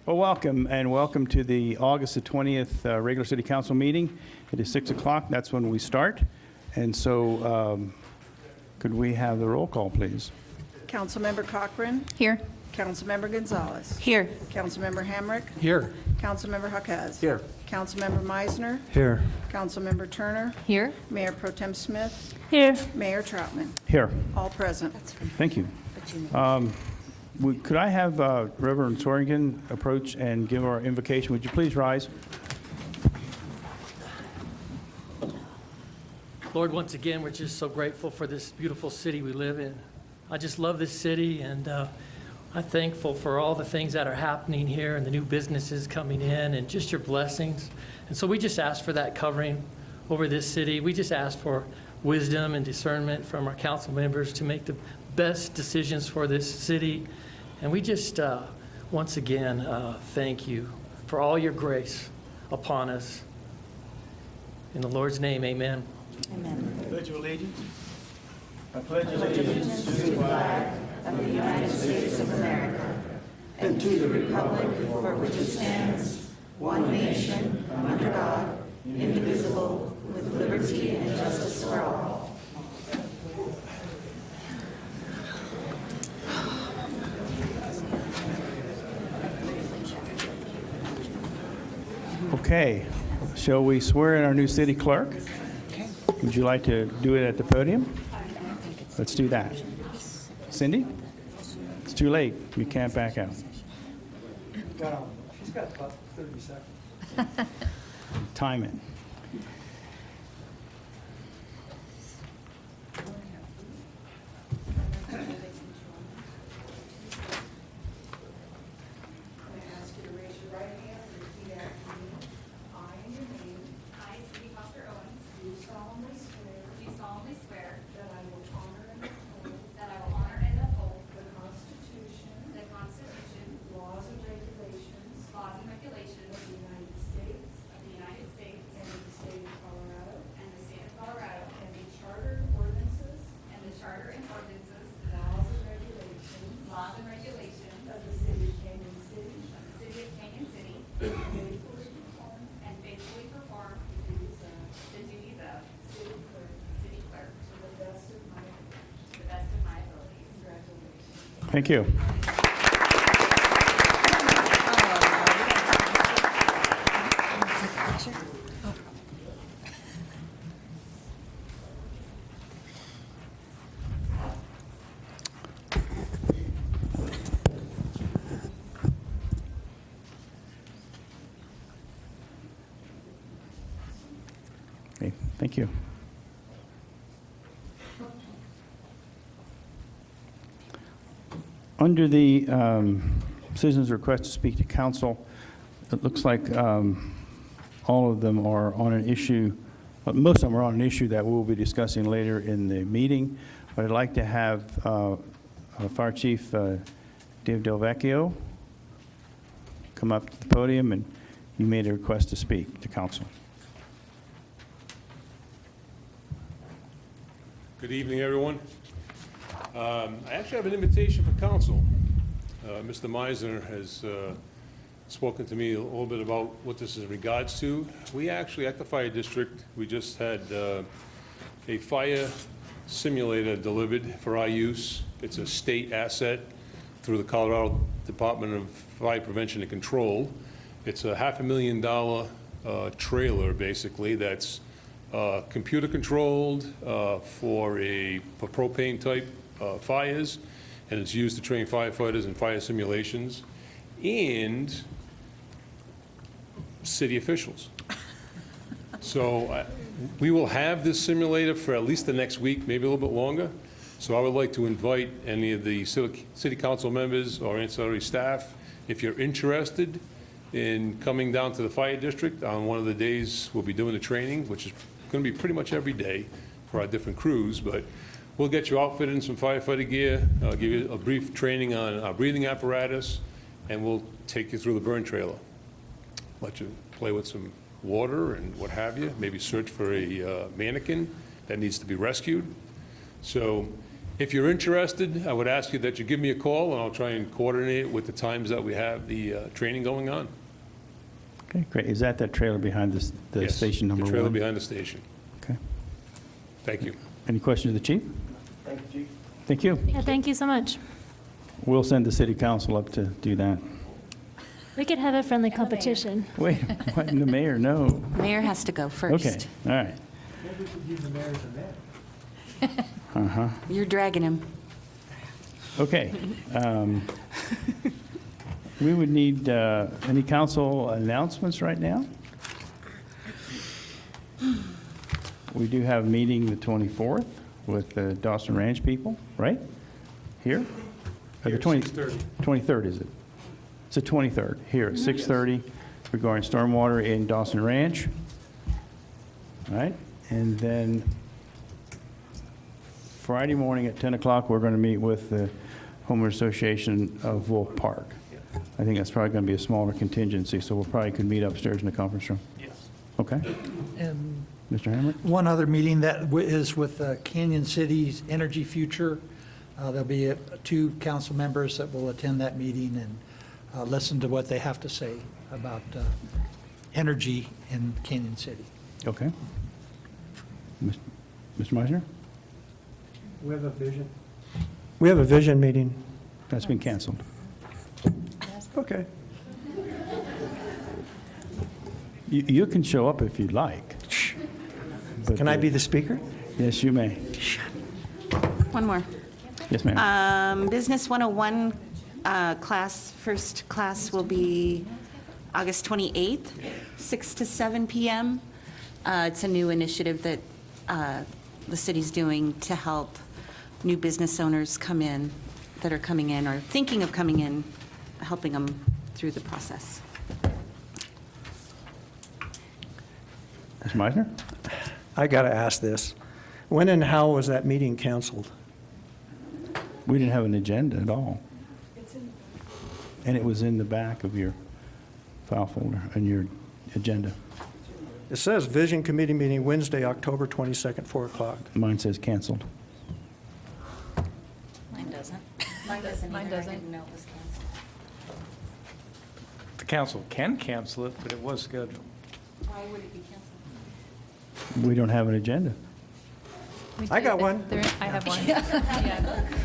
Well, welcome to the August the 20th regular City Council meeting. It is 6 o'clock. That's when we start. And so could we have the roll call, please? Councilmember Cochran. Here. Councilmember Gonzalez. Here. Councilmember Hamrick. Here. Councilmember Haquez. Here. Councilmember Meisner. Here. Councilmember Turner. Here. Mayor Pro Tem Smith. Here. Mayor Troutman. Here. All present. Thank you. Could I have Reverend Swearingen approach and give our invocation? Would you please rise? Lord, once again, we're just so grateful for this beautiful city we live in. I just love this city, and I'm thankful for all the things that are happening here and the new businesses coming in and just your blessings. And so we just ask for that covering over this city. We just ask for wisdom and discernment from our council members to make the best decisions for this city. And we just, once again, thank you for all your grace upon us. In the Lord's name, amen. Pledge of allegiance. I pledge allegiance to the flag of the United States of America and to the republic for which it stands, one nation, under God, indivisible, with liberty and justice for all. Okay. Shall we swear in our new city clerk? Would you like to do it at the podium? Let's do that. Cindy? It's too late. You can't back out. She's got about 30 seconds. Time it. Thank you. Okay, thank you. Under the citizens' request to speak to council, it looks like all of them are on an issue, most of them are on an issue that we'll be discussing later in the meeting. But I'd like to have Fire Chief Dave Del Vecchio come up to the podium, and you made a request to speak to council. Good evening, everyone. I actually have an invitation for council. Mr. Meisner has spoken to me a little bit about what this is in regards to. We actually, at the fire district, we just had a fire simulator delivered for our use. It's a state asset through the Colorado Department of Fire Prevention and Control. It's a $500,000 trailer, basically, that's computer controlled for propane type fires, and it's used to train firefighters in fire simulations and city officials. So we will have this simulator for at least the next week, maybe a little bit longer. So I would like to invite any of the city council members or ancillary staff, if you're interested in coming down to the fire district on one of the days we'll be doing the training, which is going to be pretty much every day for our different crews, but we'll get you outfitted in some firefighter gear, give you a brief training on our breathing apparatus, and we'll take you through the burn trailer. Let you play with some water and what have you, maybe search for a mannequin that needs to be rescued. So If you're interested, I would ask you that you give me a call, and I'll try and coordinate it with the times that we have the training going on. Okay, great. Is that trailer behind the Yes, station number The trailer one? behind the station. Okay. Thank you. Any questions of the chief? Thank you, Chief. Thank you. Yeah, thank you so much. We'll send the city council up to do that. We could have a friendly competition. Wait, what, the mayor? No. Mayor has to go first. Okay, all right. Maybe we could use the mayor as a man. Uh-huh. You're dragging him. Okay. We would need any council announcements right now? We do have a meeting the 24th with the Dawson Ranch people, right? Here? Or the 6:30. 23rd, is it? It's the 23rd, here at 6:30 regarding stormwater in Dawson Ranch. All right? And then Friday morning at 10 o'clock, we're going to meet with the Homeowners Association of Wolf Park. I think that's probably going to be a smaller contingency, so we'll probably could meet upstairs in the conference room. Yes. Okay? And Mr. Hamrick? one other meeting that is with Canyon City's Energy Future. There'll be two council members that will attend that meeting and listen to what they have to say about energy in Canyon City. Okay. Mr. Meisner? We have a vision. We have a vision meeting. That's been canceled. Okay. You can show up if you'd like. But, Can I be the speaker? Yes, you may. One more. Yes, ma'am. Business 101 class, first class will be August 28th, 6 to 7 p.m. It's a new initiative that the city's doing to help new business owners come in, that are coming in or thinking of coming in, helping them through the process. Mr. Meisner? I got to ask this. When and how was that meeting canceled? We didn't have an agenda at all. And it was in the back of your file folder and your agenda. It says Vision Committee meeting Wednesday, October 22nd, 4 o'clock. Mine says canceled. Mine doesn't. Mine doesn't Mine either. I doesn't. didn't know it was canceled. The council can cancel it, but it was scheduled. Why would it be canceled? We don't have an agenda. I got one. I have one. Yeah,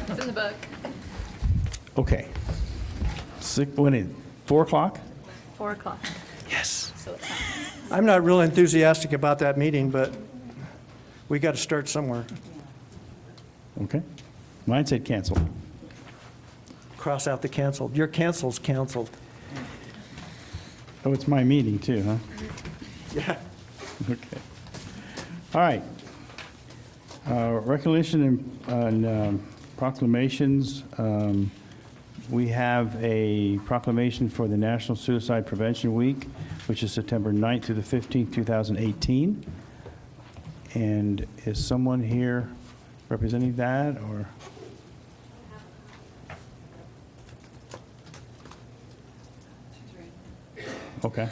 it's in the book. Okay. When is 4 o'clock? 4 o'clock. Yes. So it's not. I'm not real enthusiastic about that meeting, but we got to start somewhere. Okay. Mine said canceled. Cross out the canceled. Your cancel's canceled. Oh, it's my meeting too, huh? Yeah. Okay. All right. Recognition and proclamations. We have a proclamation for the National Suicide Prevention Week, which is September 9th through the 15th, 2018. And is someone here representing that, or? Okay.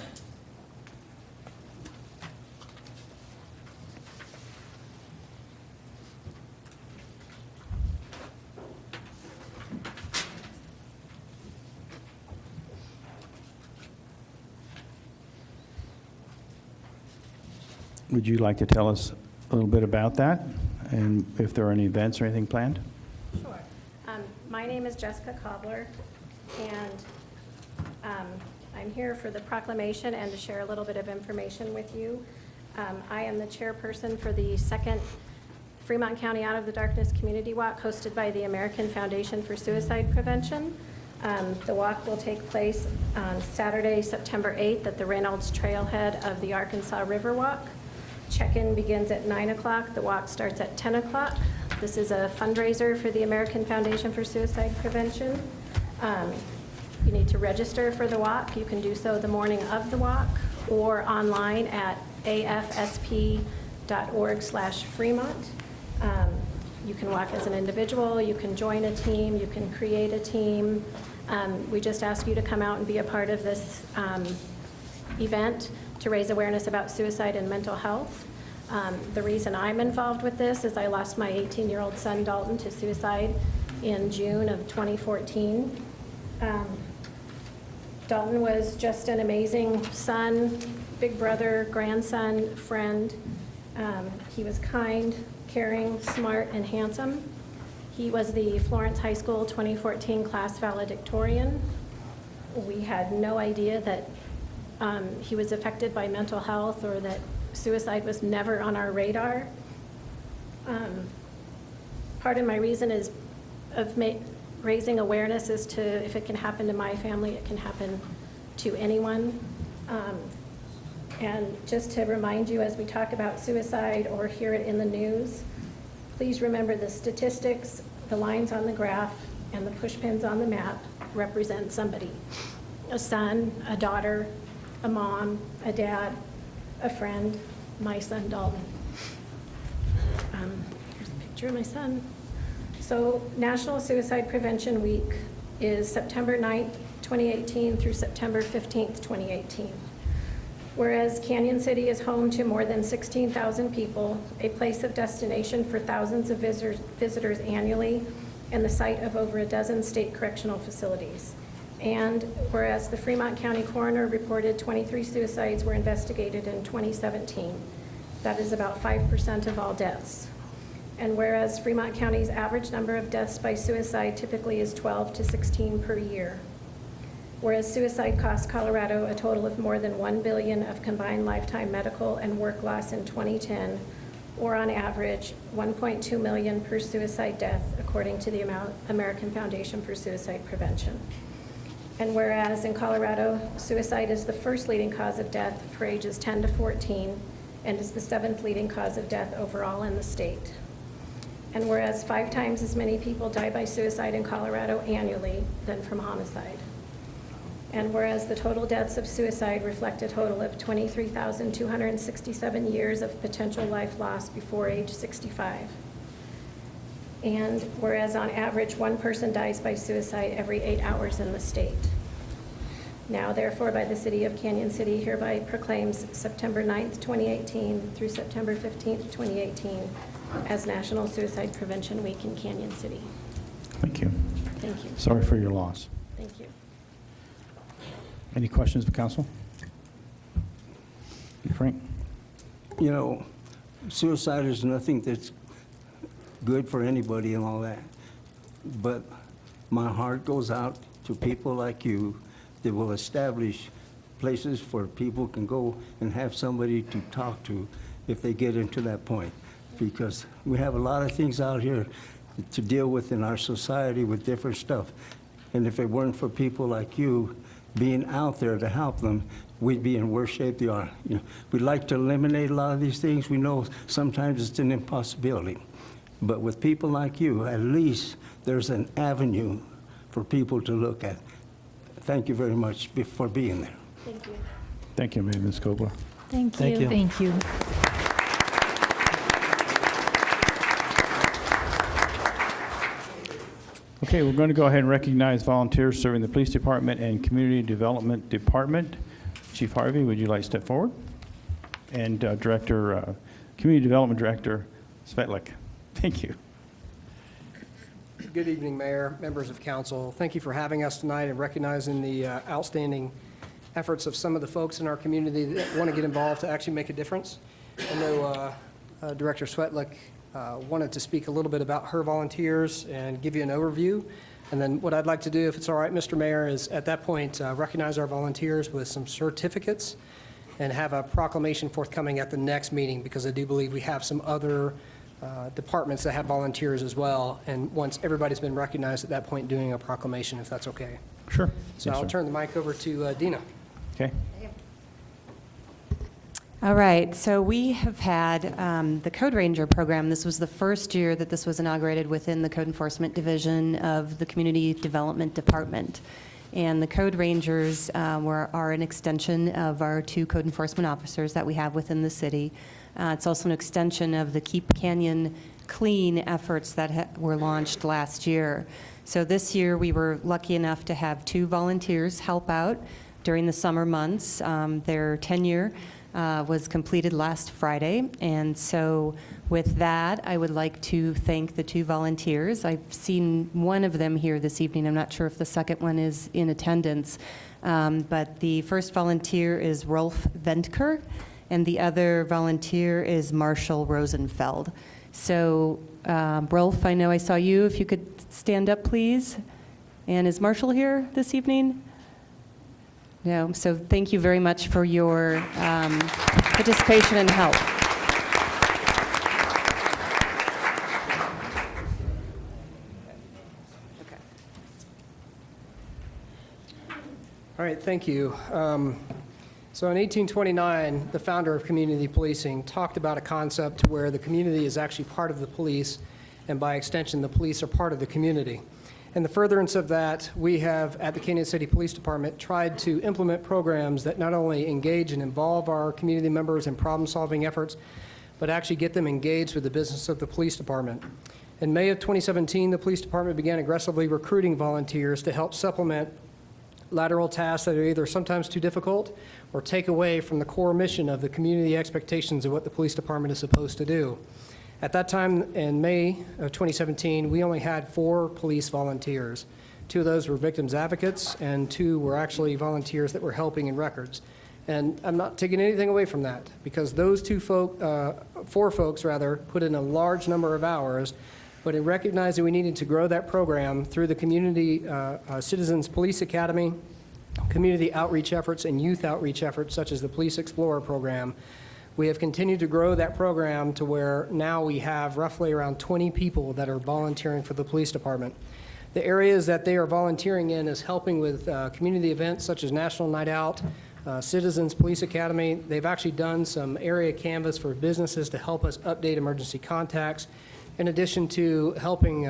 Would you like to tell us a little bit about that, and if there are any events or anything planned? Sure. My name is Jessica Cobbler, and I'm here for the proclamation and to share a little bit of information with you. I am the chairperson for the second Fremont County Out of the Darkness Community Walk hosted by the American Foundation for Suicide Prevention. The walk will take place on Saturday, September 8th at the Reynolds Trailhead of the Arkansas River Walk. Check-in begins at 9 o'clock. The walk starts at 10 o'clock. This is a fundraiser for the American Foundation for Suicide Prevention. You need to register for the walk. You can do so the morning of the walk or online at afsp.org/Fremont. You can walk as an individual, you can join a team, you can create a team. We just ask you to come out and be a part of this event to raise awareness about suicide and mental health. The reason I'm involved with this is I lost my 18-year-old son Dalton to suicide in June of 2014. Dalton was just an amazing son, big brother, grandson, friend. He was kind, caring, smart, and handsome. He was the Florence High School 2014 class valedictorian. We had no idea that he was affected by mental health or that suicide was never on our radar. Part of my reason is of raising awareness as to if it can happen to my family, it can happen to anyone. And just to remind you, as we talk about suicide or hear it in the news, please remember the statistics, the lines on the graph, and the push pins on the map represent somebody. A son, a daughter, a mom, a dad, a friend, my son Dalton. Here's a picture of my son. So National Suicide Prevention Week is September 9th, 2018 through September 15th, 2018. Whereas Canyon City is home to more than 16,000 people, a place of destination for thousands of visitors annually, and the site of over a dozen state correctional facilities. And whereas the Fremont County Coroner reported 23 suicides were investigated in 2017, that is about 5% of all deaths. And whereas Fremont County's average number of deaths by suicide typically is 12 to 16 per year. Whereas suicide cost Colorado a total of more than $1 billion of combined lifetime medical and work loss in 2010, or on average $1.2 million per suicide death, according to the American Foundation for Suicide Prevention. And whereas in Colorado, suicide is the first leading cause of death for ages 10 to 14, and is the 7th leading cause of death overall in the state. And whereas 5 times as many people die by suicide in Colorado annually than from homicide. And whereas the total deaths of suicide reflect a total of 23,267 years of potential life loss before age 65. And whereas on average, 1 person dies by suicide every 8 hours in the state. Now, therefore, by the City of Canyon City hereby proclaims September 9th, 2018 through September 15th, 2018 as National Suicide Prevention Week in Canyon City. Thank you. Thank you. Sorry for your loss. Thank you. Any questions of council? Frank? You know, suicide is nothing that's good for anybody and all that. But my heart goes out to people like you that will establish places where people can go and have somebody to talk to if they get into that point. Because we have a lot of things out here to deal with in our society with different stuff. And if it weren't for people like you being out there to help them, we'd be in worse shape they are. You know, we'd like to eliminate a lot of these things. We know sometimes it's an impossibility. But with people like you, at least there's an avenue for people to look at. Thank you very much for being there. Thank you. Thank you, Ms. Kobler. Thank you. Thank you. Thank you. Okay, we're going to go ahead and recognize volunteers serving the Police Department and Community Development Department. Chief Harvey, would you like to step forward? And Community Development Director Svetlik. Thank you. Good evening, Mayor, members of council. Thank you for having us tonight and recognizing the outstanding efforts of some of the folks in our community that want to get involved to actually make a difference. I know Director Svetlik wanted to speak a little bit about her volunteers and give you an overview. And then what I'd like to do, if it's all right, Mr. Mayor, is at that point recognize our volunteers with some certificates and have a proclamation forthcoming at the next meeting, because I do believe we have some other departments that have volunteers as well. And once everybody's been recognized, at that point doing a proclamation, if that's okay. Sure. So Yes, I'll sir. turn the mic over to Dina. Okay. All right, so we have had the Code Ranger program. This was the first year that this was inaugurated within the Code Enforcement Division of the Community Development Department. And the Code Rangers are an extension of our 2 code enforcement officers that we have within the city. It's also an extension of the Keep Canyon Clean efforts that were launched last year. So this year we were lucky enough to have 2 volunteers help out during the summer months. They're tenure was completed last Friday. And so with that, I would like to thank the 2 volunteers. I've seen one of them here this evening. I'm not sure if the second one is in attendance. But the first volunteer is Rolf Ventker, and the other volunteer is Marshall Rosenfeld. So Rolf, I know I saw you. If you could stand up, please. And is Marshall here this evening? No. So thank you very much for your participation and help. All right, thank you. So in 1829, the founder of community policing talked about a concept where the community is actually part of the police, and by extension, the police are part of the community. And the furtherance of that, we have, at the Canyon City Police Department, tried to implement programs that not only engage and involve our community members in problem-solving efforts, but actually get them engaged with the business of the police department. In May of 2017, the police department began aggressively recruiting volunteers to help supplement lateral tasks that are either sometimes too difficult or take away from the core mission of the community expectations of what the police department is supposed to do. At that time, in May of 2017, we only had 4 police volunteers. 2 of those were victims advocates, and 2 were actually volunteers that were helping in records. And I'm not taking anything away from that, because those 4 folks put in a large number of hours, but in recognizing we needed to grow that program through the Community Citizens Police Academy, community outreach efforts, and youth outreach efforts, such as the Police Explorer program, we have continued to grow that program to where now we have roughly around 20 people that are volunteering for the police department. The areas that they are volunteering in is helping with community events such as National Night Out, Citizens Police Academy. They've actually done some area canvas for businesses to help us update emergency contacts, in addition to helping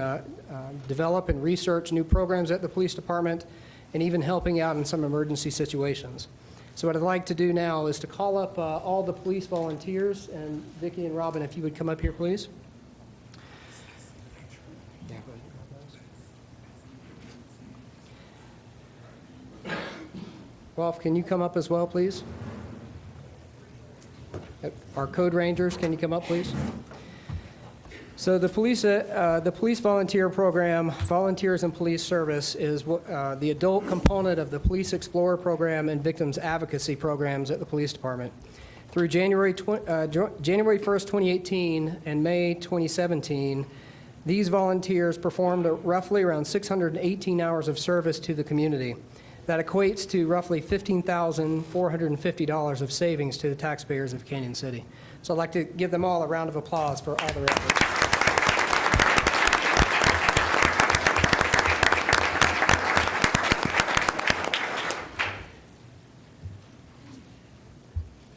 develop and research new programs at the police department, and even helping out in some emergency situations. So what I'd like to do now is to call up all the police volunteers, and Vicki and Robin, if you would come up here, please. Rolf, can you come up as well, please? Our code rangers, can you come up, please? So the police volunteer program, Volunteers in Police Service, is the adult component of the Police Explorer program and Victims Advocacy programs at the police department. Through January 1st, 2018 and May 2017, these volunteers performed roughly around 618 hours of service to the community. That equates to roughly $15,450 of savings to the taxpayers of Canyon City. So I'd like to give them all a round of applause for all their efforts.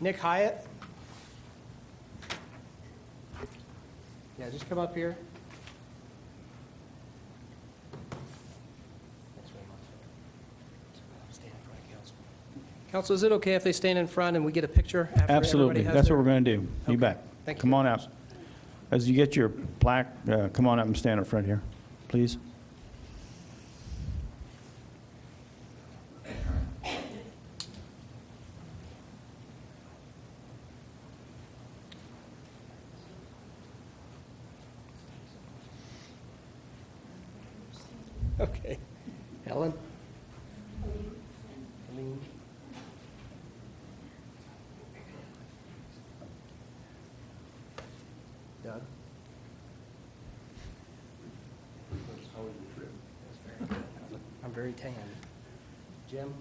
Nick Hyatt. Yeah, just come up here. Council, is it okay if they stand in front and we get a picture after Absolutely. everybody has That's their- what we're going to do. You Okay. bet. Thank you. Come on out. As you get your plaque, come on up and stand up front here, please. Okay. Helen? Helene? Doug? I'm very tan. Jim?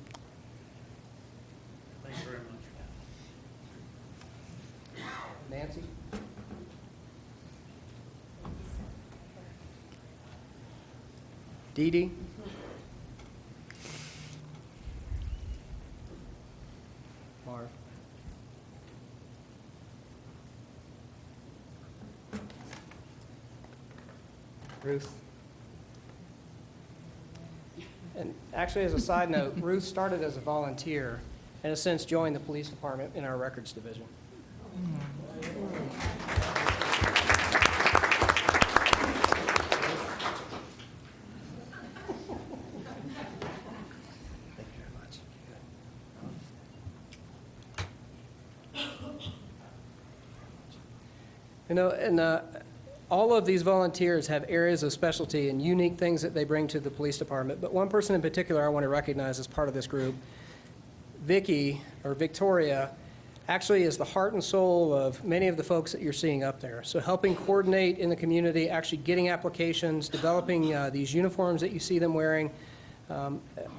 Thank you very much. Nancy? Dee Dee? Marv? Ruth? And actually, as a side note, Ruth started as a volunteer and has since joined the police department in our records division. Thank you very much. You know, and all of these volunteers have areas of specialty and unique things that they bring to the police department. But one person in particular I want to recognize as part of this group, Victoria, actually is the heart and soul of many of the folks that you're seeing up there. So helping coordinate in the community, actually getting applications, developing these uniforms that you see them wearing,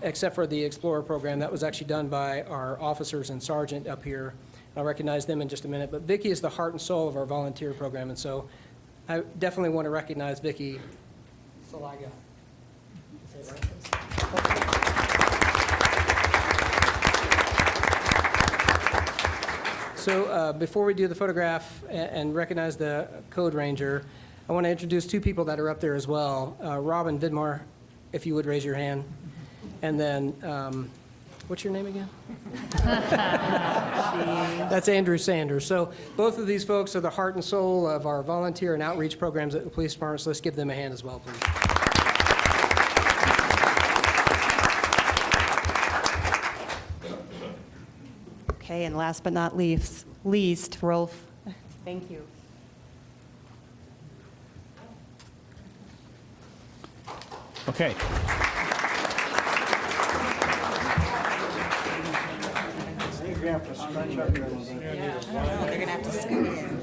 except for the Explorer program. That was actually done by our officers and sergeant up here. I'll recognize them in just a minute. But Vicki is the heart and soul of our volunteer program, and so I definitely want to recognize Vicki Salaga. Is that right? So before we do the photograph and recognize the Code Ranger, I want to introduce two people that are up there as well. Robin Vidmar, if you would raise your hand. And then, what's your name again? That's Andrew Sanders. So both of these folks are the heart and soul of our volunteer and outreach programs at the police department. So let's give them a hand as well, please. Okay, and last but not least, Rolf. Thank you. Okay. They're gonna have to scoot in.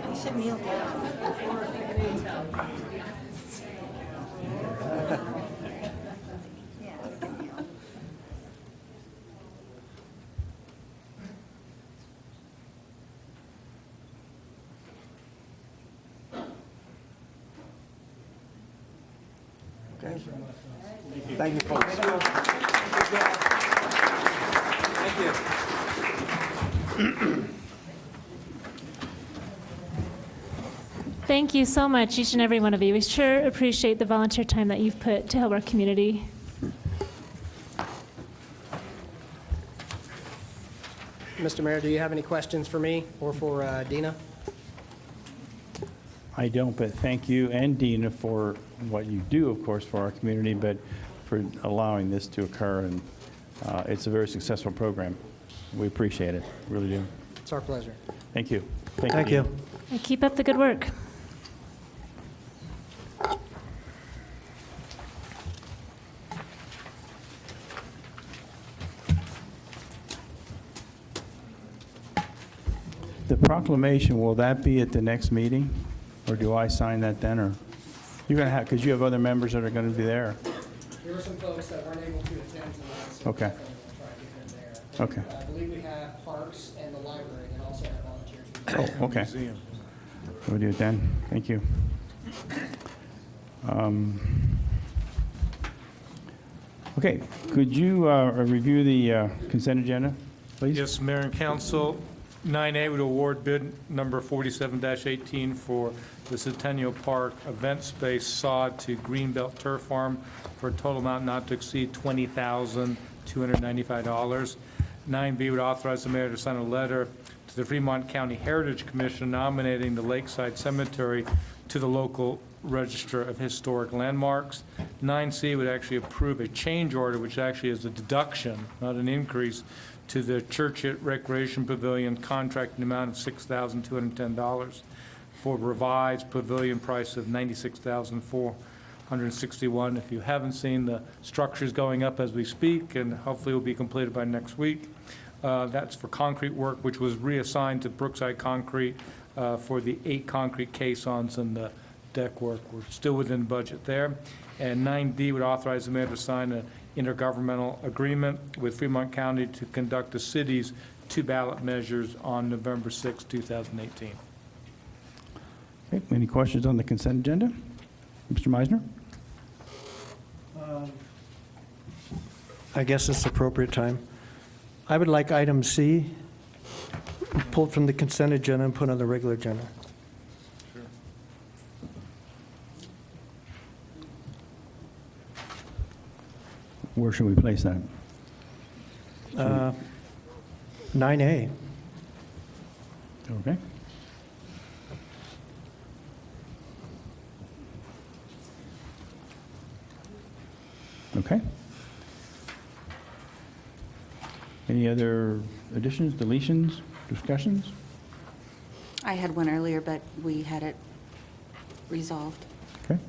You should kneel down. Thank you, folks. Thank you so much, each and every one of you. We sure appreciate the volunteer time that you've put to help our community. Mr. Mayor, do you have any questions for me or for Dina? I don't, but thank you and Dina for what you do, of course, for our community, but for allowing this to occur. And it's a very successful program. We appreciate it, really do. It's our pleasure. Thank you. Thank you. And keep up the good work. The proclamation, will that be at the next meeting? Or do I sign that then, or? You're going to have, because you have other members that are going to be there. There were some folks that weren't able to attend tonight, so Okay. definitely we'll try to get them there. Okay. I believe we have parks and the library and also have volunteers. Oh, okay. We'll do it then. Thank you. Okay, could you review the consent agenda, please? Yes, Mayor and Council. 9A would award bid number 47-18 for the Centennial Park event space sod to Greenbelt Turf Farm for a total amount not to exceed $20,295. 9B would authorize the mayor to sign a letter to the Fremont County Heritage Commission nominating the Lakeside Cemetery to the local Register of Historic Landmarks. 9C would actually approve a change order, which actually is a deduction, not an increase, to the Churchill Recreation Pavilion contract in the amount of $6,210 for revised pavilion price of $96,461. If you haven't seen, the structure's going up as we speak, and hopefully will be completed by next week. That's for concrete work, which was reassigned to Brookside Concrete for the 8 concrete caissons and the deck work. We're still within budget there. And 9D would authorize the mayor to sign an intergovernmental agreement with Fremont County to conduct the city's 2 ballot measures on November 6, 2018. Okay, any questions on the consent agenda? Mr. Meisner? I guess it's appropriate time. I would like item C pulled from the consent agenda and put on the regular agenda. Where should we place that? 9A. Okay. Okay. Any other additions, deletions, discussions? I had one earlier, but we had it resolved. Okay.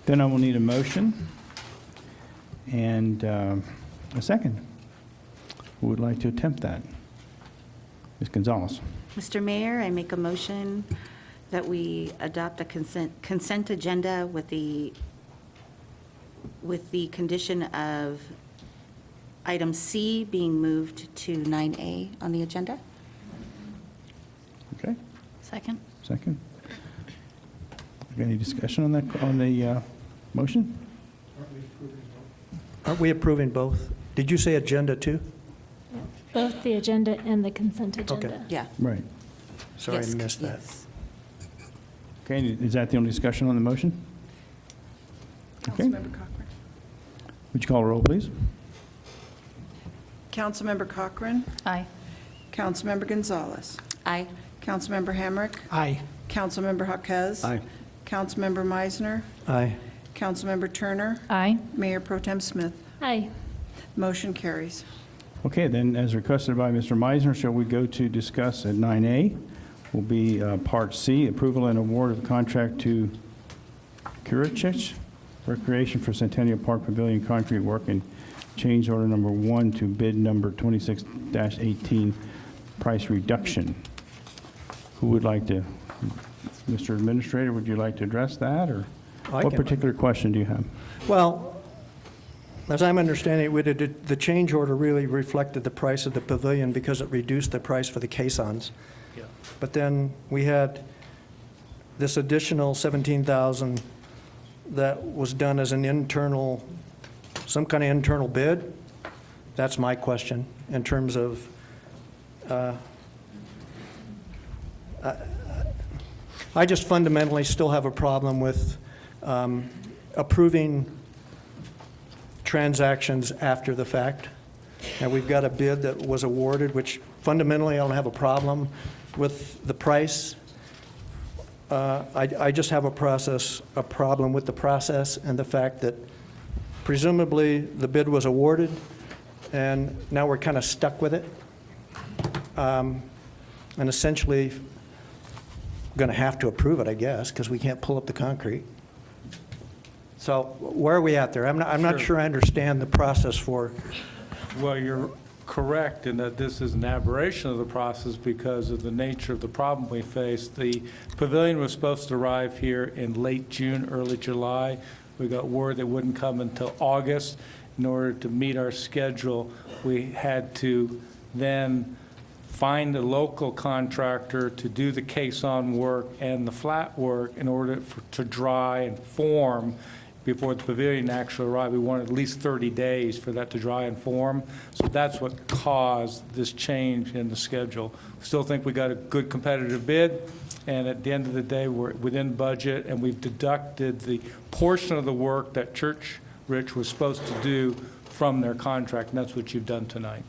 Then I will need a motion and a second. Who would like to attempt that? Ms. Gonzalez. Mr. Mayor, I make a motion that we adopt a consent agenda with the condition of item C being moved to 9A on the agenda. Okay, Second. second. Any discussion on that, on the motion? Aren't we approving both? Did you say agenda too? Both the agenda and the consent agenda. Yeah. Right. Sorry, I Yes, missed that. yes. Okay, is that the only discussion on the motion? Okay. Councilmember Cochran. Would you call a roll, please? Councilmember Cochran. Aye. Councilmember Gonzalez. Aye. Councilmember Hamrick. Aye. Councilmember Jaquez. Aye. Councilmember Meisner. Aye. Councilmember Turner. Aye. Mayor Pro Tem Smith. Aye. Motion carries. Okay, then, as requested by Mr. Meisner, shall we go to discuss at 9A? Will be Part C, approval and award of contract to Curachich Recreation for Centennial Park Pavilion concrete work and change order number 1 to bid number 26-18, price reduction. Who would like to, Mr. Administrator, would you like to address that, or I what can. particular question do you have? Well, as I'm understanding it, the change order really reflected the price of the pavilion because it reduced the price for the caissons. Yeah. But then we had this additional $17,000 that was done as an internal, some kind of internal bid. That's my question in terms of, I just fundamentally still have a problem with approving transactions after the fact. And we've got a bid that was awarded, which fundamentally I don't have a problem with the price. I just have a problem with the process and the fact that presumably the bid was awarded and now we're kind of stuck with it. And essentially going to have to approve it, I guess, because we can't pull up the concrete. So where are we at there? I'm not sure I understand the process for. Well, you're correct in that this is an aberration of the process because of the nature of the problem we face. The pavilion was supposed to arrive here in late June, early July. We got word it wouldn't come until August. In order to meet our schedule, we had to then find a local contractor to do the caisson work and the flat work in order to dry and form before the pavilion actually arrived. We wanted at least 30 days for that to dry and form. So that's what caused this change in the schedule. We still think we got a good competitive bid, and at the end of the day, we're within budget, and we've deducted the portion of the work that Church Rich was supposed to do from their contract, and that's what you've done tonight.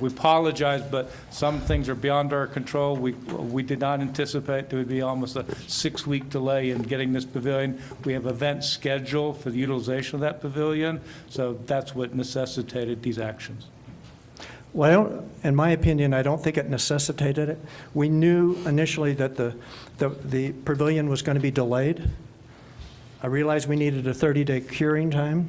We apologize, but some things are beyond our control. We did not anticipate there would be almost a 6-week delay in getting this pavilion. We have events scheduled for the utilization of that pavilion, so that's what necessitated these actions. Well, in my opinion, I don't think it necessitated it. We knew initially that the pavilion was going to be delayed. I realized we needed a 30-day curing time.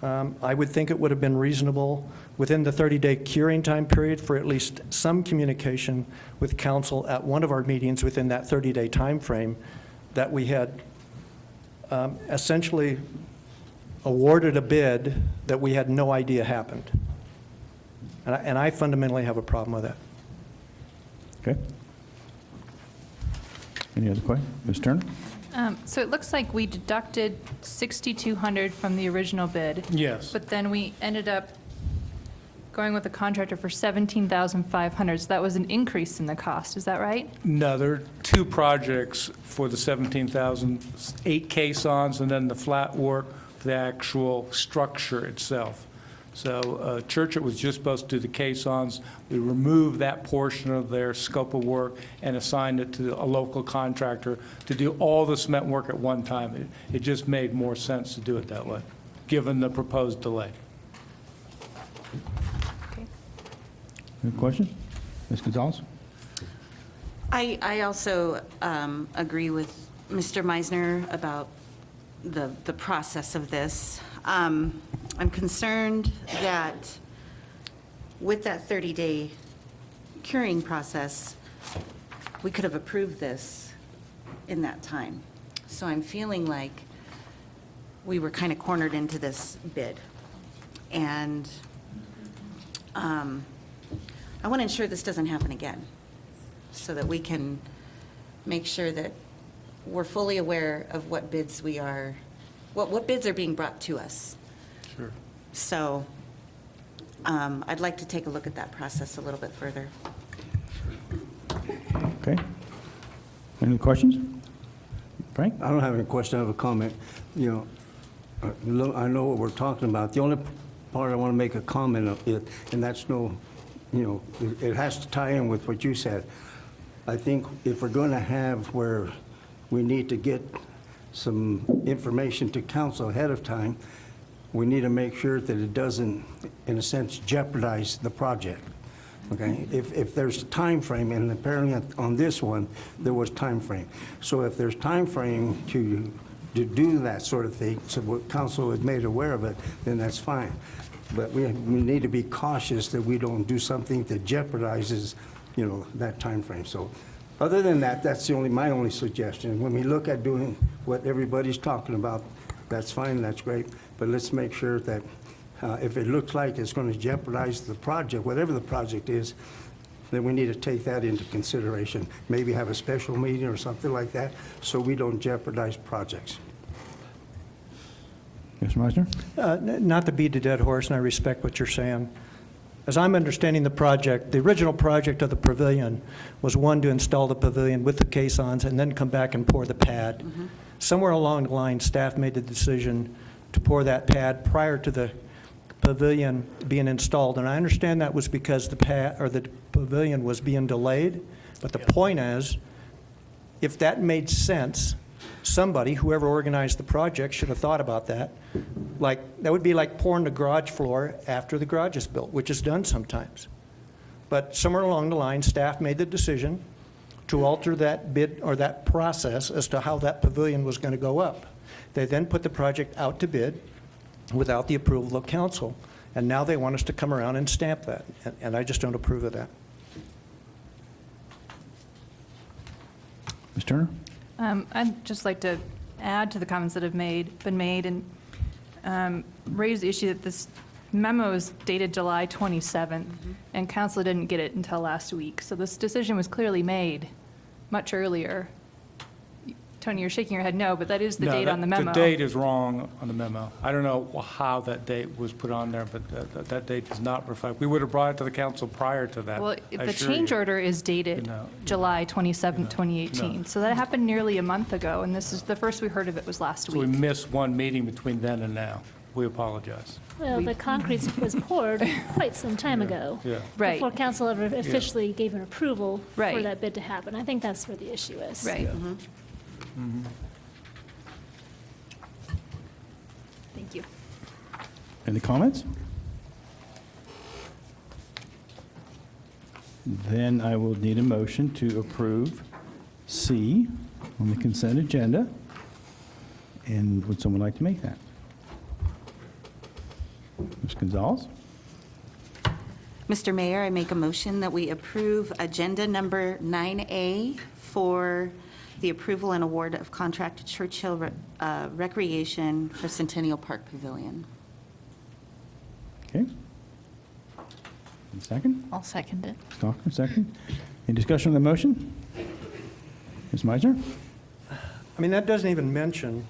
I would think it would have been reasonable within the 30-day curing time period for at least some communication with council at one of our meetings within that 30-day time frame that we had essentially awarded a bid that we had no idea happened. And I fundamentally have a problem with that. Okay. Any other questions? Ms. Turner? So it looks like we deducted $6,200 from the original bid. Yes. But then we ended up going with a contractor for $17,500. So that was an increase in the cost. Is that right? No, there are two projects for the 17,000, 8 caissons, and then the flat work for the actual structure itself. So Churchill was just supposed to do the caissons. We removed that portion of their scope of work and assigned it to a local contractor to do all the cement work at one time. It just made more sense to do it that way. given the proposed delay. Any questions? Ms. Gonzalez? I also agree with Mr. Meisner about the process of this. I'm concerned that with that 30-day curing process, we could have approved this in that time. So I'm feeling like we were kind of cornered into this bid. And I want to ensure this doesn't happen again, so that we can make sure that we're fully aware of what bids we are, what bids are being brought to us. Sure. So I'd like to take a look at that process a little bit further. Okay. Any questions? Frank? I don't have any question, I have a comment. You know, I know what we're talking about. The only part I want to make a comment of it, and that's it has to tie in with what you said. I think if we're going to have where we need to get some information to council ahead of time, we need to make sure that it doesn't, in a sense, jeopardize the project. Okay, if there's a time frame, and apparently on this one, there was time frame. So if there's time frame to do that sort of thing, so what council has made aware of it, then that's fine. But we need to be cautious that we don't do something that jeopardizes, that time frame. So other than that, that's my only suggestion. When we look at doing what everybody's talking about, that's fine, that's great, but let's make sure that if it looks like it's going to jeopardize the project, whatever the project is, then we need to take that into consideration. Maybe have a special meeting or something like that, so we don't jeopardize projects. Mr. Meisner? Not to beat a dead horse, and I respect what you're saying. As I'm understanding the project, the original project of the pavilion was one to install the pavilion with the caissons and then come back and pour the pad. Somewhere along the line, staff made the decision to pour that pad prior to the pavilion being installed, and I understand that was because the pavilion was being delayed. But the point is, if that made sense, somebody, whoever organized the project, should have thought about that. Like, that would be like pouring the garage floor after the garage is built, which is done sometimes. But somewhere along the line, staff made the decision to alter that bid or that process as to how that pavilion was going to go up. They then put the project out to bid without the approval of council, and now they want us to come around and stamp that, and I just don't approve of that. Ms. Turner? I'd just like to add to the comments that have been made and raise the issue that this memo is dated July 27th, and council didn't get it until last week. So this decision was clearly made much earlier. Tony, you're shaking your head no, but that is the date on the memo. The date is wrong on the memo. I don't know how that date was put on there, but that date does not reflect. We would have brought it to the council prior to that. Well, I the assure change you. order is dated July 27th, 2018. No. So that happened nearly a month ago, and this is the first we heard of it was last So we week. missed one meeting between then and now. We apologize. Well, the concrete was poured quite some time ago. Yeah. Right. Before council ever officially gave an approval for Right. that bid to happen. I think that's where the issue is. Right. Mm-hmm. Thank you. Any comments? Then I will need a motion to approve C on the consent agenda. And would someone like to make that? Ms. Gonzalez? Mr. Mayor, I make a motion that we approve agenda number 9A for the approval and award of contract to Churchill Recreation for Centennial Park Pavilion. Okay. And second? I'll second it. Stockton, second. Any discussion on the motion? Ms. Meisner? I mean, that doesn't even mention,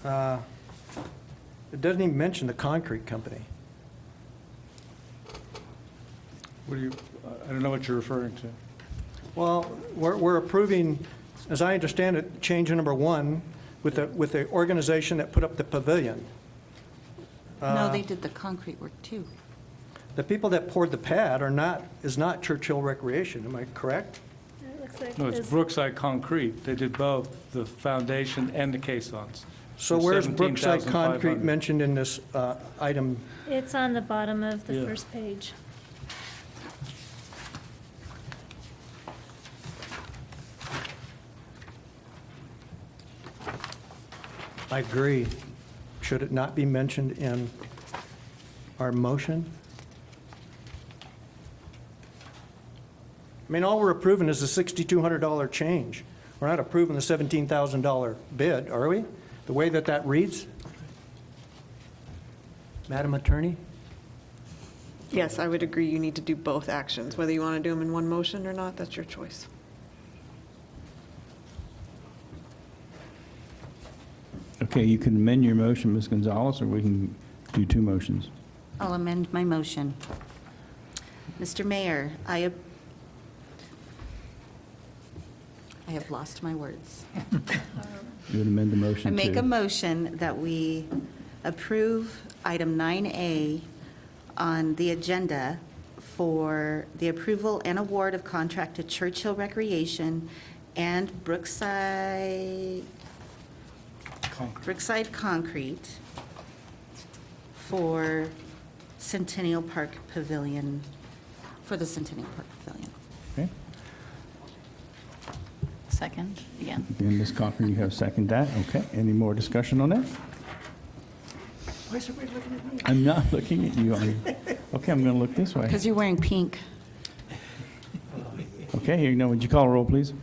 it doesn't even mention the concrete company. What do you, I don't know what you're referring to. Well, we're approving, as I understand it, change number one with the organization that put up the pavilion. No, they did the concrete work too. The people that poured the pad is not Churchill Recreation, am I correct? It looks like No, it's Brookside Concrete. They did both, the foundation and the caissons. So for where's Brookside Concrete $17,500. mentioned in this item? It's on the bottom of the Yeah. first page. I agree. Should it not be mentioned in our motion? I mean, all we're approving is a $6,200 change. We're not approving the $17,000 bid, are we? The way that that reads? Madam Attorney? Yes, I would agree you need to do both actions. Whether you want to do them in one motion or not, that's your choice. Okay, you can amend your motion, Ms. Gonzalez, or we can do two motions. I'll amend my motion. Mr. Mayor, I have lost my words. You would amend the I motion to... make a motion that we approve item 9A on the agenda for the approval and award of contract to Churchill Recreation and Brookside Concrete for Centennial Park Pavilion, for the Centennial Park Pavilion. Okay. Second, again. And Ms. Cochran, you have seconded that. Okay. Any more discussion on that? Why is everybody looking at me? I'm not looking at you. Okay, I'm going to look this way. Because you're wearing pink. Okay, here you go. Would you call a roll, please?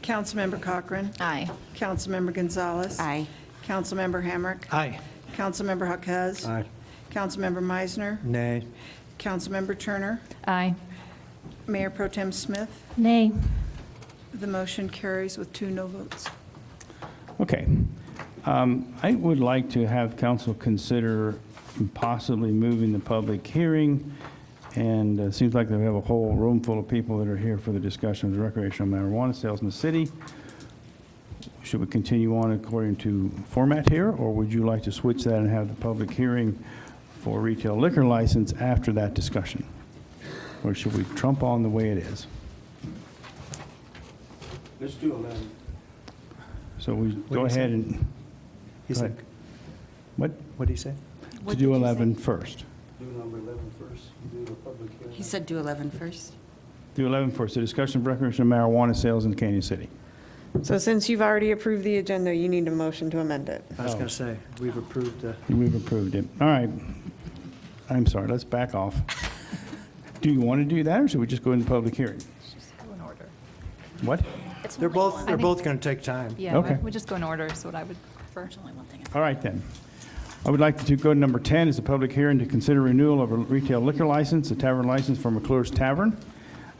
Councilmember Cochran. Aye. Councilmember Gonzalez. Aye. Councilmember Hamrick. Aye. Councilmember Haquez. Aye. Councilmember Meisner. Nay. Councilmember Turner. Aye. Mayor Pro Tem Smith. Nay. The motion carries with 2 no votes. Okay. I would like to have council consider possibly moving the public hearing, and it seems like they have a whole room full of people that are here for the discussion of the recreational marijuana sales in the city. Should we continue on according to format here, or would you like to switch that and have the public hearing for retail liquor license after that discussion? Or should we trump on the way it is? Let's do 11. So we What go do you say? ahead and, He Go said, ahead. What? what did he say? To do 11 first. Do number 11 first, do the public hearing. He said do 11 first. Do 11 first, the discussion of recreational marijuana sales in Canyon City. So since you've already approved the agenda, you need a motion to amend it. I was going to say, we've approved the, We've approved it. All right. I'm sorry, let's back off. Do you want to do that, or should we just go into public hearing? Go in order. What? they're both going to take time. Yeah, Okay. we just go in order is what I would prefer. All right, then. I would like to go to number 10, is a public hearing to consider renewal of a retail liquor license, a tavern license for McClure's Tavern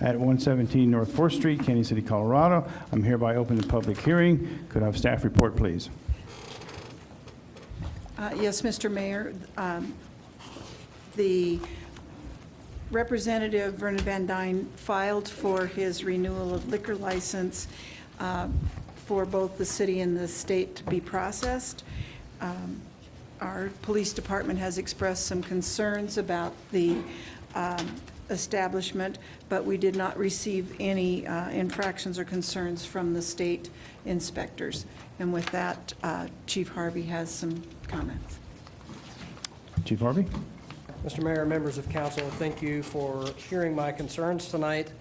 at 117 North 4th Street, Canyon City, Colorado. I'm hereby opening the public hearing. Could I have staff report, please? Yes, Mr. Mayor, the Representative Vernon Van Dyne filed for his renewal of liquor license for both the city and the state to be processed. Our police department has expressed some concerns about the establishment, but we did not receive any infractions or concerns from the state inspectors. And with that, Chief Harvey has some comments. Chief Harvey? Mr. Mayor, members of council, thank you for hearing my concerns tonight.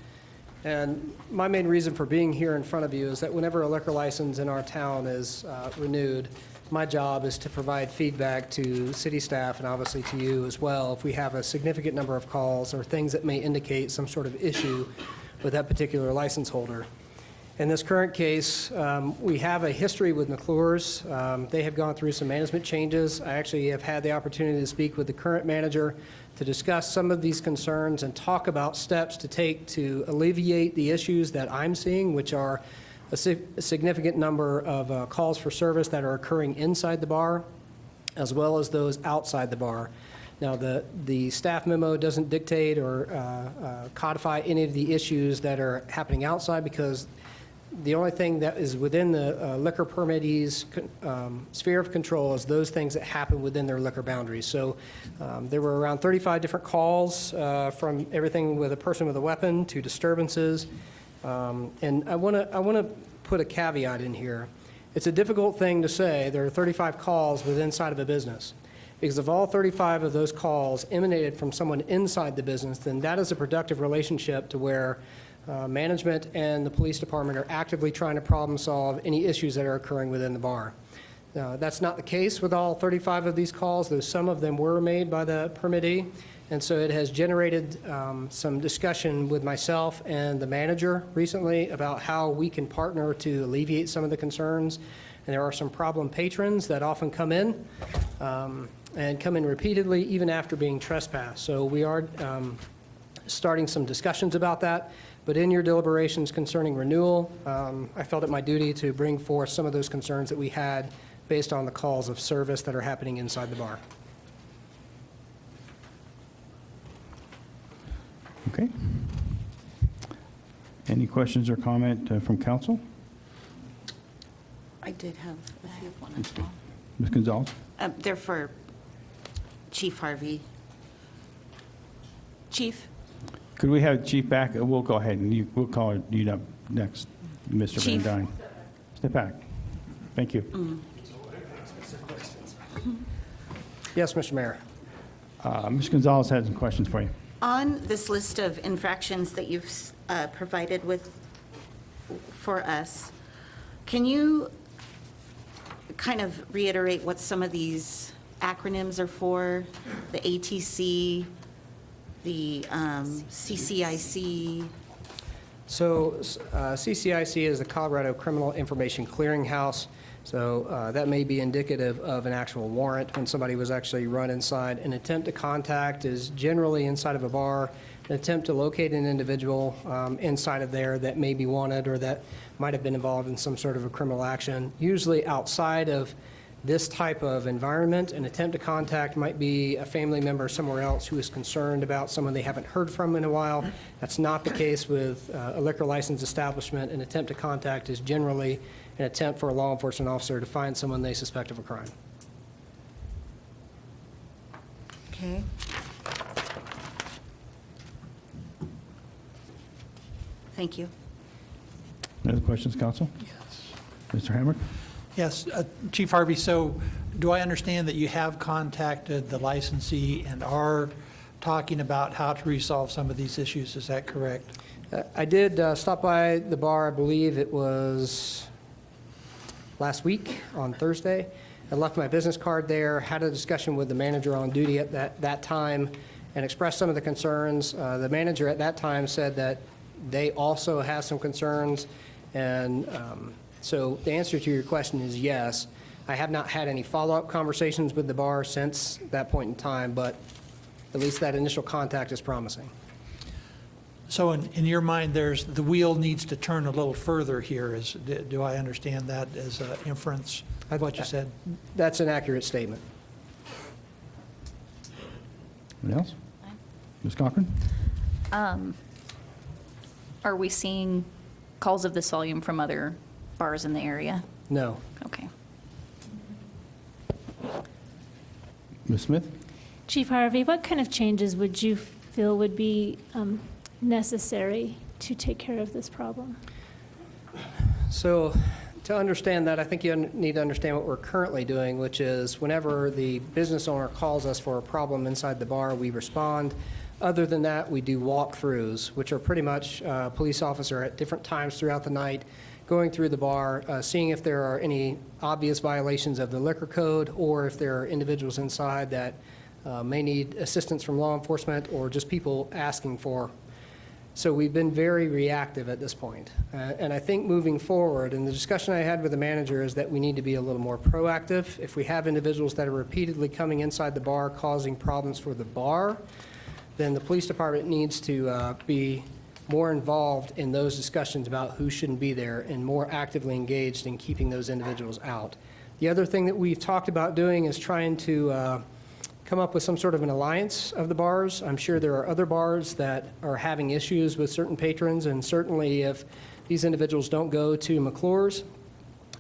And my main reason for being here in front of you is that whenever a liquor license in our town is renewed, my job is to provide feedback to city staff and obviously to you as well if we have a significant number of calls or things that may indicate some sort of issue with that particular license holder. In this current case, we have a history with McClure's. They have gone through some management changes. I actually have had the opportunity to speak with the current manager to discuss some of these concerns and talk about steps to take to alleviate the issues that I'm seeing, which are a significant number of calls for service that are occurring inside the bar, as well as those outside the bar. Now, the staff memo doesn't dictate or codify any of the issues that are happening outside, because the only thing that is within the liquor permittee's sphere of control is those things that happen within their liquor boundaries. So there were around 35 different calls from everything with a person with a weapon to disturbances. And I want to put a caveat in here It's a difficult thing to say. There are 35 calls within inside of a business. Because if all 35 of those calls emanated from someone inside the business, then that is a productive relationship to where management and the police department are actively trying to problem solve any issues that are occurring within the bar. That's not the case with all 35 of these calls, though some of them were made by the permittee. And so it has generated some discussion with myself and the manager recently about how we can partner to alleviate some of the concerns. And there are some problem patrons that often come in and come in repeatedly even after being trespassed. So we are starting some discussions about that. But in your deliberations concerning renewal, I felt it my duty to bring forth some of those concerns that we had based on the calls of service that are happening inside the bar. Okay. Any questions or comment from council? I did have a few of one as well. Ms. Gonzalez? They're for Chief Harvey. Chief? Could we have Chief back? We'll go ahead and we'll call you up next, Mr. Van Chief. Dyne. Step back. Thank you. Yes, Mr. Mayor. Ms. Gonzalez has some questions for you. On this list of infractions that you've provided for us, can you kind of reiterate what some of these acronyms are for? The ATC, the CCIC? So CCIC is the Colorado Criminal Information Clearinghouse. So that may be indicative of an actual warrant when somebody was actually run inside. An attempt to contact is generally inside of a bar, an attempt to locate an individual inside of there that may be wanted or that might have been involved in some sort of a criminal action. Usually outside of this type of environment, an attempt to contact might be a family member somewhere else who is concerned about someone they haven't heard from in a while. That's not the case with a liquor license establishment. An attempt to contact is generally an attempt for a law enforcement officer to find someone they suspect of a crime. Okay. Thank you. Any other questions, council? Yes. Mr. Hamrick? Yes, Chief Harvey, so do I understand that you have contacted the licensee and are talking about how to resolve some of these issues? Is that correct? I did stop by the bar, I believe it was last week on Thursday. I left my business card there, had a discussion with the manager on duty at that time, and expressed some of the concerns. The manager at that time said that they also have some concerns, and so the answer to your question is yes. I have not had any follow-up conversations with the bar since that point in time, but at least that initial contact is promising. So in your mind, the wheel needs to turn a little further here. Do I understand that as an inference of what you said? That's an accurate statement. Anyone else? Ms. Cochran? Are we seeing calls of this volume from other bars in the area? No. Okay. Ms. Smith? Chief Harvey, what kind of changes would you feel would be necessary to take care of this problem? So to understand that, I think you need to understand what we're currently doing, which is whenever the business owner calls us for a problem inside the bar, we respond. Other than that, we do walkthroughs, which are pretty much a police officer at different times throughout the night going through the bar, seeing if there are any obvious violations of the liquor code or if there are individuals inside that may need assistance from law enforcement or just people asking for. So we've been very reactive at this point. And I think moving forward, and the discussion I had with the manager is that we need to be a little more proactive. If we have individuals that are repeatedly coming inside the bar causing problems for the bar, then the police department needs to be more involved in those discussions about who shouldn't be there and more actively engaged in keeping those individuals out. The other thing that we've talked about doing is trying to come up with some sort of an alliance of the bars. I'm sure there are other bars that are having issues with certain patrons, and certainly if these individuals don't go to McClure's,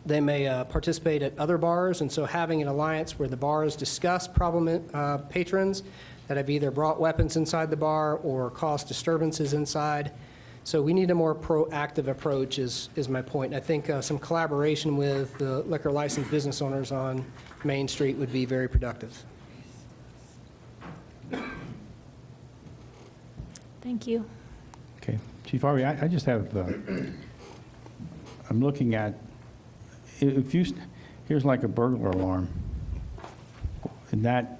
they may participate at other bars, and so having an alliance where the bars discuss problem patrons that have either brought weapons inside the bar or caused disturbances inside, So we need a more proactive approach is my point. I think some collaboration with the liquor license business owners on Main Street would be very productive. Thank you. Okay. Chief Harvey, I just have, I'm looking at, if you, here's like a burglar alarm. And that,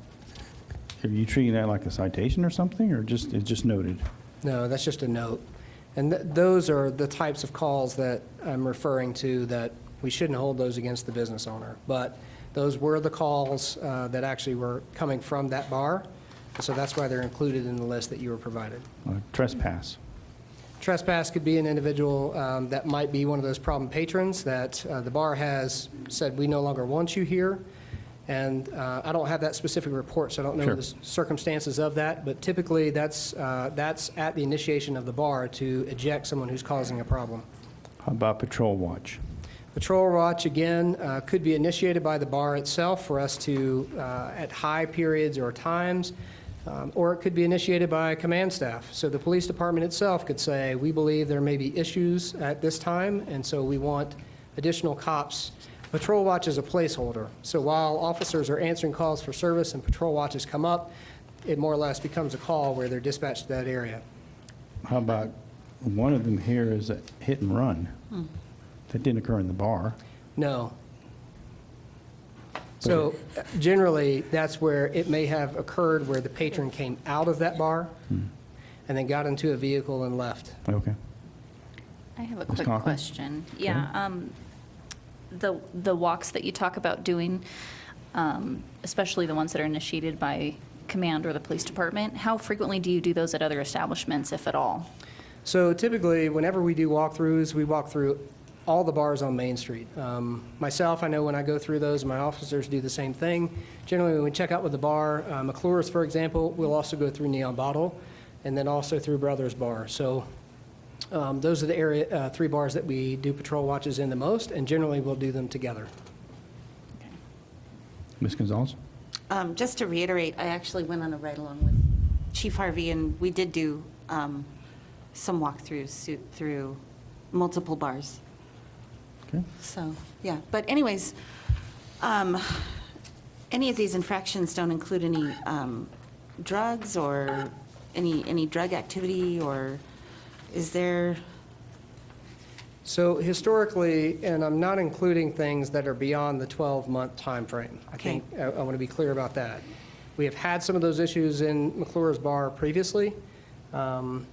are you treating that like a citation or something, or just, it's just noted? No, that's just a note. And those are the types of calls that I'm referring to, that we shouldn't hold those against the business owner. But those were the calls that actually were coming from that bar. So that's why they're included in the list that you were provided. Trespass. Trespass could be an individual that might be one of those problem patrons that the bar has said, we no longer want you here. And I don't have that specific report, so I don't know Sure. the circumstances of that. But typically, that's at the initiation of the bar to eject someone who's causing a problem. How about patrol watch? Patrol watch, again, could be initiated by the bar itself for us to, at high periods or times, or it could be initiated by command staff. So the police department itself could say, we believe there may be issues at this time, and so we want additional cops. Patrol watch is a placeholder. So while officers are answering calls for service and patrol watches come up, it more or less becomes a call where they're dispatched to that area. How about, one of them here is a hit and run. That didn't occur in the bar. No. So generally, that's where it may have occurred where the patron came out of that bar and then got into a vehicle and left. Okay. I have a Ms. quick Conklin? question. Yeah, the walks that you talk about doing, especially the ones that are initiated by command or the police department, how frequently do you do those at other establishments, if at all? So typically, whenever we do walkthroughs, we walk through all the bars on Main Street. Myself, I know when I go through those, my officers do the same thing. Generally, when we check out with the bar, McClure's, for example, we'll also go through Neon Bottle, and then also through Brothers Bar. So those are the area, 3 bars that we do patrol watches in the most, and generally we'll do them together. Ms. Gonzalez? Just to reiterate, I actually went on a ride-along with Chief Harvey, and we did do some walkthroughs through multiple bars. Okay. So, yeah. But anyways, any of these infractions don't include any drugs or any drug activity, or is there? So historically, and I'm not including things that are beyond the 12-month time frame. I think I want to be clear about that. We have had some of those issues in McClure's Bar previously, but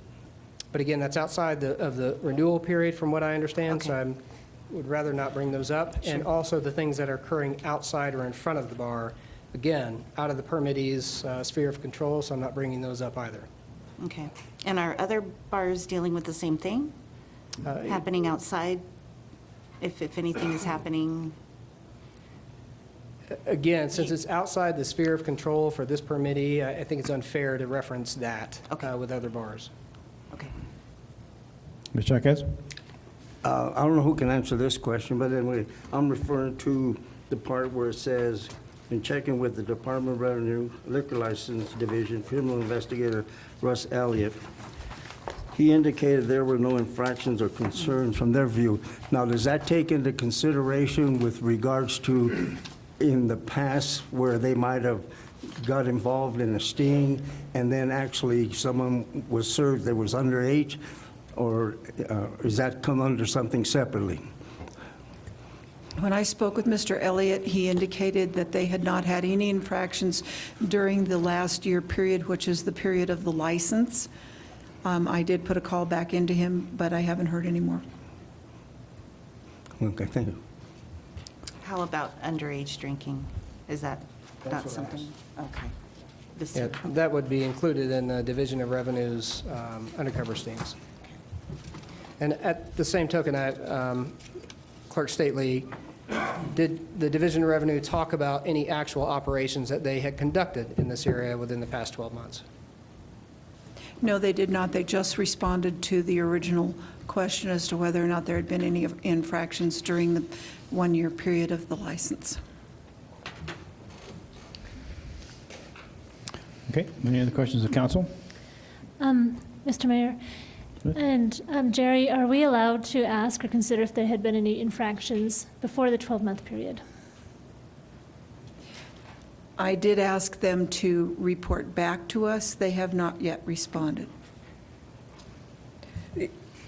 again, that's outside of the renewal period from what I understand, so I would rather not bring those up. And also the things that are occurring outside or in front of the bar, again, out of the permittee's sphere of control, so I'm not bringing those up either. Okay. And are other bars dealing with the same thing? Happening outside, if anything is happening? Again, since it's outside the sphere of control for this permittee, I think it's unfair to reference that with other bars. Okay. Ms. Jaquez? I don't know who can answer this question, but anyway, I'm referring to the part where it says, in checking with the Department of Revenue Liquor License Division, criminal investigator Russ Elliott, he indicated there were no infractions or concerns from their view. Now, does that take into consideration with regards to in the past where they might have got involved in a sting and then actually someone was served that was underage, or does that come under something separately? When I spoke with Mr. Elliott, he indicated that they had not had any infractions during the last year period, which is the period of the license. I did put a call back into him, but I haven't heard any more. Okay, thank you. How about underage drinking? Is that not something? Okay. Yeah, that would be included in the Division of Revenue's undercover stings. And at the same token, Clerk Stately, did the Division of Revenue talk about any actual operations that they had conducted in this area within the past 12 months? No, they did not. They just responded to the original question as to whether or not there had been any infractions during the one-year period of the license. Okay, any other questions of council? Mr. Mayor, And Jerry, are we allowed to ask or consider if there had been any infractions before the 12-month period? I did ask them to report back to us. They have not yet responded.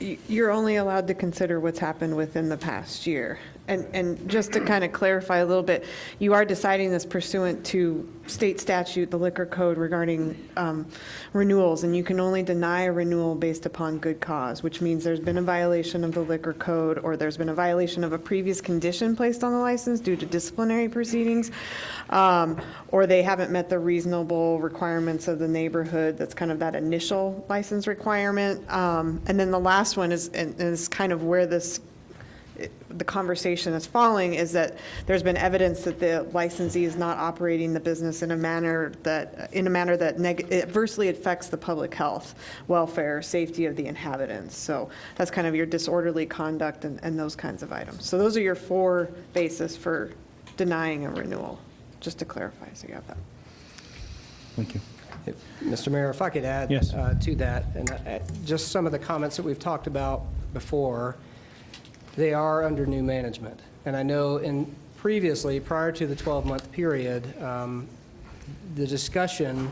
You're only allowed to consider what's happened within the past year. And just to kind of clarify a little bit, you are deciding this pursuant to state statute, the liquor code regarding renewals, and you can only deny a renewal based upon good cause, which means there's been a violation of the liquor code, or there's been a violation of a previous condition placed on the license due to disciplinary proceedings, or they haven't met the reasonable requirements of the neighborhood. That's kind of that initial license requirement. And then the last one is kind of where the conversation is falling, is that there's been evidence that the licensee is not operating the business in a manner that adversely affects the public health, welfare, safety of the inhabitants. So that's kind of your disorderly conduct and those kinds of items. So those are your 4 bases for denying a renewal, just to clarify, so you have that. Thank you. Mr. Mayor, if I could add Yes. to that, and just some of the comments that we've talked about before, they are under new management. And I know previously, prior to the 12-month period, the discussion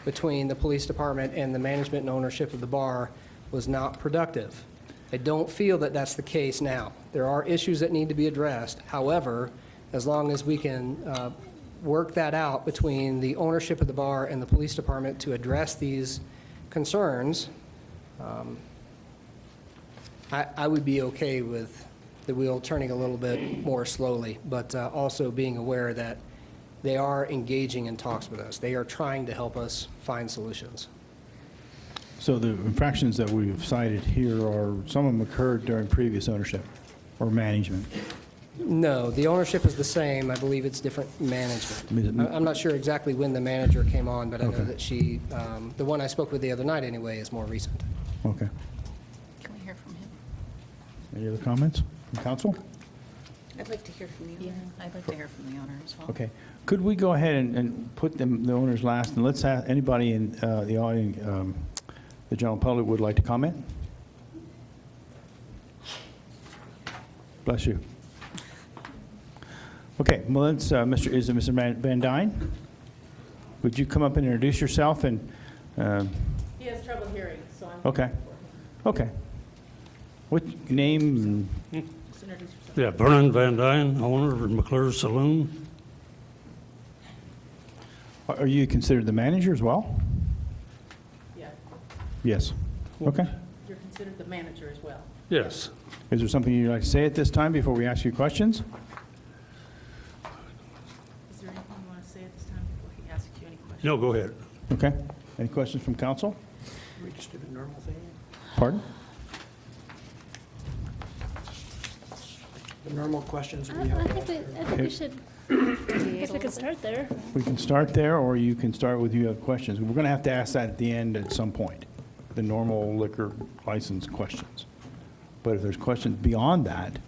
between the police department and the management and ownership of the bar was not productive. I don't feel that that's the case now. There are issues that need to be addressed. However, as long as we can work that out between the ownership of the bar and the police department to address these concerns, I would be okay with the wheel turning a little bit more slowly, but also being aware that they are engaging in talks with us. They are trying to help us find solutions. So the infractions that we've cited here some of them occurred during previous ownership or management? No, the ownership is the same. I believe it's different management. I'm not sure exactly when the manager came on, but I know that she, the one I spoke with the other night anyway, is more recent. Okay. Can we hear from him? Any other comments from council? I'd like to hear from you. Yeah, I'd like to hear from the owner as well. Okay. Could we go ahead and put the owners last, and let's ask anybody in the audience, the general public would like to comment? Bless you. Okay, well, let's, Mr. Van Dyne? Would you come up and introduce yourself and? He has trouble hearing, so I'm. Okay. Okay. What name? Just introduce yourself. Yeah, Vernon Van Dyne, owner of McClure's Saloon. Are you considered the manager as well? Yeah, Yes. Okay. you're considered the manager as well. Yes. Is there something you'd like to say at this time before we ask you questions? Is there anything you want to say at this time before he asks you any questions? No, go ahead. Okay. Any questions from council? We just do the normal thing. Pardon? The normal questions I we have. think we should, I guess we could start there. We can start there, or you can start with you have questions. We're going to have to ask that at the end at some point, the normal liquor license questions. But if there's questions beyond that,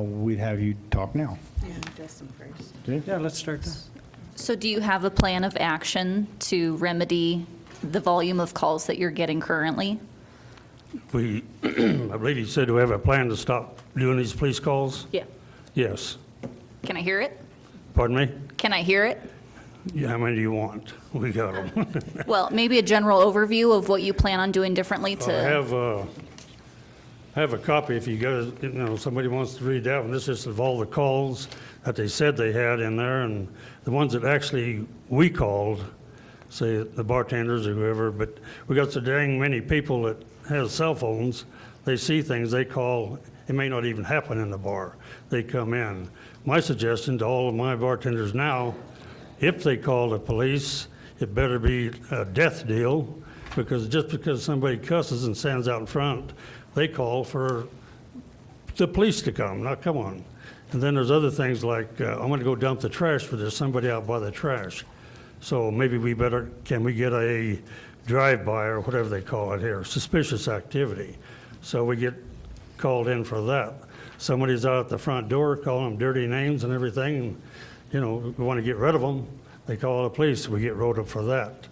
we'd have you talk now. Yeah, Justin first. Okay? Yeah, let's start there. So do you have a plan of action to remedy the volume of calls that you're getting currently? I believe you said, do we have a plan to stop doing these police calls? Yeah. Yes. Can I hear it? Pardon me? Can I hear it? Yeah, how many do you want? We got them. Well, maybe a general overview of what you plan on doing differently I to. have a copy if you guys, somebody wants to read that one. This is of all the calls that they said they had in there, and the ones that actually we called, say the bartenders or whoever, but we got so dang many people that have cell phones, they see things, they call, it may not even happen in the bar. They come in. My suggestion to all of my bartenders now, if they call the police, it better be a death deal, because just because somebody cusses and stands out in front, they call for the police to come. Now, come on. And then there's other things like, I'm going to go dump the trash, but there's somebody out by the trash. So maybe can we get a drive-by or whatever they call it here, suspicious activity. So we get called in for that. Somebody's out at the front door calling them dirty names and everything, and, we want to get rid of them. They call the police, we get wrote up for that.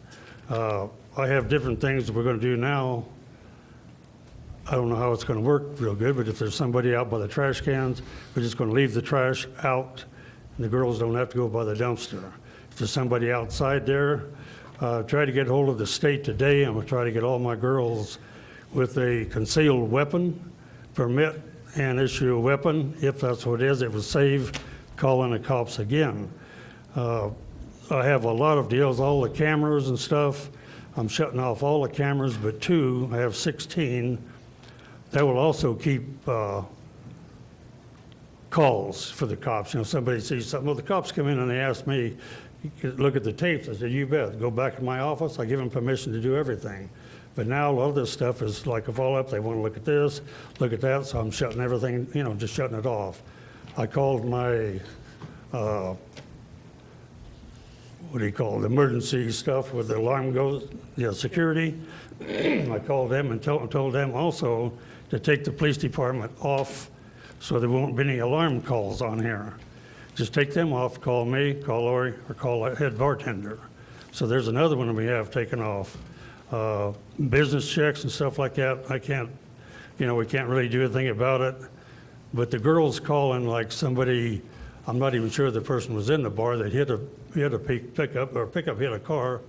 I have different things that we're going to do now I don't know how it's going to work real good, but if there's somebody out by the trash cans, we're just going to leave the trash out, and the girls don't have to go by the dumpster. If there's somebody outside there, try to get hold of the state today. I'm going to try to get all my girls with a concealed weapon permit and issue a weapon. If that's what it is, it will save calling the cops again. I have a lot of deals, all the cameras and stuff. I'm shutting off all the cameras but 2. I have 16. That will also keep calls for the cops. You know, somebody sees something. Well, the cops come in and they ask me, look at the tapes. I said, you bet. Go back to my office. I give them permission to do everything. But now a lot of this stuff is like a follow-up. They want to look at this, look at that, so I'm shutting everything, you know, just shutting it off. I called my, what do you call it, emergency stuff where the alarm goes, security. I called them and told them also to take the police department off so there won't be any alarm calls on here. Just take them off, call me, call Lori, or call a head bartender. So there's another one we have taken off. Business checks and stuff like that, I can't, you know, we can't really do anything about it. But the girls calling like somebody, I'm not even sure the person was in the bar, they hit a pickup, or pickup hit a car,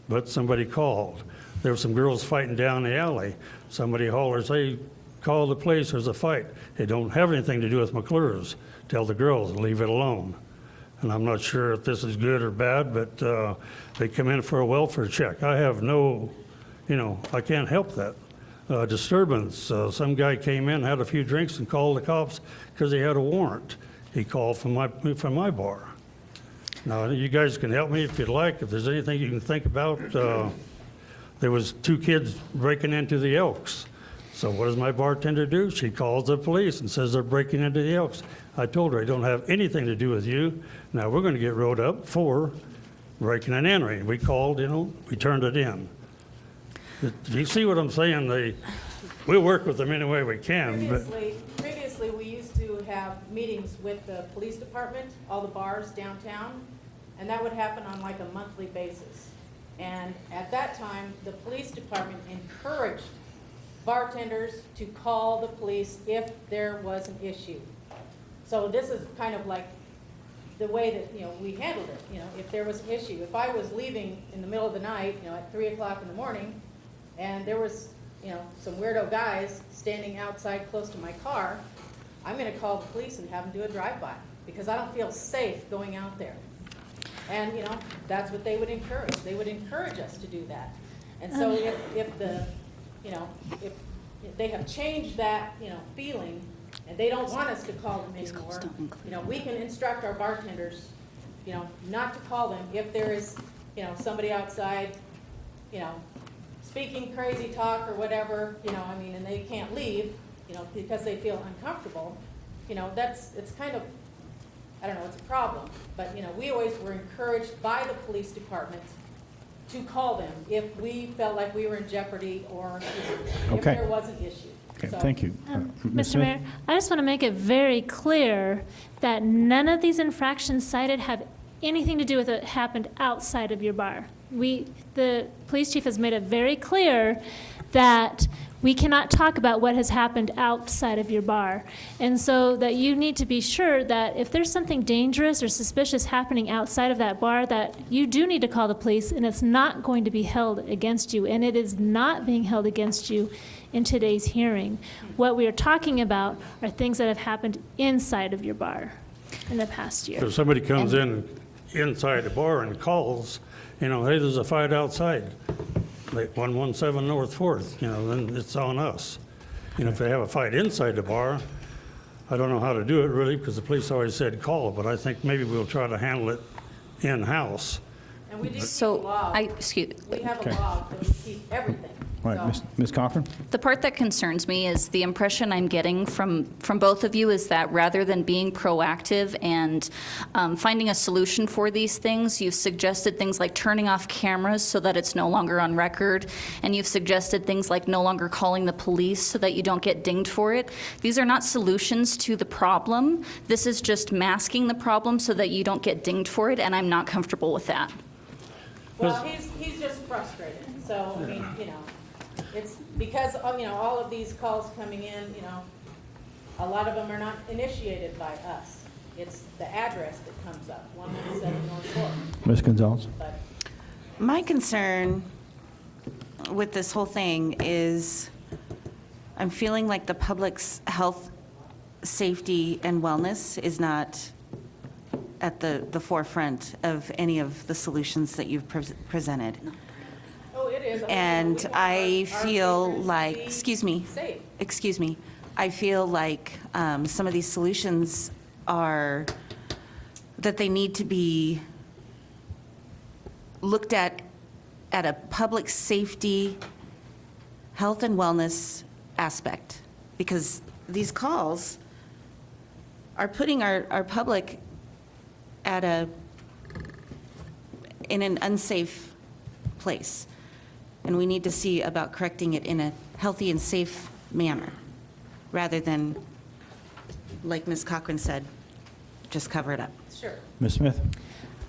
but somebody called. There were some girls fighting down the alley. Somebody hollers, hey, call the police, there's a fight. It don't have anything to do with McClure's. Tell the girls, leave it alone. And I'm not sure if this is good or bad, but they come in for a welfare check. I have no, you know, I can't help that. Disturbance, some guy came in, had a few drinks and called the cops because he had a warrant. He called from my bar. Now, you guys can help me if you'd like, if there's anything you can think about. There was 2 kids breaking into the Elks. So what does my bartender do? She calls the police and says they're breaking into the Elks. I told her I don't have anything to do with you. Now we're going to get wrote up for breaking and entering. We called, you know, we turned it in. Do you see what I'm saying? We'll work with them any way we can. Previously, we used to have meetings with the police department, all the bars downtown, and that would happen on like a monthly basis. And at that time, the police department encouraged bartenders to call the police if there was an issue. So this is kind of like the way that, you know, we handled it. You know, if there was an issue, if I was leaving in the middle of the night, you know, at 3 o'clock in the morning, and there was, you know, some weirdo guys standing outside close to my car, I'm going to call the police and have them do a drive-by because I don't feel safe going out there. And, you know, that's what they would encourage. They would encourage us to do that. And so if the, you know, if they have changed that, you know, feeling, and they don't want us to call them anymore, you know, we can instruct our bartenders, you know, not to call them if there is, you know, somebody outside, you know, speaking crazy talk or whatever, you know, I mean, and they can't leave, you know, because they feel uncomfortable. You know, it's kind of, I don't know, it's a problem. But, you know, we always were encouraged by the police department to call them if we felt like we were in jeopardy or if there was an issue. Okay, So- thank you. Ms. Mr. Smith? Mayor, I just want to make it very clear that none of these infractions cited have anything to do with what happened outside of your bar. The police chief has made it very clear that we cannot talk about what has happened outside of your bar. And so that you need to be sure that if there's something dangerous or suspicious happening outside of that bar, that you do need to call the police, and it's not going to be held against you. And it is not being held against you in today's hearing. What we are talking about are things that have happened inside of your bar in the past year. If somebody comes in inside the bar and calls, you know, hey, there's a fight outside, like 117 North 4th, you know, then it's on us. You know, if they have a fight inside the bar, I don't know how to do it really, because the police always said call, but I think maybe we'll try to handle it in-house. And we do keep a So, log. We have a log that we keep everything. All right, So- Ms. Cochran? The part that concerns me is the impression I'm getting from both of you is that rather than being proactive and finding a solution for these things, you've suggested things like turning off cameras so that it's no longer on record, and you've suggested things like no longer calling the police so that you don't get dinged for it. These are not solutions to the problem. This is just masking the problem so that you don't get dinged for it, and I'm not comfortable with that. Well, he's just frustrated. So, I mean, you know, It's because of, all of these calls coming in, a lot of them are not initiated by us. It's the address that comes up, 197 North Fork. Ms. Gonzalez? But My concern with this whole thing is I'm feeling like the public's health, safety, and wellness is not at the forefront of any of the solutions that you've presented. oh, it is. And We want I our feel seniors to like, be safe. excuse me, I feel like some of these solutions are, that they need to be looked at a public safety, health and wellness aspect. Because these calls are putting our public in an unsafe place. And we need to see about correcting it in a healthy and safe manner, rather than, like Ms. Cochran said, just cover it up. Sure. Ms. Smith?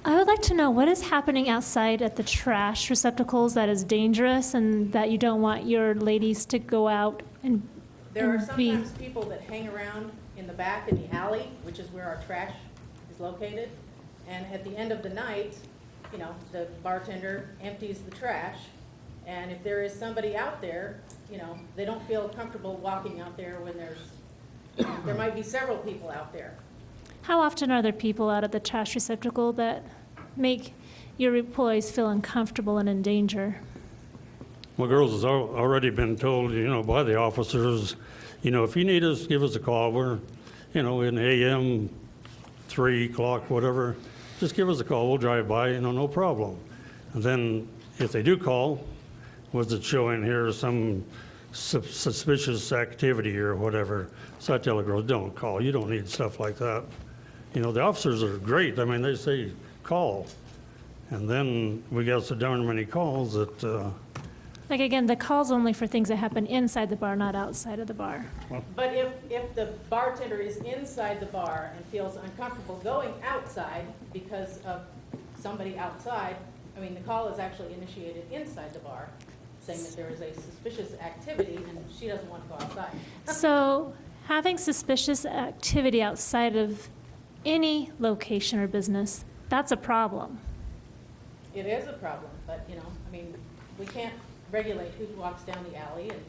I would like to know what is happening outside at the trash receptacles that is dangerous and that you don't want your ladies to go out and There are and be. sometimes people that hang around in the back in the alley, which is where our trash is located. And at the end of the night, the bartender empties the trash. And if there is somebody out there, they don't feel comfortable walking out there when there might be several people out there. How often are there people out at the trash receptacle that make your employees feel uncomfortable and in danger? Well, girls has already been told, by the officers, if you need us, give us a call. We're, in AM, 3 o'clock, whatever, just give us a call. We'll drive by, no problem. And then if they do call, was it showing here some suspicious activity or whatever? So I tell the girls, don't call. You don't need stuff like that. The officers are great. I mean, they say, call. And then we got so darn many calls that, Like, again, the call's only for things that happen inside the bar, not outside of the bar. But if the bartender is inside the bar and feels uncomfortable going outside because of somebody outside, the call is actually initiated inside the bar, saying that there is a suspicious activity and she doesn't want to go outside. So having suspicious activity outside of any location or business, that's a problem. It is a problem, but, we can't regulate who walks down the alley and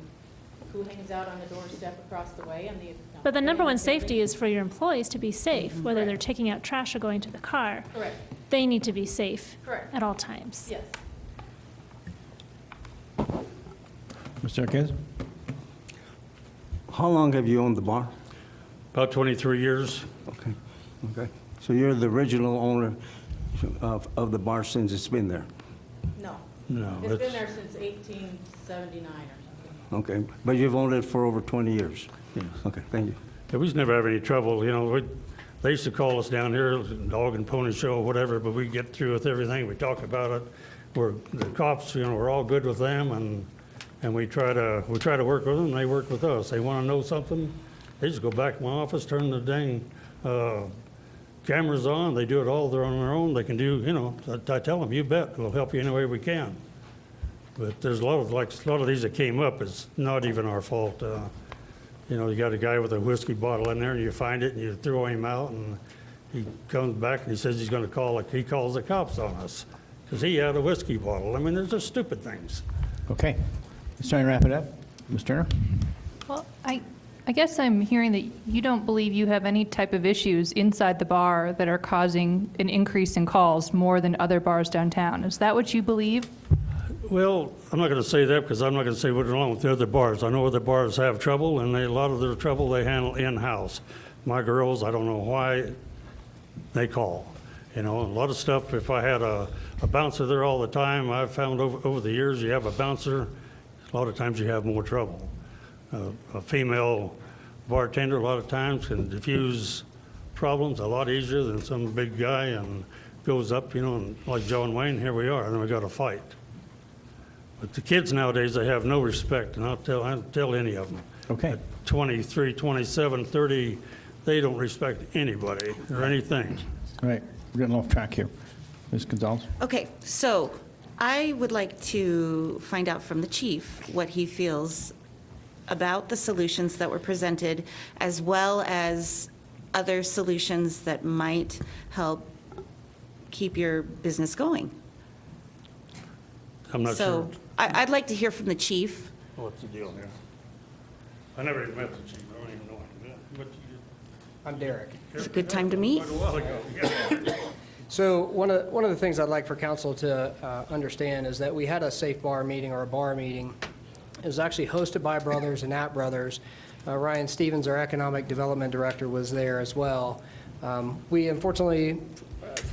who hangs out on the doorstep across the way and the. But the number one safety is for your employees to be safe, whether they're taking out trash or going to the car. Correct. They need to be safe Correct. at all times. Yes. Mr. Arquez? How long have you owned the bar? about 23 years. Okay. So you're the original owner of the bar since it's been there? No. No, It's been it's- there since 1879 or something. Okay, but you've owned it for over 20 years? Yes. Okay, thank you. Yeah, we just never have any trouble, they used to call us down here, dog and pony show, whatever, but we get through with everything, we talk about it. The cops, we're all good with them, and we try to work with them, they work with us. They want to know something, they just go back to my office, turn the dang cameras on, they do it all, they're on their own, they can do, I tell them, you bet, we'll help you any way we can. But there's a lot of these that came up, it's not even our fault. You got a guy with a whiskey bottle in there, and you find it, and you throw him out, and he comes back, and he says he's going to he calls the cops on us, because he had a whiskey bottle. I mean, there's just stupid things. Okay. Let's try and wrap it up. Ms. Turner? Well, I guess I'm hearing that you don't believe you have any type of issues inside the bar that are causing an increase in calls more than other bars downtown. Is that what you believe? Well, I'm not going to say that, because I'm not going to say what's wrong with the other bars. I know other bars have trouble, and a lot of their trouble they handle in-house. My girls, I don't know why they call. A lot of stuff, if I had a bouncer there all the time, I've found over the years, you have a bouncer, a lot of times you have more trouble. A female bartender, a lot of times, can diffuse problems a lot easier than some big guy, and goes up, and like John Wayne, here we are, and then we got a fight. But the kids nowadays, they have no respect, and I'll tell any of them. Okay. At 23, 27, 30, they don't respect anybody or anything. All right. We're getting off track here. Ms. Gonzalez? Okay, so I would like to find out from the chief what he feels about the solutions that were presented, as well as other solutions that might help keep your business going. I'm not sure So I'd like to hear from the chief. what's the deal here. I never even met the chief, I don't even know him. But I'm Derek. It's a good time to meet. quite a while ago, yeah. So one of the things I'd like for council to understand is that we had a Safe Bar meeting, or a bar meeting. It was actually hosted by Brothers and at Brothers. Ryan Stevens, our Economic Development Director, was there as well. We unfortunately,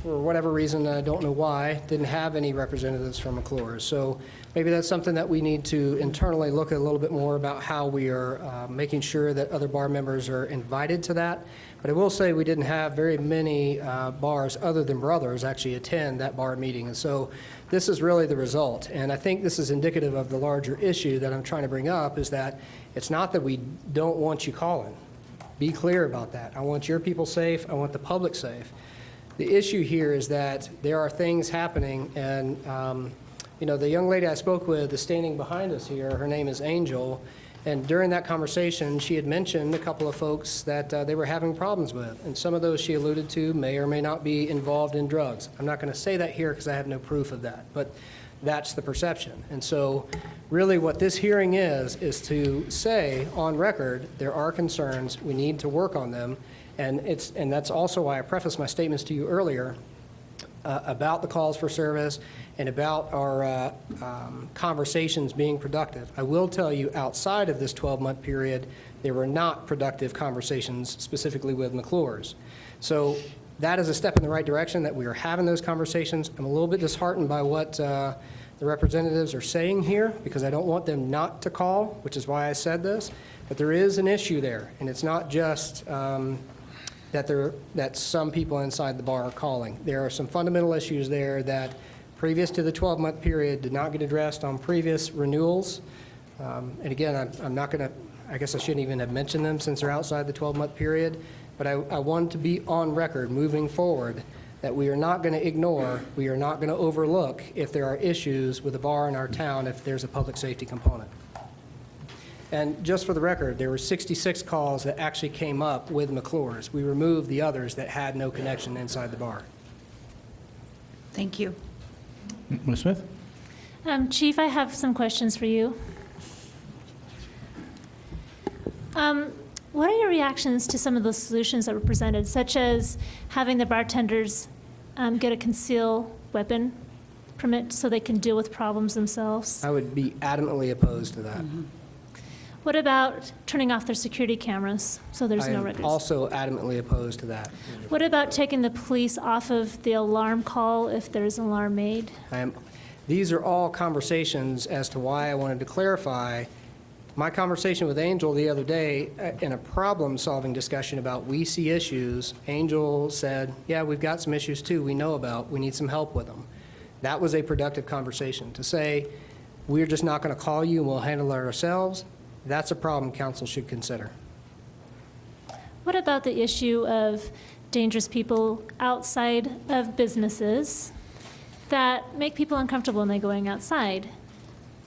for whatever reason, I don't know why, didn't have any representatives from McClure's. So maybe that's something that we need to internally look at a little bit more about, how we are making sure that other bar members are invited to that. But I will say we didn't have very many bars other than Brothers actually attend that bar meeting. And so this is really the result. And I think this is indicative of the larger issue that I'm trying to bring up, is that it's not that we don't want you calling. Be clear about that. I want your people safe. I want the public safe. The issue here is that there are things happening, and the young lady I spoke with is standing behind us here. Her name is Angel, and during that conversation, she had mentioned a couple of folks that they were having problems with, and some of those she alluded to may or may not be involved in drugs. I'm not going to say that here because I have no proof of that, but that's the perception. And so really what this hearing is to say on record, there are concerns, we need to work on them. And that's also why I prefaced my statements to you earlier about the calls for service and about our conversations being productive. I will tell you, outside of this 12-month period, there were not productive conversations specifically with McClure's. So that is a step in the right direction, that we are having those conversations. I'm a little bit disheartened by what the representatives are saying here, because I don't want them not to call, which is why I said this. But there is an issue there, and it's not just that some people inside the bar are calling. There are some fundamental issues there that, previous to the 12-month period, did not get addressed on previous renewals. And again, I'm not going to, I guess I shouldn't even have mentioned them since they're outside the 12-month period, but I want to be on record moving forward that we are not going to ignore, we are not going to overlook if there are issues with a bar in our town, if there's a public safety component. And just for the record, there were 66 calls that actually came up with McClure's. We removed the others that had no connection inside the bar. Thank you. Ms. Smith? Chief, I have some questions for you. What are your reactions to some of the solutions that were presented, such as having the bartenders get a concealed weapon permit so they can deal with problems themselves? I would be adamantly opposed to that. What about turning off their security cameras so there's no I am records? also adamantly opposed to that. What about taking the police off of the alarm call if there's an alarm made? These are all conversations as to why I wanted to clarify. My conversation with Angel the other day, in a problem-solving discussion about we see issues, Angel said, yeah, we've got some issues too we know about, we need some help with them. That was a productive conversation. To say, we're just not going to call you and we'll handle it ourselves, that's a problem council should consider. What about the issue of dangerous people outside of businesses that make people uncomfortable when they're going outside?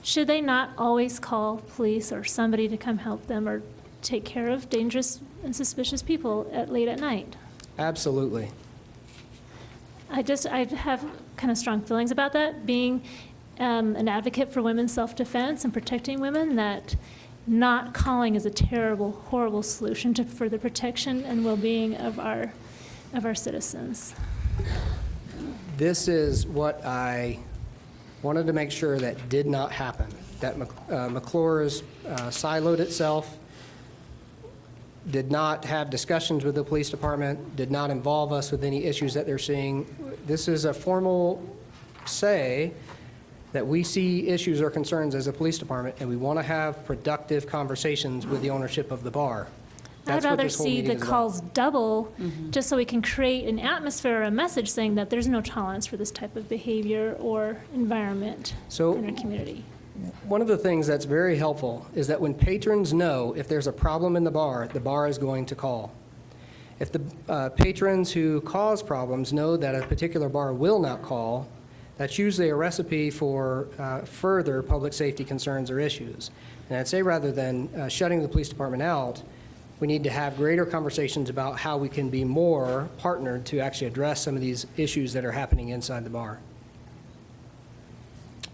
Should they not always call police or somebody to come help them or take care of dangerous and suspicious people late at night? Absolutely. I have kind of strong feelings about that, being an advocate for women's self-defense and protecting women, that not calling is a terrible, horrible solution for the protection and well-being of our citizens. This is what I wanted to make sure that did not happen, that McClure's siloed itself, did not have discussions with the police department, did not involve us with any issues that they're seeing. This is a formal say that we see issues or concerns as a police department, and we want to have productive conversations with the ownership of the bar. I'd rather see the calls double, just so we can create an atmosphere or a message saying that there's no tolerance for this type of behavior or environment in our community. One of the things that's very helpful is that when patrons know if there's a problem in the bar is going to call. If the patrons who cause problems know that a particular bar will not call, That's usually a recipe for further public safety concerns or issues. And I'd say rather than shutting the police department out, we need to have greater conversations about how we can be more partnered to actually address some of these issues that are happening inside the bar.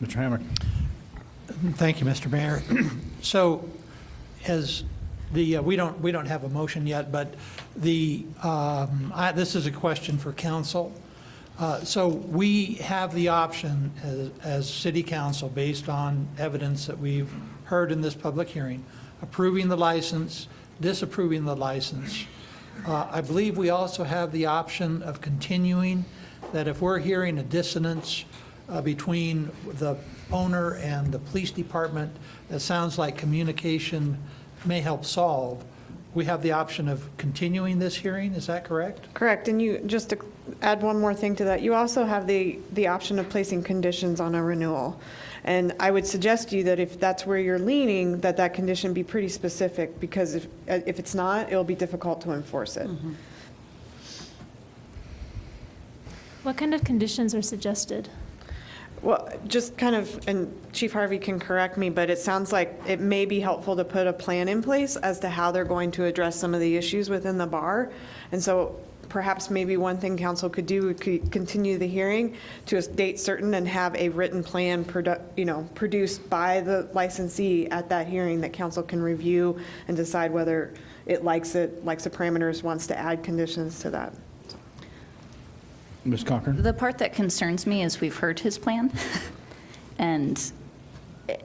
Mr. Hammack. Thank you, Mr. Mayor. So as we don't have a motion yet, but this is a question for council. So we have the option as city council, based on evidence that we've heard in this public hearing, approving the license, disapproving the license. I believe we also have the option of continuing, that if we're hearing a dissonance between the owner and the police department, that sounds like communication may help solve, we have the option of continuing this hearing, is that correct? Correct, and you, just to add one more thing to that, you also have the option of placing conditions on a renewal. And I would suggest to you that if that's where you're leaning, that condition be pretty specific, because if it's not, it'll be difficult to enforce it. What kind of conditions are suggested? Well, just kind of, and Chief Harvey can correct me, but it sounds like it may be helpful to put a plan in place as to how they're going to address some of the issues within the bar. And so perhaps maybe one thing council could do would continue the hearing to a date certain and have a written plan produced by the licensee at that hearing that council can review and decide whether it likes the parameters, wants to add conditions to that. Ms. Cochran? The part that concerns me is we've heard his plan, and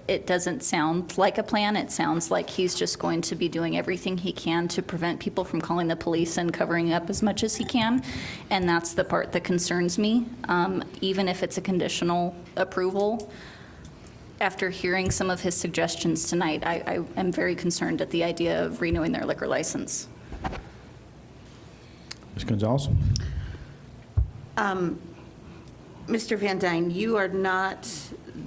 it doesn't sound like a plan. It sounds like he's just going to be doing everything he can to prevent people from calling the police and covering up as much as he can, and that's the part that concerns me. Even if it's a conditional approval, after hearing some of his suggestions tonight, I am very concerned at the idea of renewing their liquor license. Ms. Gonzalez? Mr. Van Dyne, you are not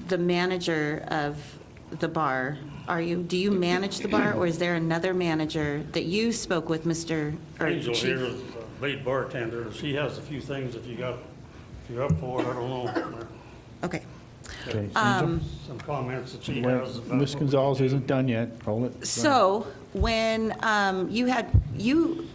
the manager of the bar, are you? Do you manage the bar, or is there another manager that you spoke with, Mr. or Angel Chief? here is the lead bartender. She has a few things if you're up for it, I don't know. Okay. Okay. Some comments that she has. about Ms. Gonzalez isn't done yet. Hold it. So when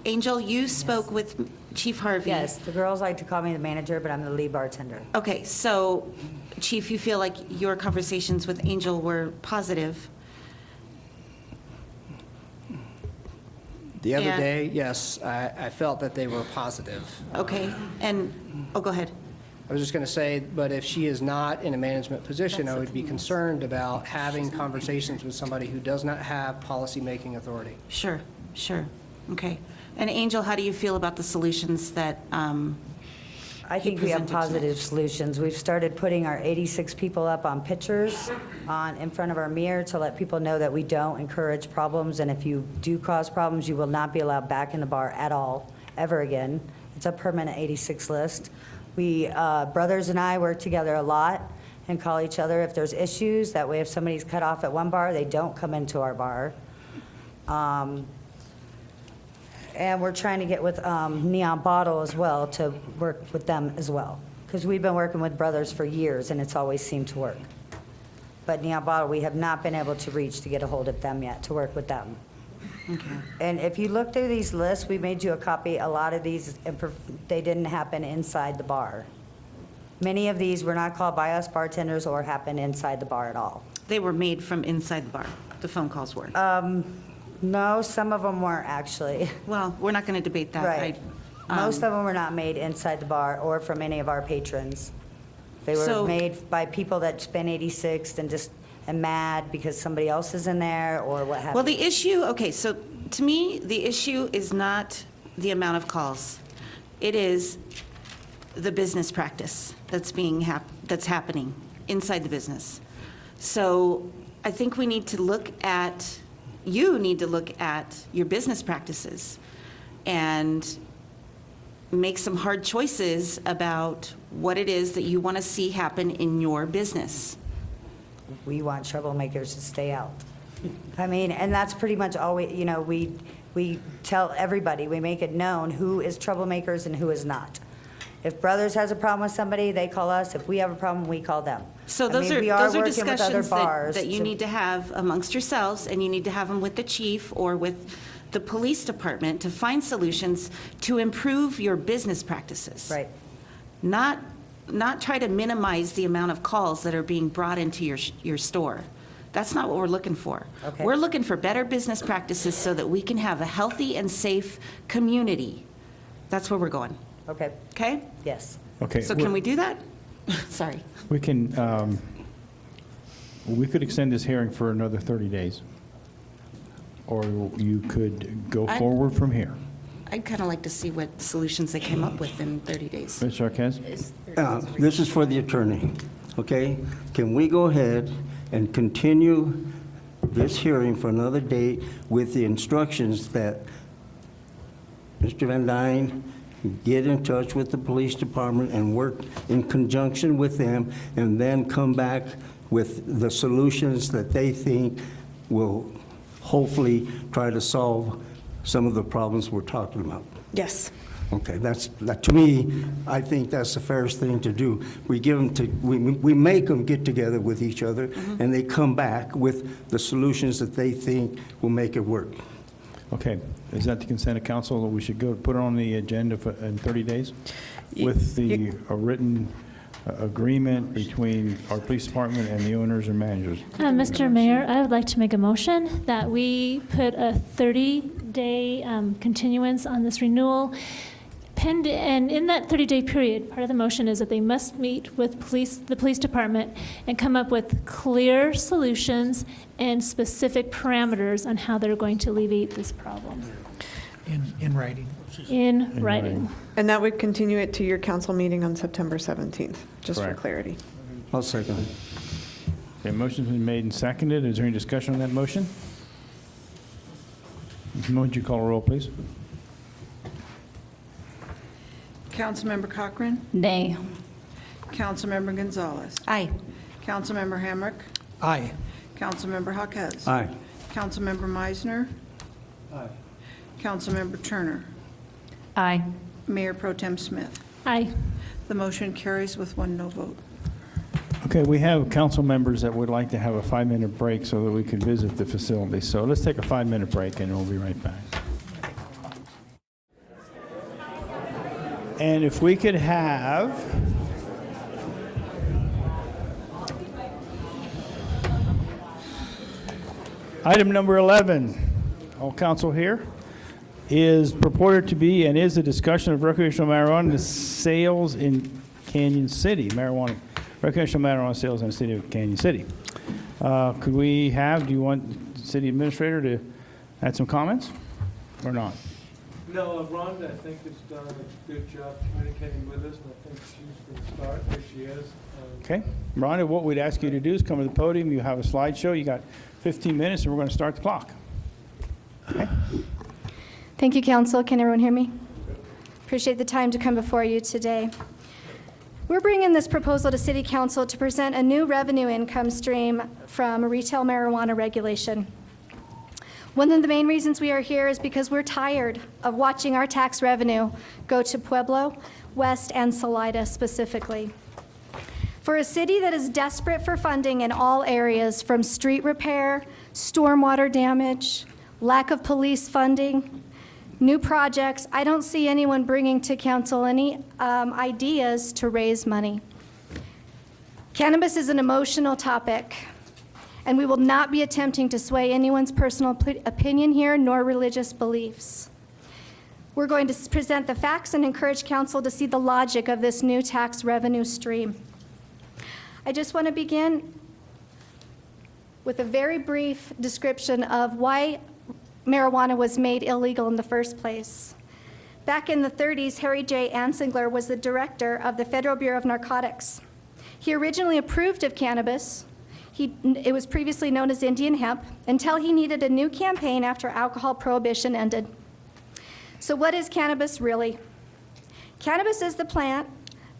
Angel, you spoke with Chief Harvey. Yes, the girls like to call me the manager, but I'm the lead bartender. Okay, so Chief, you feel like your conversations with Angel were positive? The other And- day, yes, I felt that they were positive. Okay, and, go ahead. I was just going to say, but if she is not in a management position, I would be concerned about having conversations with somebody who does not have policy-making authority. Sure, okay. And Angel, how do you feel about the solutions that I think we have positive solutions. We've started putting our 86 people up on pictures in front of our mirror to let people know that we don't encourage problems, and if you do cause problems, you will not be allowed back in the bar at all, ever again. It's a permanent 86 list. We, brothers and I, work together a lot and call each other if there's issues. That way, if somebody's cut off at one bar, they don't come into our bar. And we're trying to get with Neon Bottle as well to work with them as well. Because we've been working with brothers for years, and it's always seemed to work. But Neon Bottle, we have not been able to reach to get a hold of them yet, to work with them. Okay. And if you look through these lists, we made you a copy. A lot of these, they didn't happen inside the bar. Many of these were not called by us bartenders or happened inside the bar at all. They were made from inside the bar, the phone calls were? No, some of them weren't actually. Well, we're not going to debate that. Right. Most of them were not made inside the bar or from any of our patrons. They were So- made by people that's been 86 and just mad because somebody else is in there or what have you. Well, the issue, okay, so to me, the issue is not the amount of calls. It is the business practice that's that's happening inside the business. So I think we need to look at, you need to look at your business practices and make some hard choices about what it is that you want to see happen in your business. We want troublemakers to stay out. I mean, and that's pretty much all we tell everybody, we make it known who is troublemakers and who is not. If Brothers has a problem with somebody, they call us. If we have a problem, we call them. So I those mean, are we are working with other discussions bars that you to- need to have amongst yourselves, and you need to have them with the chief or with the police department to find solutions to improve your business practices. Right. Not try to minimize the amount of calls that are being brought into your store. That's not what we're looking for. Okay. We're looking for better business practices so that we can have a healthy and safe community. That's where we're going. Okay, Okay? yes. Okay. So can we do that? Sorry. We can, we could extend this hearing for another 30 days. Or you could go I- forward from here. I'd kind of like to see what solutions they came up with in 30 days. Mr. Arquez? This is for the attorney, okay? Can we go ahead and continue this hearing for another date with the instructions that Mr. Van Dyne get in touch with the police department and work in conjunction with them, and then come back with the solutions that they think will hopefully try to solve some of the problems we're talking about? Yes. Okay, that, to me, I think that's the fairest thing to do. We give them to, we make them get together with each other, and they come back with the solutions that they think will make it work. Okay, is that the consent of council that we should go put it on the agenda in 30 days? With the written agreement between our police department and the owners and managers? Mr. Mayor, I would like to make a motion that we put a 30-day continuance on this renewal. And in that 30-day period, part of the motion is that they must meet with the police department and come up with clear solutions and specific parameters on how they're going to alleviate this problem. In writing. In writing. And that would continue it to your council meeting on September 17th, just for Correct. clarity. I'll second it. Okay, motion's been made and seconded. Is there any discussion on that motion? Would you call a roll, please? Councilmember Cochran? Nay. Councilmember Gonzalez? Aye. Councilmember Hamrick? Aye. Councilmember Jaquez? Aye. Councilmember Meisner? Aye. Councilmember Turner? Aye. Mayor Pro Tem Smith? Aye. The motion carries with one no vote. Okay, we have council members that would like to have a 5-minute break so that we can visit the facility. So let's take a 5-minute break and we'll be right back. And if we could have item number 11, all council here, is purported to be and is a discussion of recreational marijuana sales in Canyon City, recreational marijuana sales in the city of Canyon City. Could we have, do you want the city administrator to add some comments or not? No, Rhonda, I think, has done a good job communicating with us, and I think she's going to start. There she is. Okay. Rhonda, what we'd ask you to do is come to the podium. You have a slideshow. You got 15 minutes, and we're going to start the clock. Okay. Thank you, Council. Can everyone hear me? Appreciate the time to come before you today. We're bringing this proposal to City Council to present a new revenue income stream from retail marijuana regulation. One of the main reasons we are here is because we're tired of watching our tax revenue go to Pueblo, West, and Salida specifically. For a city that is desperate for funding in all areas, from street repair, stormwater damage, lack of police funding, new projects, I don't see anyone bringing to council any ideas to raise money. Cannabis is an emotional topic, and we will not be attempting to sway anyone's personal opinion here, nor religious beliefs. We're going to present the facts and encourage council to see the logic of this new tax revenue stream. I just want to begin with a very brief description of why marijuana was made illegal in the first place. Back in the 30s, Harry J. Ansengler was the director of the Federal Bureau of Narcotics. He originally approved of cannabis. It was previously known as Indian hemp, until he needed a new campaign after alcohol prohibition ended. So what is cannabis really? Cannabis is the plant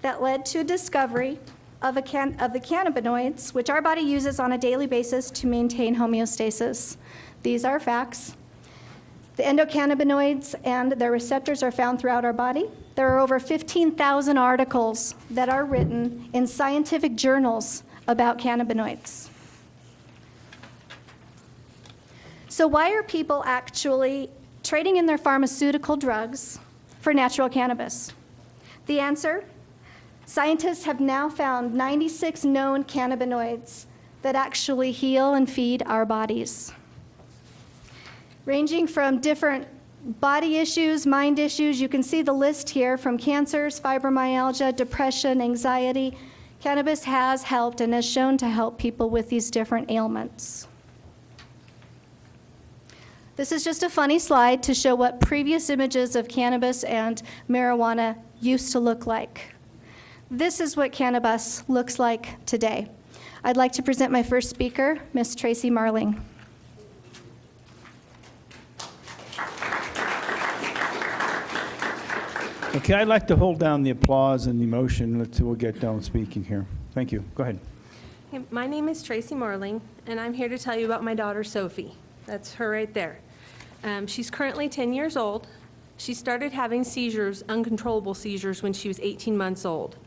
that led to discovery of the cannabinoids, which our body uses on a daily basis to maintain homeostasis. These are facts. The endocannabinoids and their receptors are found throughout our body. There are over 15,000 articles that are written in scientific journals about cannabinoids. So why are people actually trading in their pharmaceutical drugs for natural cannabis? The answer: scientists have now found 96 known cannabinoids that actually heal and feed our bodies. Ranging from different body issues, mind issues, you can see the list here, from cancers, fibromyalgia, depression, anxiety. Cannabis has helped and is shown to help people with these different ailments. This is just a funny slide to show what previous images of cannabis and marijuana used to look like. This is what cannabis looks like today. I'd like to present my first speaker, Ms. Tracy Marling. Okay, I'd like to hold down the applause and the emotion until we'll get done speaking here. Thank you. Go ahead. Hey, my name is Tracy Marling, and I'm here to tell you about my daughter, Sophie. That's her right there. She's currently 10 years old. She started having seizures, uncontrollable seizures, when she was 18 months old.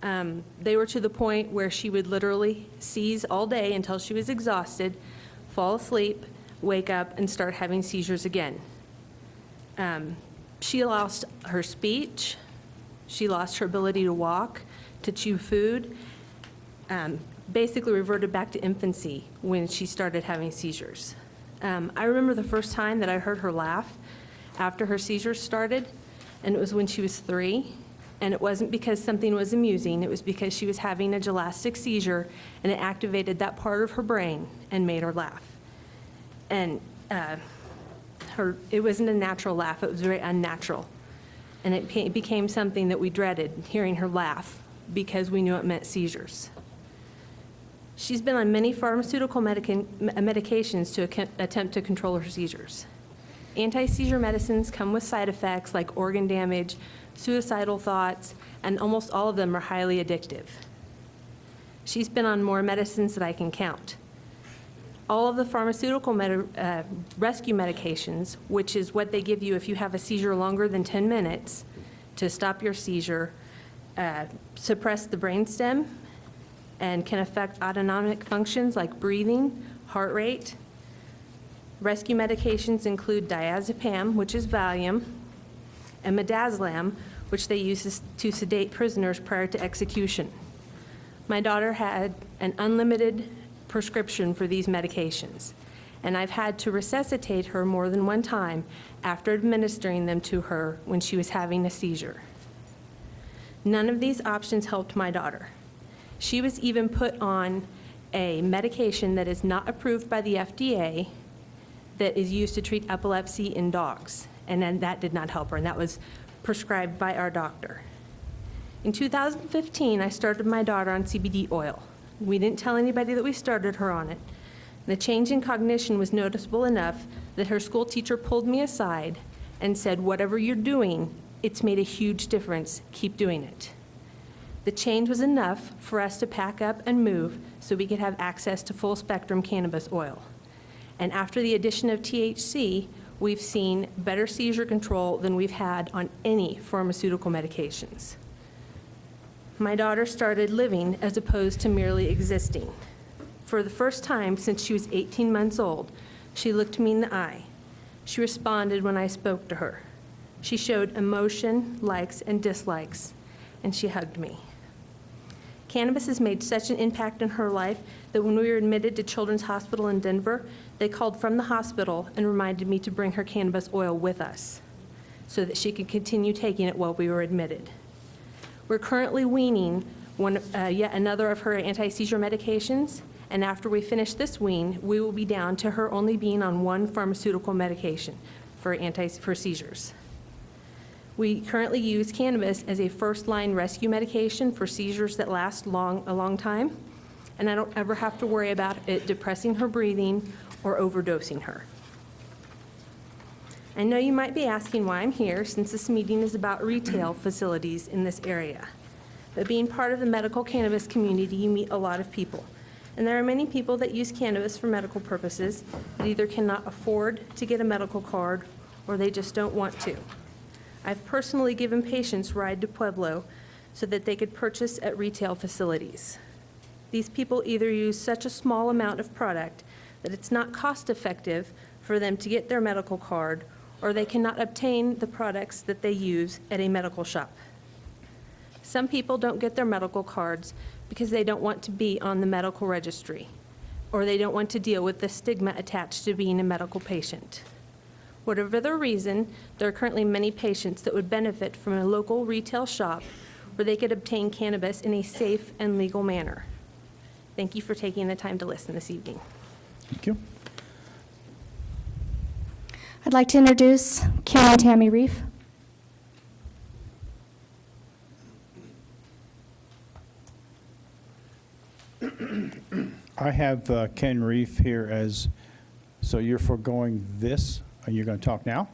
They were to the point where she would literally seize all day until she was exhausted, fall asleep, wake up, and start having seizures again. She lost her speech. She lost her ability to walk, to chew food, basically reverted back to infancy when she started having seizures. I remember the first time that I heard her laugh after her seizures started, and it was when she was 3. And it wasn't because something was amusing, it was because she was having a gelastic seizure, and it activated that part of her brain and made her laugh. And it wasn't a natural laugh, it was very unnatural. And it became something that we dreaded, hearing her laugh, because we knew it meant seizures. She's been on many pharmaceutical medications to attempt to control her seizures. Anti-seizure medicines come with side effects like organ damage, suicidal thoughts, and almost all of them are highly addictive. She's been on more medicines than I can count. All of the pharmaceutical rescue medications, which is what they give you if you have a seizure longer than 10 minutes to stop your seizure, suppress the brainstem and can affect autonomic functions like breathing, heart rate. Rescue medications include diazepam, which is Valium, and midazolam, which they use to sedate prisoners prior to execution. My daughter had an unlimited prescription for these medications, and I've had to resuscitate her more than one time after administering them to her when she was having a seizure. None of these options helped my daughter. She was even put on a medication that is not approved by the FDA that is used to treat epilepsy in dogs, and then that did not help her, and that was prescribed by our doctor. In 2015, I started my daughter on CBD oil. We didn't tell anybody that we started her on it. The change in cognition was noticeable enough that her school teacher pulled me aside and said, "Whatever you're doing, it's made a huge difference. Keep doing it." The change was enough for us to pack up and move so we could have access to full-spectrum cannabis oil. And after the addition of THC, we've seen better seizure control than we've had on any pharmaceutical medications. My daughter started living as opposed to merely existing. For the first time since she was 18 months old, she looked me in the eye. She responded when I spoke to her. She showed emotion, likes, and dislikes, and she hugged me. Cannabis has made such an impact in her life that when we were admitted to Children's Hospital in Denver, they called from the hospital and reminded me to bring her cannabis oil with us so that she could continue taking it while we were admitted. We're currently weaning yet another of her anti-seizure medications, and after we finish this wean, we will be down to her only being on one pharmaceutical medication for seizures. We currently use cannabis as a first-line rescue medication for seizures that last a long time, and I don't ever have to worry about it depressing her breathing or overdosing her. I know you might be asking why I'm here, since this meeting is about retail facilities in this area. But being part of the medical cannabis community, you meet a lot of people. And there are many people that use cannabis for medical purposes that either cannot afford to get a medical card or they just don't want to. I've personally given patients ride to Pueblo so that they could purchase at retail facilities. These people either use such a small amount of product that it's not cost-effective for them to get their medical card, or they cannot obtain the products that they use at a medical shop. Some people don't get their medical cards because they don't want to be on the medical registry, or they don't want to deal with the stigma attached to being a medical patient. Whatever the reason, there are currently many patients that would benefit from a local retail shop where they could obtain cannabis in a safe and legal manner. Thank you for taking the time to listen this evening. Thank you. I'd like to introduce Karen Tammy Reef. I have Ken Reef here as, so you're foregoing this? Are you going to talk now?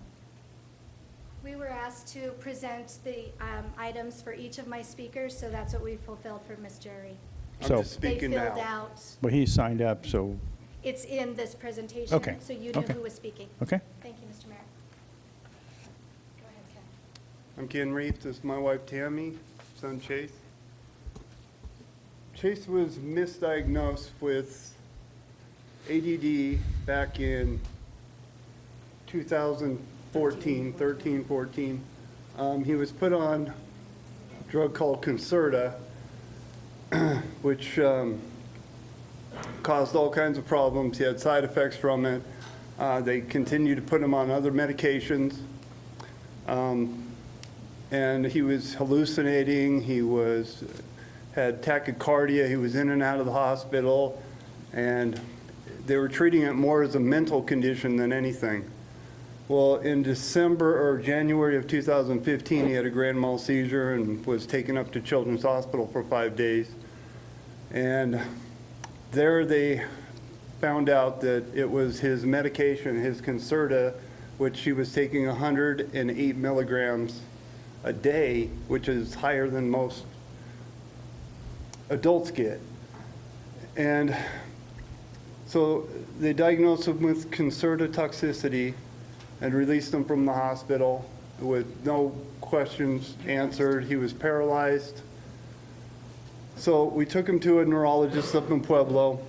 We were asked to present the items for each of my speakers, so that's what we fulfilled for Ms. Jerry. So, They filled out, but he signed up, so, it's in this presentation. Okay, So you knew okay. who was speaking. okay. Thank you, Mr. Mayor. Go ahead, Ken. I'm Ken Reef. This is my wife Tammy, son Chase. Chase was misdiagnosed with ADD back in 2014, 14. He was put on a drug called Concerta, which caused all kinds of problems. He had side effects from it. They continued to put him on other medications. And he was hallucinating. He had tachycardia. He was in and out of the hospital. And they were treating it more as a mental condition than anything. Well, in December or January of 2015, he had a grand mal seizure and was taken up to Children's Hospital for 5 days. And there they found out that it was his medication, his Concerta, which he was taking 108 milligrams a day, which is higher than most adults get. And so they diagnosed him with Concerta toxicity and released him from the hospital with no questions answered. He was paralyzed. So we took him to a neurologist up in Pueblo.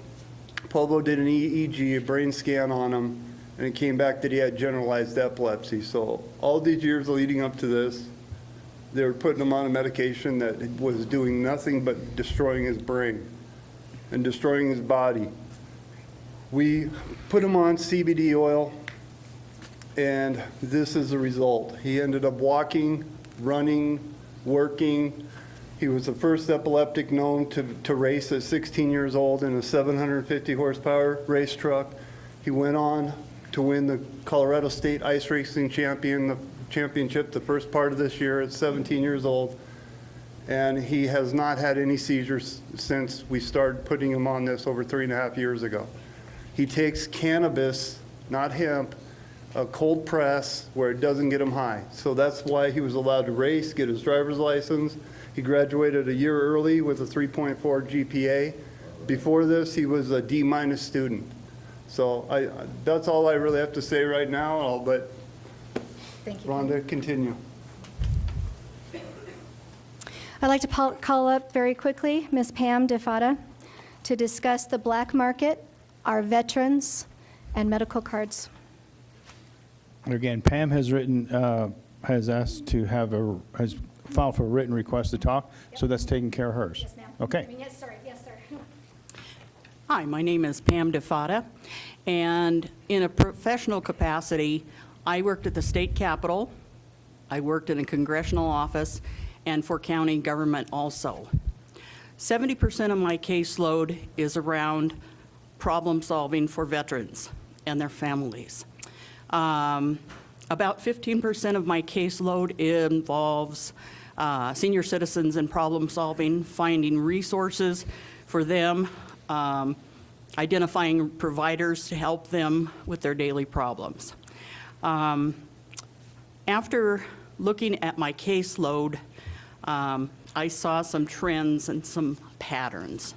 Pueblo did an EEG, a brain scan on him, and it came back that he had generalized epilepsy. So all these years leading up to this, they were putting him on a medication that was doing nothing but destroying his brain and destroying his body. We put him on CBD oil, and this is the result. He ended up walking, running, working. He was the first epileptic known to race at 16 years old in a 750 horsepower race truck. He went on to win the Colorado State Ice Racing Championship the first part of this year at 17 years old. And he has not had any seizures since we started putting him on this over 3.5 years ago. He takes cannabis, not hemp, a cold press where it doesn't get him high. So that's why he was allowed to race, get his driver's license. He graduated a year early with a 3.4 GPA. Before this, he was a D- student. So that's all I really have to say right now. I'll let Rhonda continue. I'd like to call up very quickly Ms. Pam DeFada to discuss the black market, our veterans, and medical cards. Again, Pam has has asked to has filed for a written request to talk, so that's taking care of hers. Yes, ma'am. Okay. Yes, sir. Yes, sir. Hi, my name is Pam DeFada, and in a professional capacity, I worked at the state capitol, I worked in a congressional office, and for county government also. 70% of my caseload is around problem solving for veterans and their families. About 15% of my caseload involves senior citizens and problem solving, finding resources for them, identifying providers to help them with their daily problems. After looking at my caseload, I saw some trends and some patterns.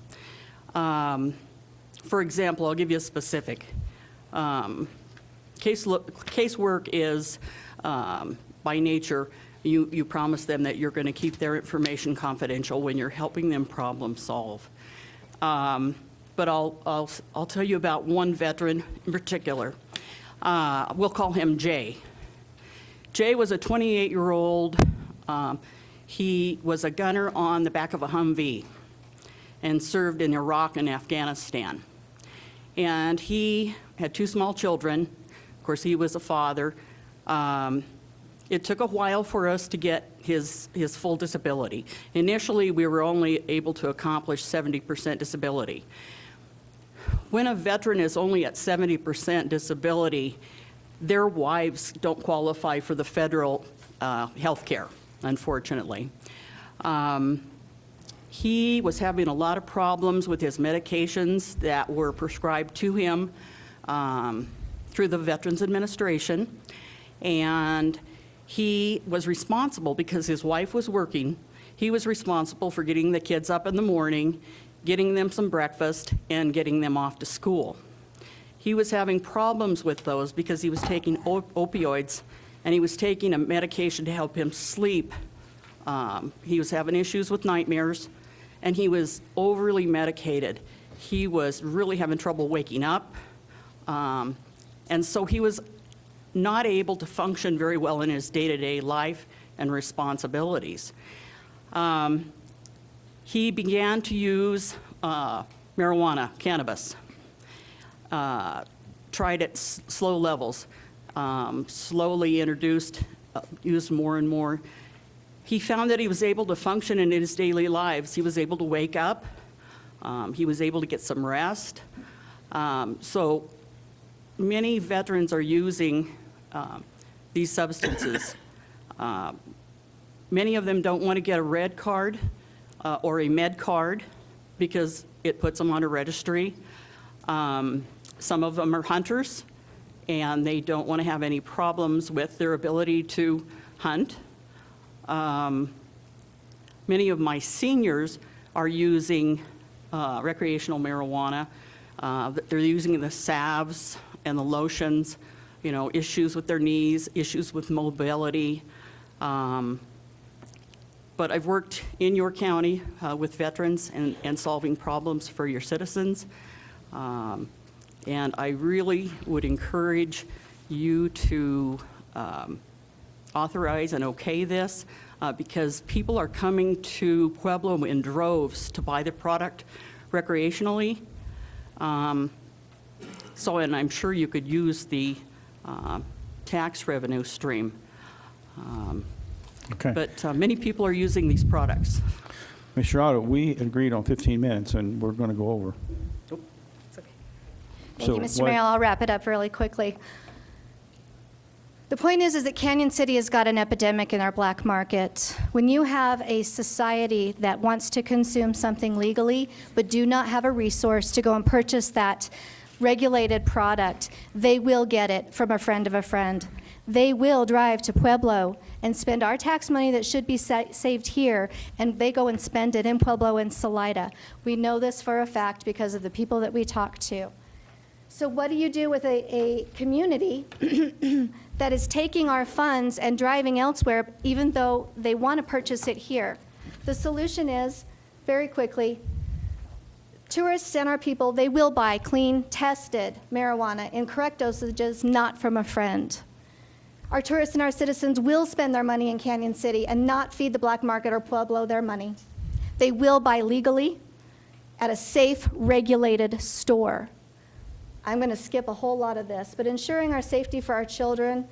For example, I'll give you a specific. Casework is, by nature, you promise them that you're going to keep their information confidential when you're helping them problem solve. But I'll tell you about one veteran in particular. We'll call him Jay. Jay was a 28-year-old. He was a gunner on the back of a Humvee and served in Iraq and Afghanistan. And he had 2 small children. Of course, he was a father. It took a while for us to get his full disability. Initially, we were only able to accomplish 70% disability. When a veteran is only at 70% disability, their wives don't qualify for the federal health care, unfortunately. He was having a lot of problems with his medications that were prescribed to him through the Veterans Administration, and he was responsible, because his wife was working, he was responsible for getting the kids up in the morning, getting them some breakfast, and getting them off to school. He was having problems with those because he was taking opioids, and he was taking a medication to help him sleep. He was having issues with nightmares, and he was overly medicated. He was really having trouble waking up, and so he was not able to function very well in his day-to-day life and responsibilities. He began to use marijuana, cannabis. Tried at slow levels, slowly used more and more. He found that he was able to function in his daily lives. He was able to wake up. He was able to get some rest. So many veterans are using these substances. Many of them don't want to get a red card or a med card because it puts them on a registry. Some of them are hunters, and they don't want to have any problems with their ability to hunt. Many of my seniors are using recreational marijuana. They're using the salves and the lotions, issues with their knees, issues with mobility. But I've worked in your county with veterans and solving problems for your citizens. And I really would encourage you to authorize and okay this because people are coming to Pueblo in droves to buy the product recreationally. And I'm sure you could use the tax revenue stream. Okay. But many people are using these products. Mr. Otto, we agreed on 15 minutes, and we're going to go over. Thank you, Mr. Mayor. I'll wrap it up really quickly. The point is that Canyon City has got an epidemic in our black market. When you have a society that wants to consume something legally but do not have a resource to go and purchase that regulated product, they will get it from a friend of a friend. They will drive to Pueblo and spend our tax money that should be saved here, and they go and spend it in Pueblo and Salida. We know this for a fact because of the people that we talk to. So what do you do with a community that is taking our funds and driving elsewhere even though they want to purchase it here? The solution is, very quickly, tourists and our people, they will buy clean, tested marijuana in correct dosages, not from a friend. Our tourists and our citizens will spend their money in Canyon City and not feed the black market or Pueblo their money. They will buy legally at a safe, regulated store. I'm going to skip a whole lot of this, but ensuring our safety for our children,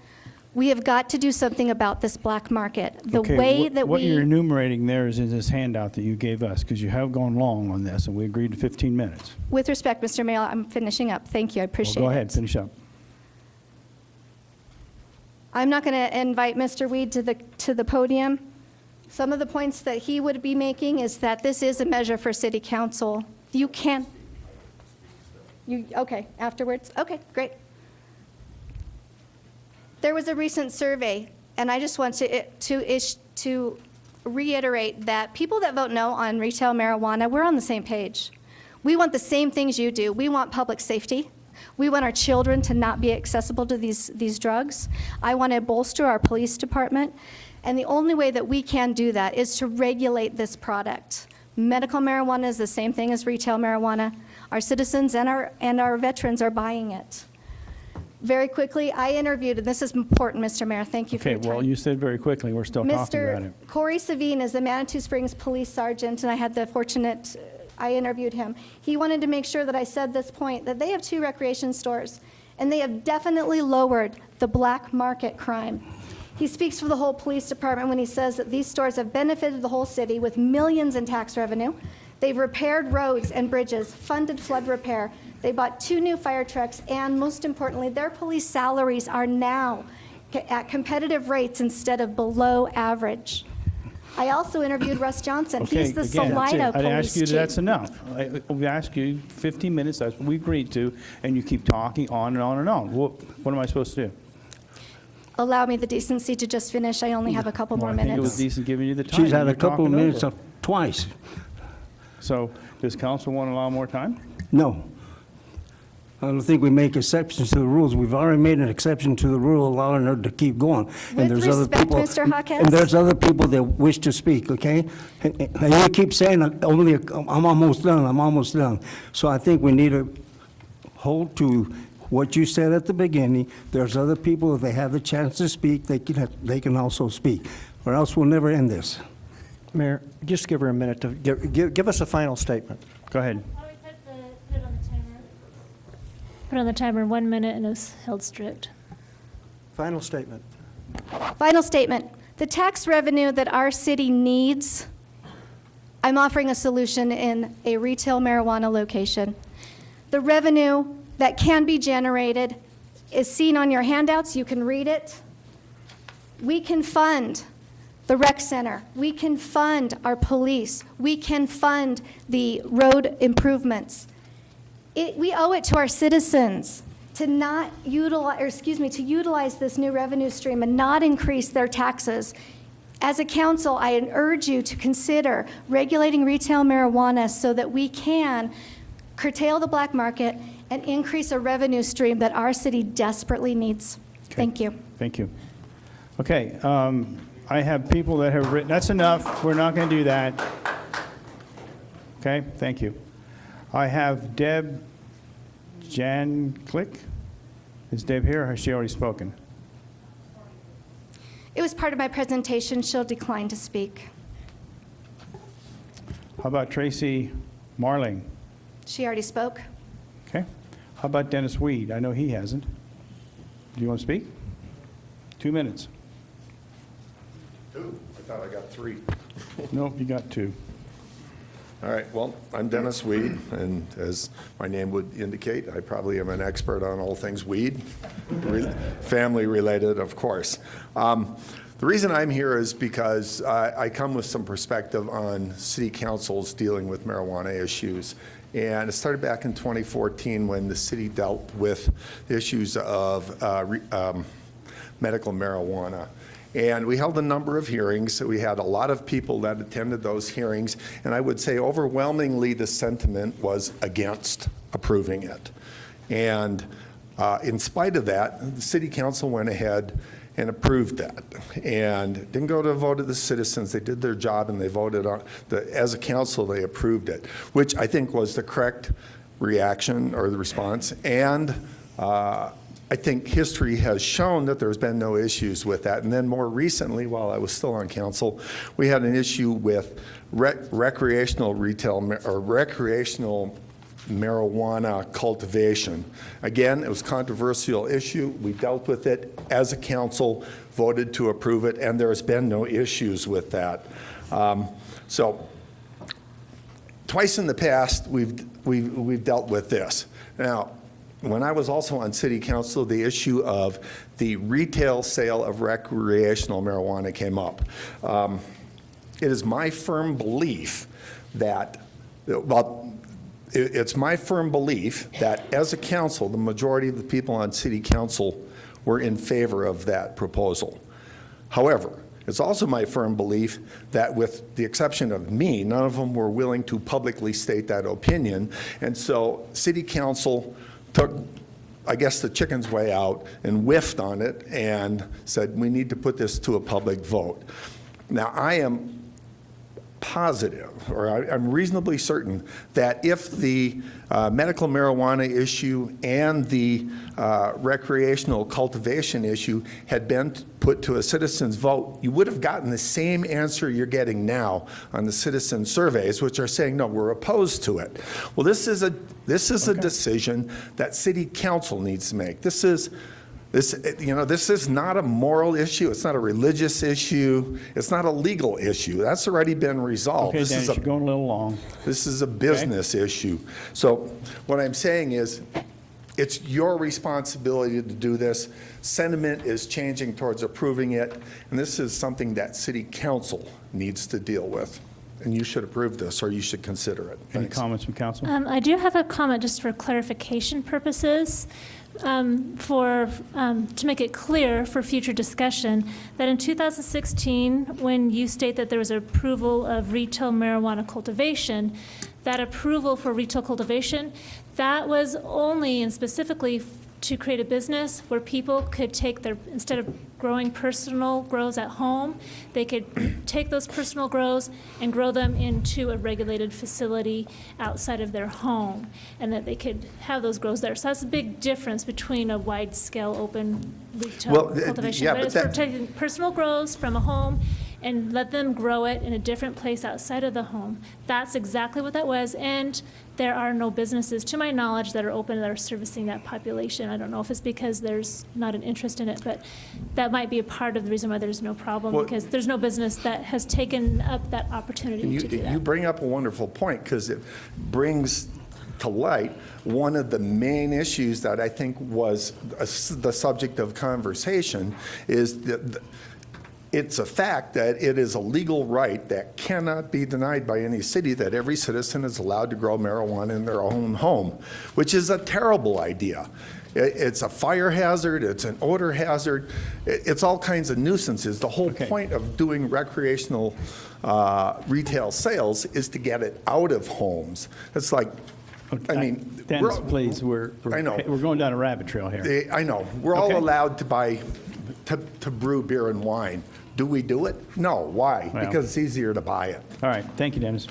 we have got to do something about this black market. The way that what you're enumerating there is in this handout that you gave us, because you have gone long on this, and we agreed to 15 minutes. With respect, Mr. Mayor, I'm finishing up. Thank you. I appreciate it. Go ahead, finish up. I'm not going to invite Mr. Weed to the podium. Some of the points that he would be making is that this is a measure for city council. You can't. Okay, afterwards? Okay, great. There was a recent survey, and I just want to reiterate that people that vote no on retail marijuana, we're on the same page. We want the same things you do. We want public safety. We want our children to not be accessible to these drugs. I want to bolster our police department. And the only way that we can do that is to regulate this product. Medical marijuana is the same thing as retail marijuana. Our citizens and our veterans are buying it. Very quickly, I interviewed, and this is important, Mr. Mayor, thank you for your time. Okay, well, you said very quickly, we're still talking about it. Mr. Corey Savine is the Manitou Springs Police Sergeant, and I had the fortunate, I interviewed him. He wanted to make sure that I said this point, that they have 2 recreation stores, and they have definitely lowered the black market crime. He speaks for the whole police department when he says that these stores have benefited the whole city with millions in tax revenue. They've repaired roads and bridges, funded flood repair. They bought 2 new fire trucks, and most importantly, their police salaries are now at competitive rates instead of below average. I also interviewed Russ Johnson. Okay, He's the again, Salida I'd ask police you chief. that's enough. We asked you 15 minutes, that's what we agreed to, and you keep talking on and on and on. What am I supposed to do? Allow me the decency to just finish. I only have a couple more I think it was minutes. decent giving you the time. She's had You're a couple of talking minutes over. twice. So does council want to allow more time? No. I don't think we make exceptions to the rules. We've already made an exception to the rule allowing her to keep going. With respect, Mr. Hawkins? And there's other people that wish to speak, okay? And you keep saying, I'm almost done, I'm almost done. So I think we need to hold to what you said at the beginning. There's other people, if they have the chance to speak, they can also speak, or else we'll never end this. Mayor, just give her a minute to give us a final statement. Go ahead. Put on the timer 1 minute and it's held strict. Final statement. Final statement. The tax revenue that our city needs, I'm offering a solution in a retail marijuana location. The revenue that can be generated is seen on your handouts. You can read it. We can fund the rec center. We can fund our police. We can fund the road improvements. We owe it to our citizens to not utilize, to utilize this new revenue stream and not increase their taxes. As a council, I urge you to consider regulating retail marijuana so that we can curtail the black market and increase a revenue stream that our city desperately needs. Okay. Thank you. Thank you. Okay, I have people that have written, that's enough, we're not going to do that. Okay, thank you. I have Deb Janklick. Is Deb here, or has she already spoken? It was part of my presentation. She'll decline to speak. How about Tracy Marling? She already spoke. Okay. How about Dennis Weed? I know he hasn't. Do you want to speak? 2 minutes. 2? I thought I got 3. Nope, you got 2. All right, well, I'm Dennis Weed, and as my name would indicate, I probably am an expert on all things weed, family related, of course. The reason I'm here is because I come with some perspective on city councils dealing with marijuana issues. And it started back in 2014 when the city dealt with the issues of medical marijuana. And we held a number of hearings. We had a lot of people that attended those hearings. And I would say overwhelmingly the sentiment was against approving it. And in spite of that, the city council went ahead and approved that. And didn't go to a vote of the citizens. They did their job and they voted on, as a council, they approved it, which I think was the correct reaction or the response. And I think history has shown that there's been no issues with that. And then more recently, while I was still on council, we had an issue with recreational retail or recreational marijuana cultivation. Again, it was a controversial issue. We dealt with it as a council, voted to approve it, and there has been no issues with that. So twice in the past, we've dealt with this. Now, when I was also on city council, the issue of the retail sale of recreational marijuana came up. It is my firm belief that, well, it's my firm belief that as a council, the majority of the people on city council were in favor of that proposal. However, It's also my firm belief that with the exception of me, none of them were willing to publicly state that opinion. And so City Council took, I guess, the chicken's way out and whiffed on it and said, we need to put this to a public vote. Now, I am positive, or I'm reasonably certain, that if the medical marijuana issue and the recreational cultivation issue had been put to a citizen's vote, you would have gotten the same answer you're getting now on the citizen surveys, which are saying, no, we're opposed to it. Well, this is a decision that City Council needs to make. This is not a moral issue. It's not a religious issue. It's not a legal issue. That's already been resolved. Okay, Dennis, you're going a little long. This is a business issue. So what I'm saying is, it's your responsibility to do this. Sentiment is changing towards approving it, and this is something that City Council needs to deal with. And you should approve this, or you should consider it. Any Thanks. comments from council? I do have a comment just for clarification purposes, to make it clear for future discussion, that in 2016, when you state that there was approval of retail marijuana cultivation, that approval for retail cultivation, that was only and specifically to create a business where people could take their, instead of growing personal grows at home, they could take those personal grows and grow them into a regulated facility outside of their home, and that they could have those grows there. So that's a big difference between a wide-scale open retail cultivation. yeah, But but it's for that- taking personal grows from a home and let them grow it in a different place outside of the home. That's exactly what that was, and there are no businesses, to my knowledge, that are open that are servicing that population. I don't know if it's because there's not an interest in it, but that might be a part of the reason why there's no problem, Well- because there's no business that has taken up that opportunity to do You that. bring up a wonderful point, because it brings to light one of the main issues that I think was the subject of conversation, is that it's a fact that it is a legal right that cannot be denied by any city, that every citizen is allowed to grow marijuana in their own home, which is a terrible idea. It's a fire hazard, it's an odor hazard, it's all kinds of nuisances. The whole point of doing recreational retail sales is to get it out of homes. It's like, I mean, Dennis, please, we're going down a rabbit trail here. I know. We're all Okay. allowed to buy, to brew beer and wine. Do we do it? No. Why? Well. Because it's easier to buy it. All right, thank you, Dennis.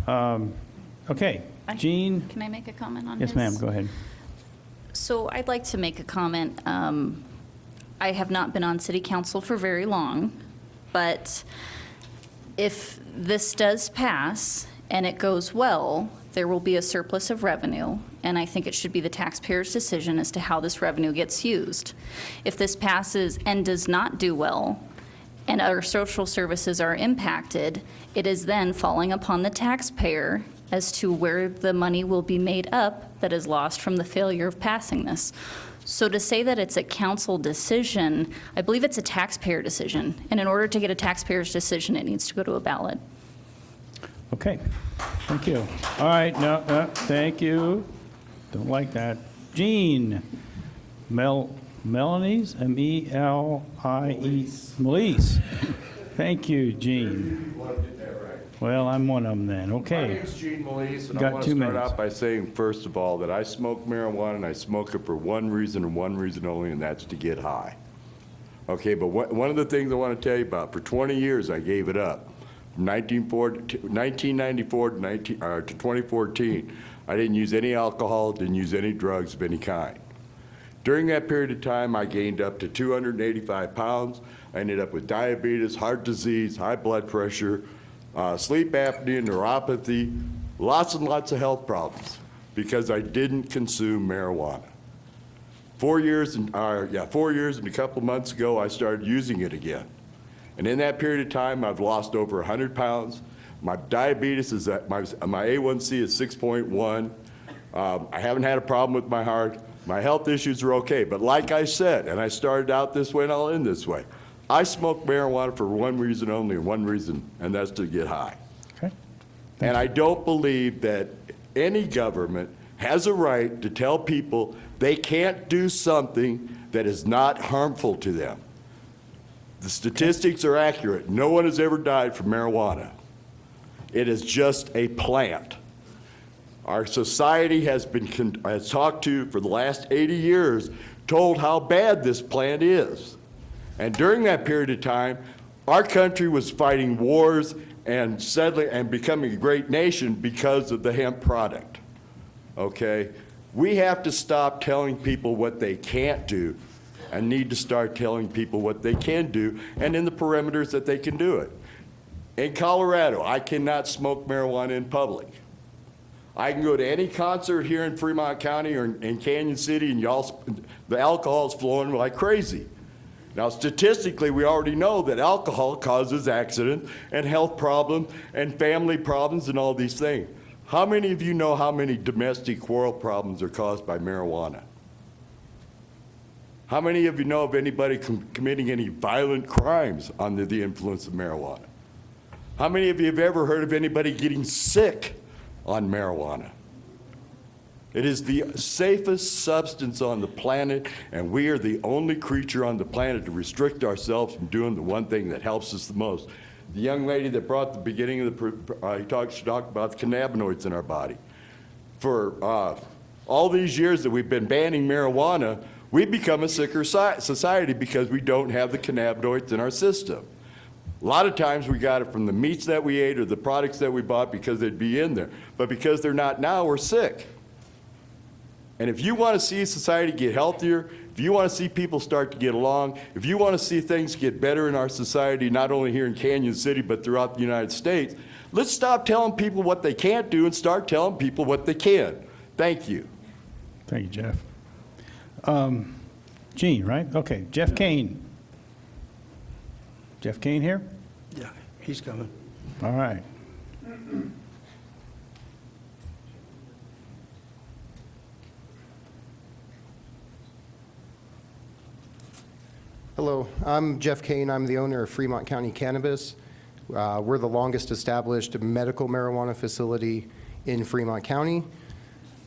Okay, Jean? Can I make a comment on Yes, his? ma'am, go ahead. So I'd like to make a comment. I have not been on city council for very long, but if this does pass and it goes well, there will be a surplus of revenue, and I think it should be the taxpayer's decision as to how this revenue gets used. If this passes and does not do well, and other social services are impacted, it is then falling upon the taxpayer as to where the money will be made up that is lost from the failure of passing this. So to say that it's a council decision, I believe it's a taxpayer decision. And in order to get a taxpayer's decision, it needs to go to a ballot. Okay, thank you. All right, no, thank you. Don't like that. Jean, Melanie's, M-E-L-I-E, Melise. Thank you, Jean. Well, I'm one of them then, okay. My name's Gene Melise, and I Got want 2 to start minutes. out by saying, first of all, that I smoke marijuana, and I smoke it for one reason and one reason only, and that's to get high. Okay, but one of the things I want to tell you about, for 20 years, I gave it up. From 1994 to 2014, I didn't use any alcohol, didn't use any drugs of any kind. During that period of time, I gained up to 285 pounds. I ended up with diabetes, heart disease, high blood pressure, sleep apnea, neuropathy, lots and lots of health problems because I didn't consume marijuana. 4 years and a couple months ago, I started using it again. And in that period of time, I've lost over 100 pounds. My diabetes is at, my A1C is 6.1. I haven't had a problem with my heart. My health issues are okay. But like I said, and I started out this way and I'll end this way, I smoke marijuana for one reason only, and one reason, and that's to get high. Okay. And I don't believe that any government has a right to tell people they can't do something that is not harmful to them. The statistics are accurate. No one has ever died from marijuana. It is just a plant. Our society has talked to for the last 80 years, told how bad this plant is. And during that period of time, our country was fighting wars and settling and becoming a great nation because of the hemp product. Okay? We have to stop telling people what they can't do and need to start telling people what they can do and in the parameters that they can do it. In Colorado, I cannot smoke marijuana in public. I can go to any concert here in Fremont County or in Canyon City and the alcohol's flowing like crazy. Now, statistically, we already know that alcohol causes accidents and health problems and family problems and all these things. How many of you know how many domestic quarrel problems are caused by marijuana? How many of you know of anybody committing any violent crimes under the influence of marijuana? How many of you have ever heard of anybody getting sick on marijuana? It is the safest substance on the planet, and we are the only creature on the planet to restrict ourselves from doing the one thing that helps us the most. The young lady that brought the beginning of she talked about the cannabinoids in our body. For all these years that we've been banning marijuana, we've become a sicker society because we don't have the cannabinoids in our system. A lot of times we got it from the meats that we ate or the products that we bought because they'd be in there. But because they're not now, we're sick. And if you want to see society get healthier, if you want to see people start to get along, if you want to see things get better in our society, not only here in Canyon City, but throughout the United States, let's stop telling people what they can't do and start telling people what they can. Thank you. Thank you, Jeff. Gene, right? Okay, Jeff Kane. Jeff Kane here? Yeah, he's coming. All right. Hello, I'm Jeff Kane. I'm the owner of Fremont County Cannabis. We're the longest established medical marijuana facility in Fremont County.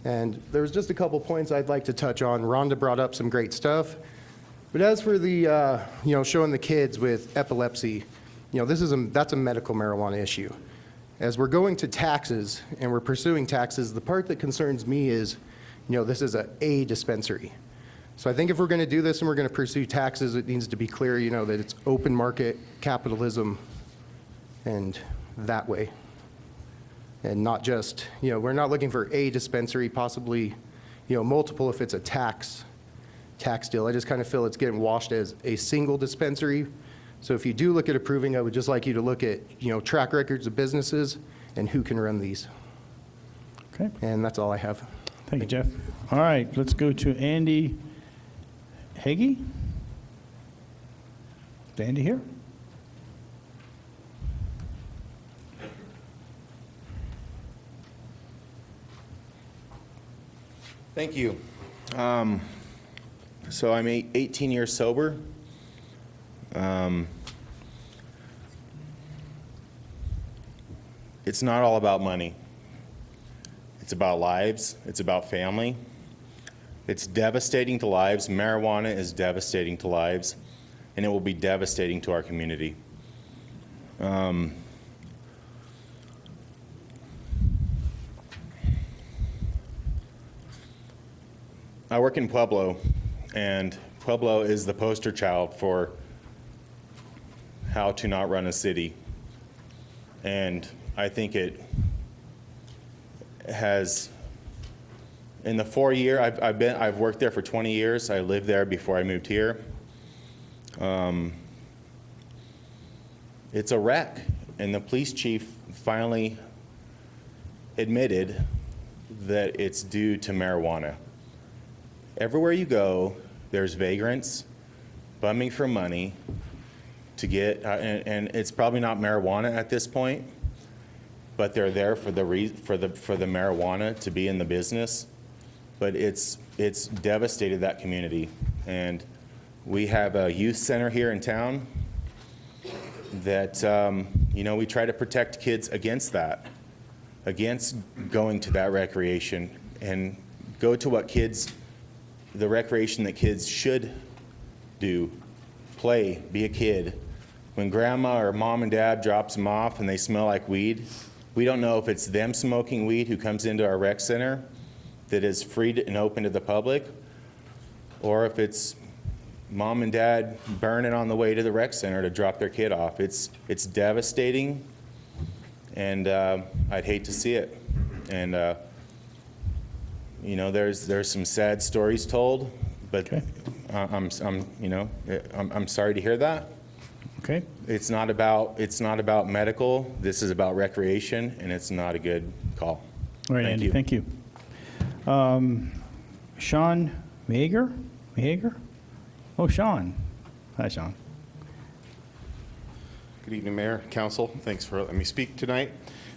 And there's just a couple points I'd like to touch on. Rhonda brought up some great stuff. But as for the, showing the kids with epilepsy, that's a medical marijuana issue. As we're going to taxes and we're pursuing taxes, the part that concerns me is, this is a dispensary. So I think if we're going to do this and we're going to pursue taxes, it needs to be clear, that it's open market capitalism and that way. And not just, we're not looking for a dispensary, possibly, multiple if it's a tax deal. I just kind of feel it's getting washed as a single dispensary. So if you do look at approving, I would just like you to look at, track records of businesses and who can run these. Okay. And that's all I have. Thank you, Jeff. All right, let's go to Andy Hagee. Is Andy here? Thank you. So I'm 18 years sober. It's not all about money. It's about lives. It's about family. It's devastating to lives. Marijuana is devastating to lives, and it will be devastating to our community. I work in Pueblo, and Pueblo is the poster child for how to not run a city. And I think it has, in the 4 year, I've worked there for 20 years. I lived there before I moved here. It's a wreck, and the police chief finally admitted that it's due to marijuana. Everywhere you go, there's vagrants bumming for money to get, and it's probably not marijuana at this point, but they're there for the marijuana to be in the business. But it's devastated that community, and we have a youth center here in town that we try to protect kids against that, against going to that recreation, and go to the recreation that kids should do play, be a kid. When grandma or mom and dad drops them off and they smell like weed, we don't know if it's them smoking weed who comes into our rec center that is free and open to the public, or if it's mom and dad burning on the way to the rec center to drop their kid off. It's devastating, and I'd hate to see it. And you know, there's some sad stories told, but I'm sorry to hear that. Okay. It's not about medical. This is about recreation, and it's not a good call. All right, Andy, thank you. Sean Mager? Oh, Sean. Hi, Sean. Good evening, Mayor, Council. Thanks for letting me speak tonight.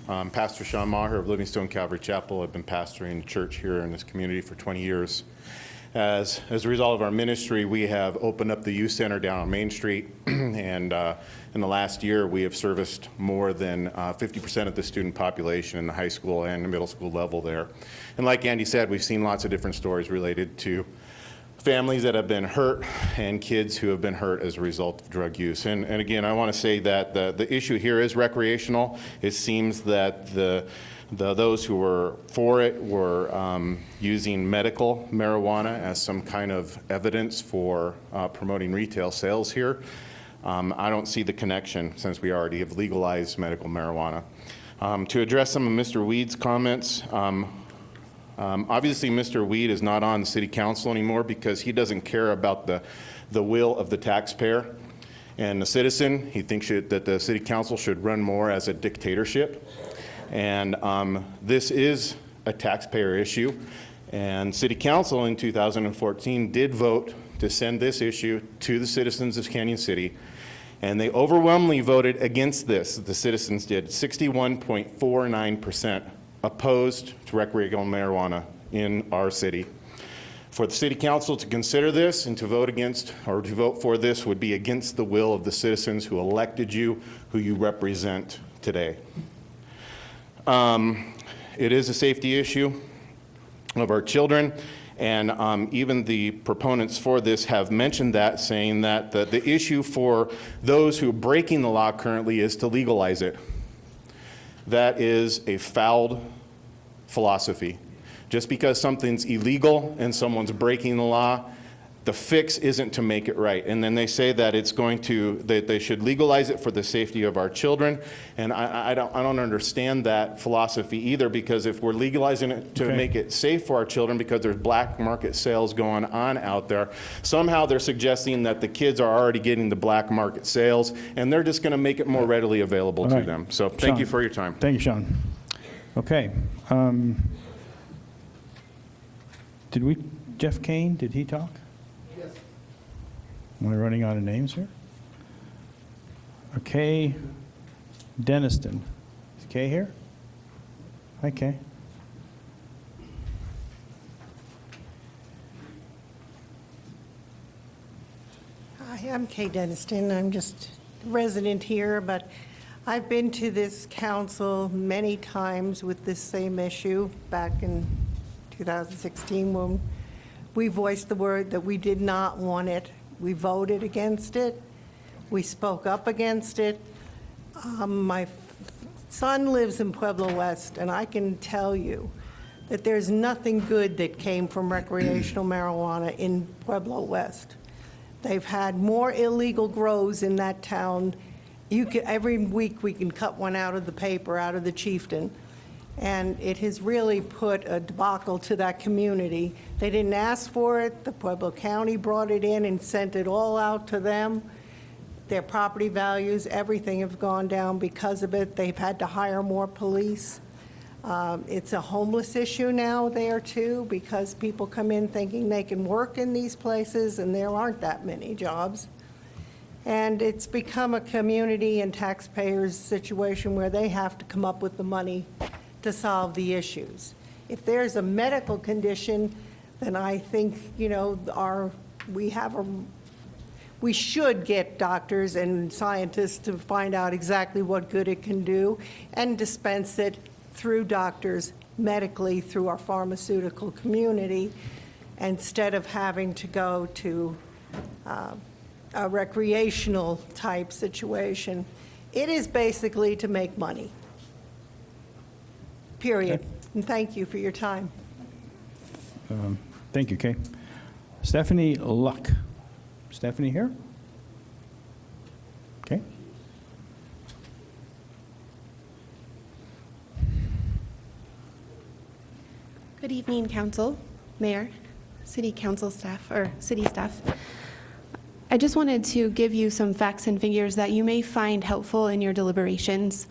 Pastor Sean Maher of Livingstone Calvary Chapel. I've been pastoring the church here in this community for 20 years. As a result of our ministry, we have opened up the youth center down on Main Street, and in the last year, we have serviced more than 50% of the student population in the high school and the middle school level there. And like Andy said, we've seen lots of different stories related to families that have been hurt and kids who have been hurt as a result of drug use. And again, I want to say that the issue here is recreational. It seems that those who were for it were using medical marijuana as some kind of evidence for promoting retail sales here. I don't see the connection since we already have legalized medical marijuana. To address some of Mr. Weed's comments, obviously Mr. Weed is not on the city council anymore because he doesn't care about the will of the taxpayer and the citizen. He thinks that the city council should run more as a dictatorship. And this is a taxpayer issue. And City Council in 2014 did vote to send this issue to the citizens of Canyon City. And they overwhelmingly voted against this. The citizens did. 61.49% opposed to recreational marijuana in our city. For the City Council to consider this and to vote against or to vote for this would be against the will of the citizens who elected you, who you represent today. It is a safety issue of our children, and even the proponents for this have mentioned that, saying that the issue for those who are breaking the law currently is to legalize it. That is a fouled philosophy. Just because something's illegal and someone's breaking the law, the fix isn't to make it right. And then they say that that they should legalize it for the safety of our children. And I don't understand that philosophy either, because if we're legalizing it to make it safe for our children because there's black market sales going on out there, somehow they're suggesting that the kids are already getting the black market sales and they're just going to make it more readily available to them. So thank you for your time. Thank you, Sean. Okay. Jeff Kane, did he talk? Am I running out of names here? Okay, Deniston. Is Kay here? Hi, Kay. Hi, I'm Kay Deniston. I'm just a resident here, but I've been to this council many times with this same issue back in 2016 when we voiced the word that we did not want it. We voted against it. We spoke up against it. My son lives in Pueblo West, and I can tell you that there's nothing good that came from recreational marijuana in Pueblo West. They've had more illegal grows in that town. Every week we can cut one out of the paper, out of the Chieftain. And it has really put a debacle to that community. They didn't ask for it. The Pueblo County brought it in and sent it all out to them. Their property values, everything have gone down because of it. They've had to hire more police. It's a homeless issue now there too, because people come in thinking they can work in these places and there aren't that many jobs. And it's become a community and taxpayers situation where they have to come up with the money to solve the issues. If there's a medical condition, then I think, we should get doctors and scientists to find out exactly what good it can do and dispense it through doctors medically through our pharmaceutical community, instead of having to go to a recreational type situation. It is basically to make money. Period. And thank you for your time. Thank you, Kay. Stephanie Luck. Stephanie here? Okay. Good evening, Council, Mayor, City Council staff, or City staff. I just wanted to give you some facts and figures that you may find helpful in your deliberations.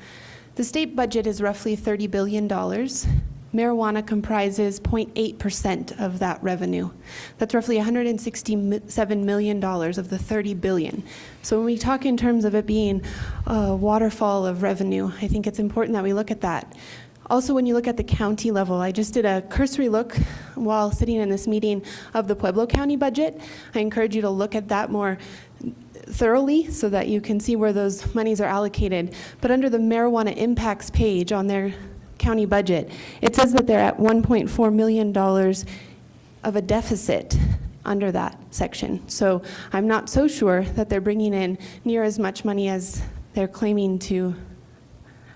The state budget is roughly $30 billion. Marijuana comprises 0.8% of that revenue. That's roughly $167 million of the $30 billion. So when we talk in terms of it being a waterfall of revenue, I think it's important that we look at that. Also, when you look at the county level, I just did a cursory look while sitting in this meeting of the Pueblo County budget. I encourage you to look at that more thoroughly so that you can see where those monies are allocated. But under the marijuana impacts page on their county budget, it says that they're at $1.4 million of a deficit under that section. So I'm not so sure that they're bringing in near as much money as they're claiming to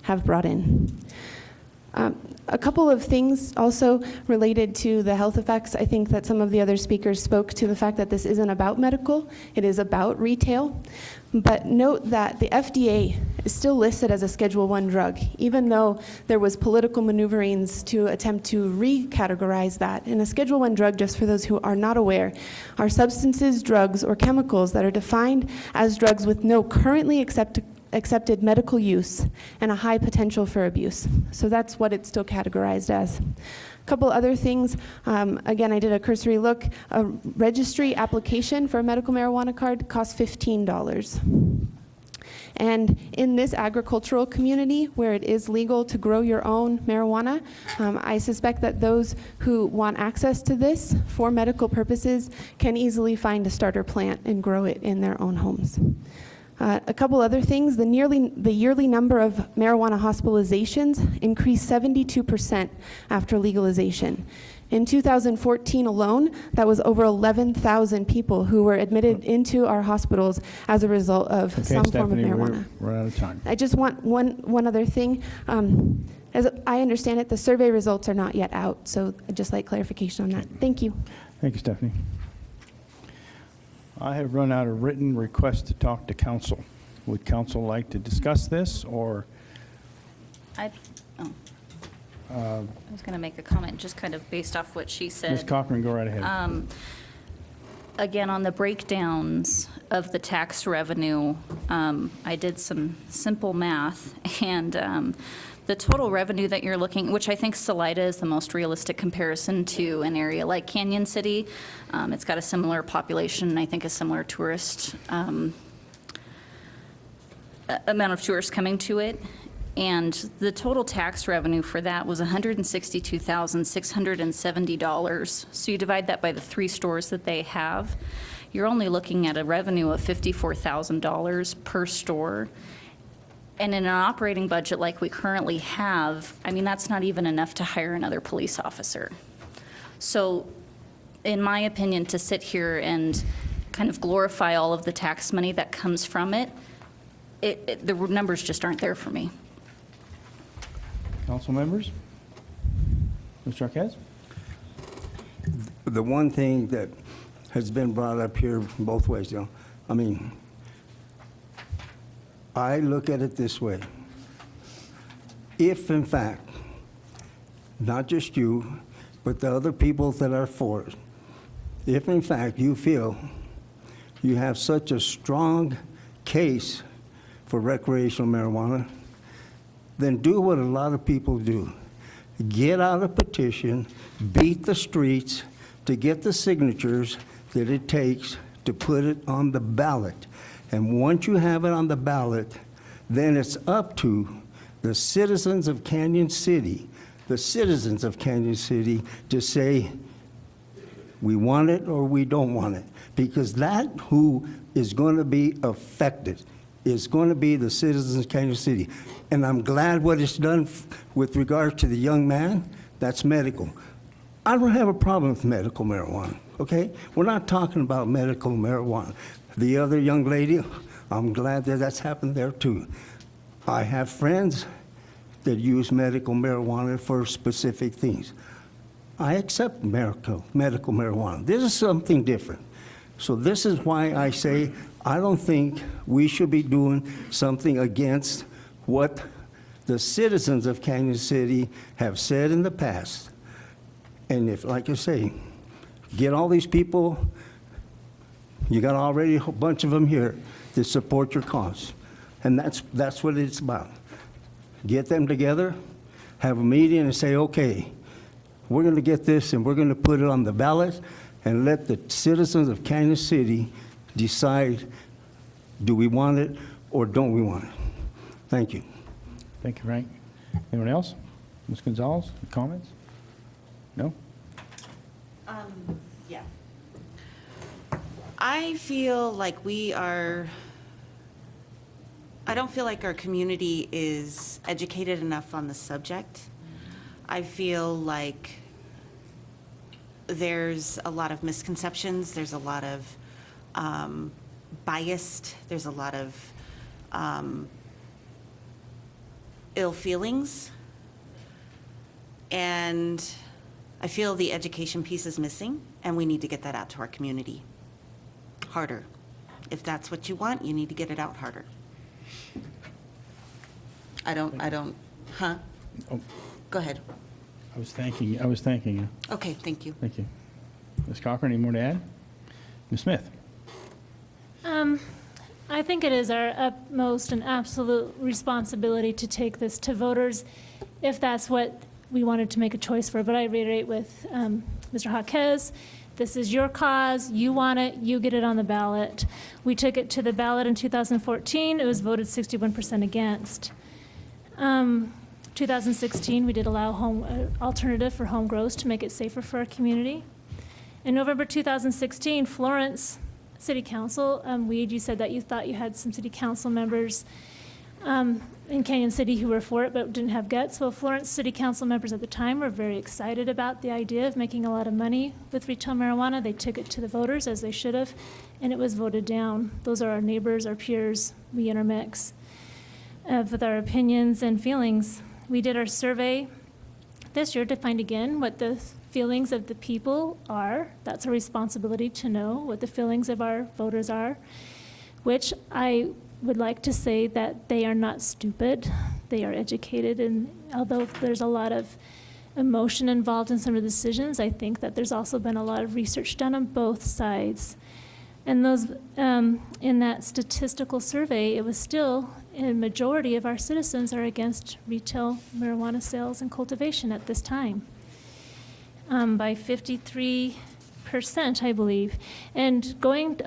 have brought in. A couple of things also related to the health effects. I think that some of the other speakers spoke to the fact that this isn't about medical, it is about retail. But note that the FDA is still listed as a Schedule I drug, even though there was political maneuverings to attempt to recategorize that. And a Schedule I drug, just for those who are not aware, are substances, drugs, or chemicals that are defined as drugs with no currently accepted medical use and a high potential for abuse. So that's what it's still categorized as. A couple other things. Again, I did a cursory look. A registry application for a medical marijuana card costs $15. And in this agricultural community where it is legal to grow your own marijuana, I suspect that those who want access to this for medical purposes can easily find a starter plant and grow it in their own homes. A couple other things, the yearly number of marijuana hospitalizations increased 72% after legalization. In 2014 alone, that was over 11,000 people who were admitted into our hospitals as a result of some form of marijuana. We're out of time. I just want one other thing. As I understand it, the survey results are not yet out, so I'd just like clarification on that. Thank you. Thank you, Stephanie. I have run out of written requests to talk to council. Would council like to discuss this, or? I was going to make a comment just kind of based off what she said. Ms. Cochran, go right ahead. Again, on the breakdowns of the tax revenue, I did some simple math, and the total revenue that you're looking, which I think Salida is the most realistic comparison to an area like Canyon City. It's got a similar population, and I think a similar tourist amount of tourists coming to it. And the total tax revenue for that was $162,670. So you divide that by the 3 stores that they have, you're only looking at a revenue of $54,000 per store. And in an operating budget like we currently have, I mean, that's not even enough to hire another police officer. So in my opinion, to sit here and kind of glorify all of the tax money that comes from it, the numbers just aren't there for me. Council members? Mr. Arquez? The one thing that has been brought up here both ways, you know, I mean, I look at it this way. If, in fact, not just you, but the other people that are for it, if, in fact, you feel you have such a strong case for recreational marijuana, then do what a lot of people do. Get out a petition, beat the streets to get the signatures that it takes to put it on the ballot. And once you have it on the ballot, then it's up to the citizens of Canyon City, to say, we want it or we don't want it. Because that who is going to be affected is going to be the citizens of Canyon City. And I'm glad what it's done with regard to the young man, that's medical. I don't have a problem with medical marijuana. okay? We're not talking about medical marijuana. The other young lady, I'm glad that that's happened there too. I have friends that use medical marijuana for specific things. I accept medical marijuana. This is something different. So this is why I say I don't think we should be doing something against what the citizens of Canyon City have said in the past. And if, like I say, get all these people, you got already a whole bunch of them here to support your cause. And that's what it's about. Get them together, have a meeting and say, okay, we're going to get this and we're going to put it on the ballot and let the citizens of Canyon City decide, do we want it or don't we want it? Thank you. Thank you, Frank. Anyone else? Ms. Gonzalez, comments? No? Yeah. I feel like I don't feel like our community is educated enough on the subject. I feel like there's a lot of misconceptions, there's a lot of biased, there's a lot of ill feelings. And I feel the education piece is missing, and we need to get that out to our community harder. If that's what you want, you need to get it out harder. I don't, huh? Oh. Go ahead. I was thanking you. Okay, thank you. Thank you. Ms. Cochran, any more to add? Ms. Smith? I think it is our utmost and absolute responsibility to take this to voters if that's what we wanted to make a choice for. But I reiterate with Mr. Jaquez, this is your cause, you want it, you get it on the ballot. We took it to the ballot in 2014, it was voted 61% against. 2016, we did allow alternative for home grows to make it safer for our community. In November 2016, Florence City Council, Weed, you said that you thought you had some city council members in Canyon City who were for it but didn't have guts. Well, Florence City Council members at the time were very excited about the idea of making a lot of money with retail marijuana. They took it to the voters, as they should have, and it was voted down. Those are our neighbors, our peers. We intermix with our opinions and feelings. We did our survey this year to find again what the feelings of the people are. That's a responsibility to know what the feelings of our voters are, which I would like to say that they are not stupid. They are educated, and although there's a lot of emotion involved in some of the decisions, I think that there's also been a lot of research done on both sides. And those, in that statistical survey, it was still a majority of our citizens are against retail marijuana sales and cultivation at this time, by 53%, I believe. And going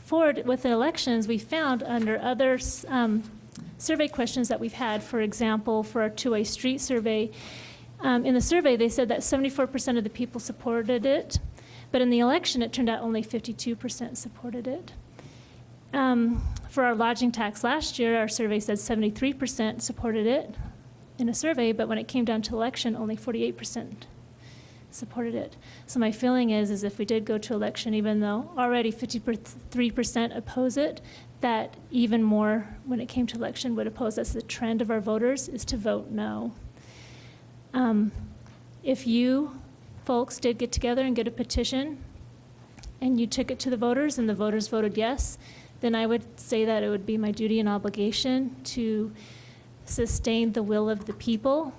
forward with the elections, we found under other survey questions that we've had, for example, for our two-way street survey, in the survey they said that 74% of the people supported it, but in the election it turned out only 52% supported it. For our lodging tax last year, our survey said 73% supported it in a survey, but when it came down to election, only 48% supported it. So my feeling is if we did go to election, even though already 53% oppose it, that even more when it came to election would oppose us. The trend of our voters is to vote no. If you folks did get together and get a petition and you took it to the voters and the voters voted yes, then I would say that it would be my duty and obligation to sustain the will of the people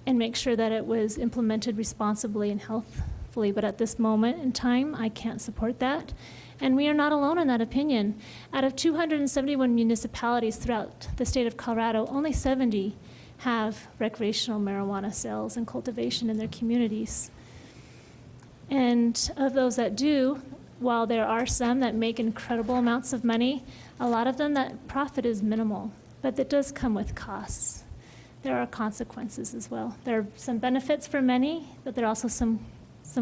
and make sure that it was implemented responsibly and healthfully. But at this moment in time, I can't support that. And we are not alone in that opinion. Out of 271 municipalities throughout the state of Colorado, only 70 have recreational marijuana sales and cultivation in their communities. And of those that do, while there are some that make incredible amounts of money, a lot of them that profit is minimal, but that does come with costs. There are consequences as well. There are some benefits for many, but there are also some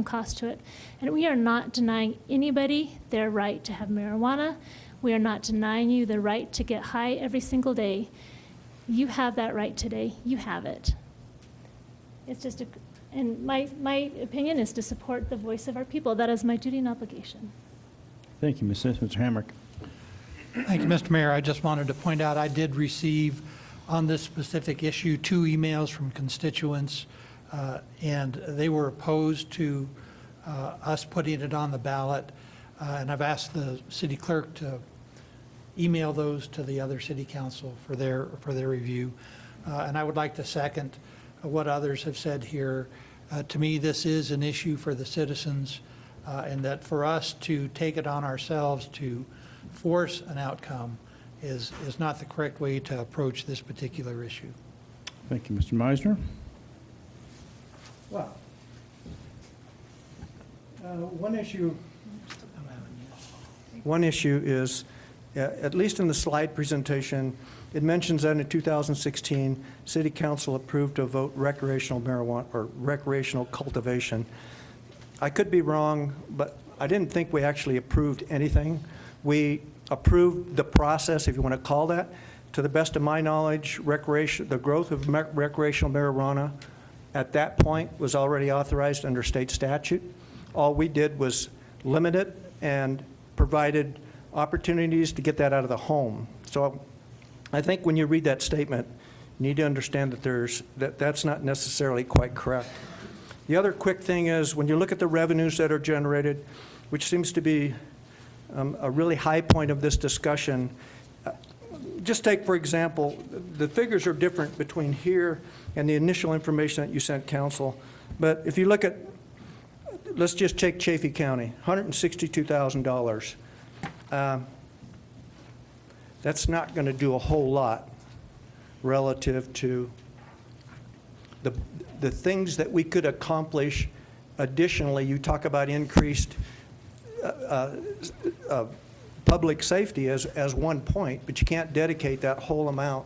cost to it. And we are not denying anybody their right to have marijuana. We are not denying you the right to get high every single day. You have that right today. You have it. It's just And my opinion is to support the voice of our people. That is my duty and obligation. Thank you, Ms. Smith. Mr. Hamrick. Thank you, Mr. Mayor. I just wanted to point out I did receive on this specific issue 2 emails from constituents, and they were opposed to us putting it on the ballot. And I've asked the city clerk to email those to the other city council for their review. And I would like to second what others have said here. To me, this is an issue for the citizens, and that for us to take it on ourselves to force an outcome is not the correct way to approach this particular issue. Thank you, Mr. Meisner. Well, one issue is, at least in the slide presentation, it mentions that in 2016, City Council approved to vote recreational marijuana or recreational cultivation. I could be wrong, but I didn't think we actually approved anything. We approved the process, if you want to call that. To the best of my knowledge, the growth of recreational marijuana at that point was already authorized under state statute. All we did was limit it and provided opportunities to get that out of the home. So I think when you read that statement, you need to understand that that's not necessarily quite correct. The other quick thing is, when you look at the revenues that are generated, which seems to be a really high point of this discussion, just take, for example, the figures are different between here and the initial information that you sent council. But if you look at, let's just take Chaffee County, $162,000. That's not going to do a whole lot relative to the things that we could accomplish additionally. You talk about increased public safety as one point, but you can't dedicate that whole amount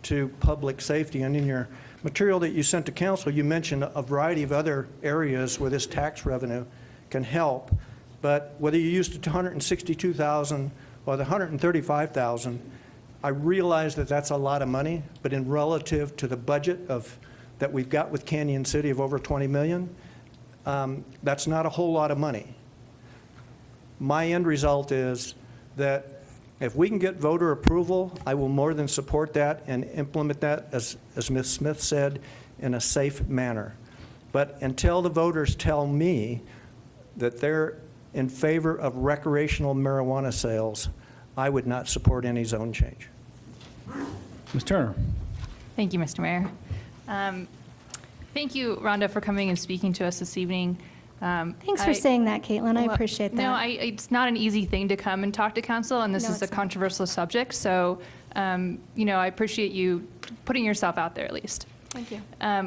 to public safety. And in your material that you sent to council, you mentioned a variety of other areas where this tax revenue can help. But whether you used the $262,000 or the $135,000, I realize that that's a lot of money, but in relative to the budget that we've got with Canyon City of over $20 million, that's not a whole lot of money. My end result is that if we can get voter approval, I will more than support that and implement that, as Ms. Smith said, in a safe manner. But until the voters tell me that they're in favor of recreational marijuana sales, I would not support any zone change. Ms. Turner. Thank you, Mr. Mayor. Thank you, Rhonda, for coming and speaking to us this evening. Thanks for saying that, Caitlin. I appreciate that. No, it's not an easy thing to come and talk to council, and this No, is a it's not. controversial subject. So, I appreciate you putting yourself out there at least. Thank you.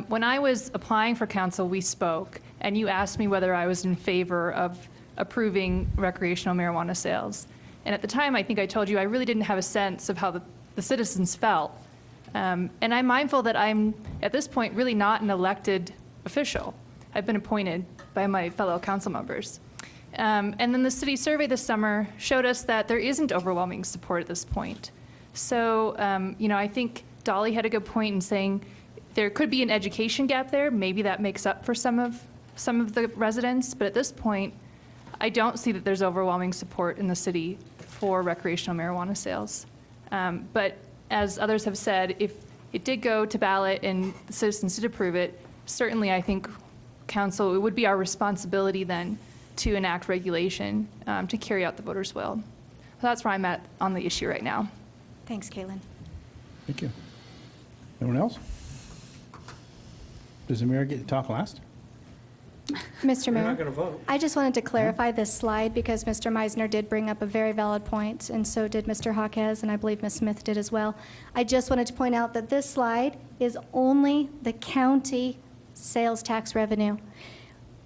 When I was applying for council, we spoke, and you asked me whether I was in favor of approving recreational marijuana sales. And at the time, I think I told you I really didn't have a sense of how the citizens felt. And I'm mindful that I'm, at this point, really not an elected official. I've been appointed by my fellow council members. And then the city survey this summer showed us that there isn't overwhelming support at this point. So, I think Dolly had a good point in saying there could be an education gap there. Maybe that makes up for some of the residents. But at this point, I don't see that there's overwhelming support in the city for recreational marijuana sales. But as others have said, if it did go to ballot and the citizens did approve it, certainly I think council, it would be our responsibility then to enact regulation to carry out the voters' will. So that's where I'm at on the issue right now. Thanks, Caitlin. Thank you. Anyone else? Does the mayor get to talk last? Mr. You're Mayor, not going to vote. I just wanted to clarify this slide because Mr. Meisner did bring up a very valid point, and so did Mr. Jaquez, and I believe Ms. Smith did as well. I just wanted to point out that this slide is only the county sales tax revenue.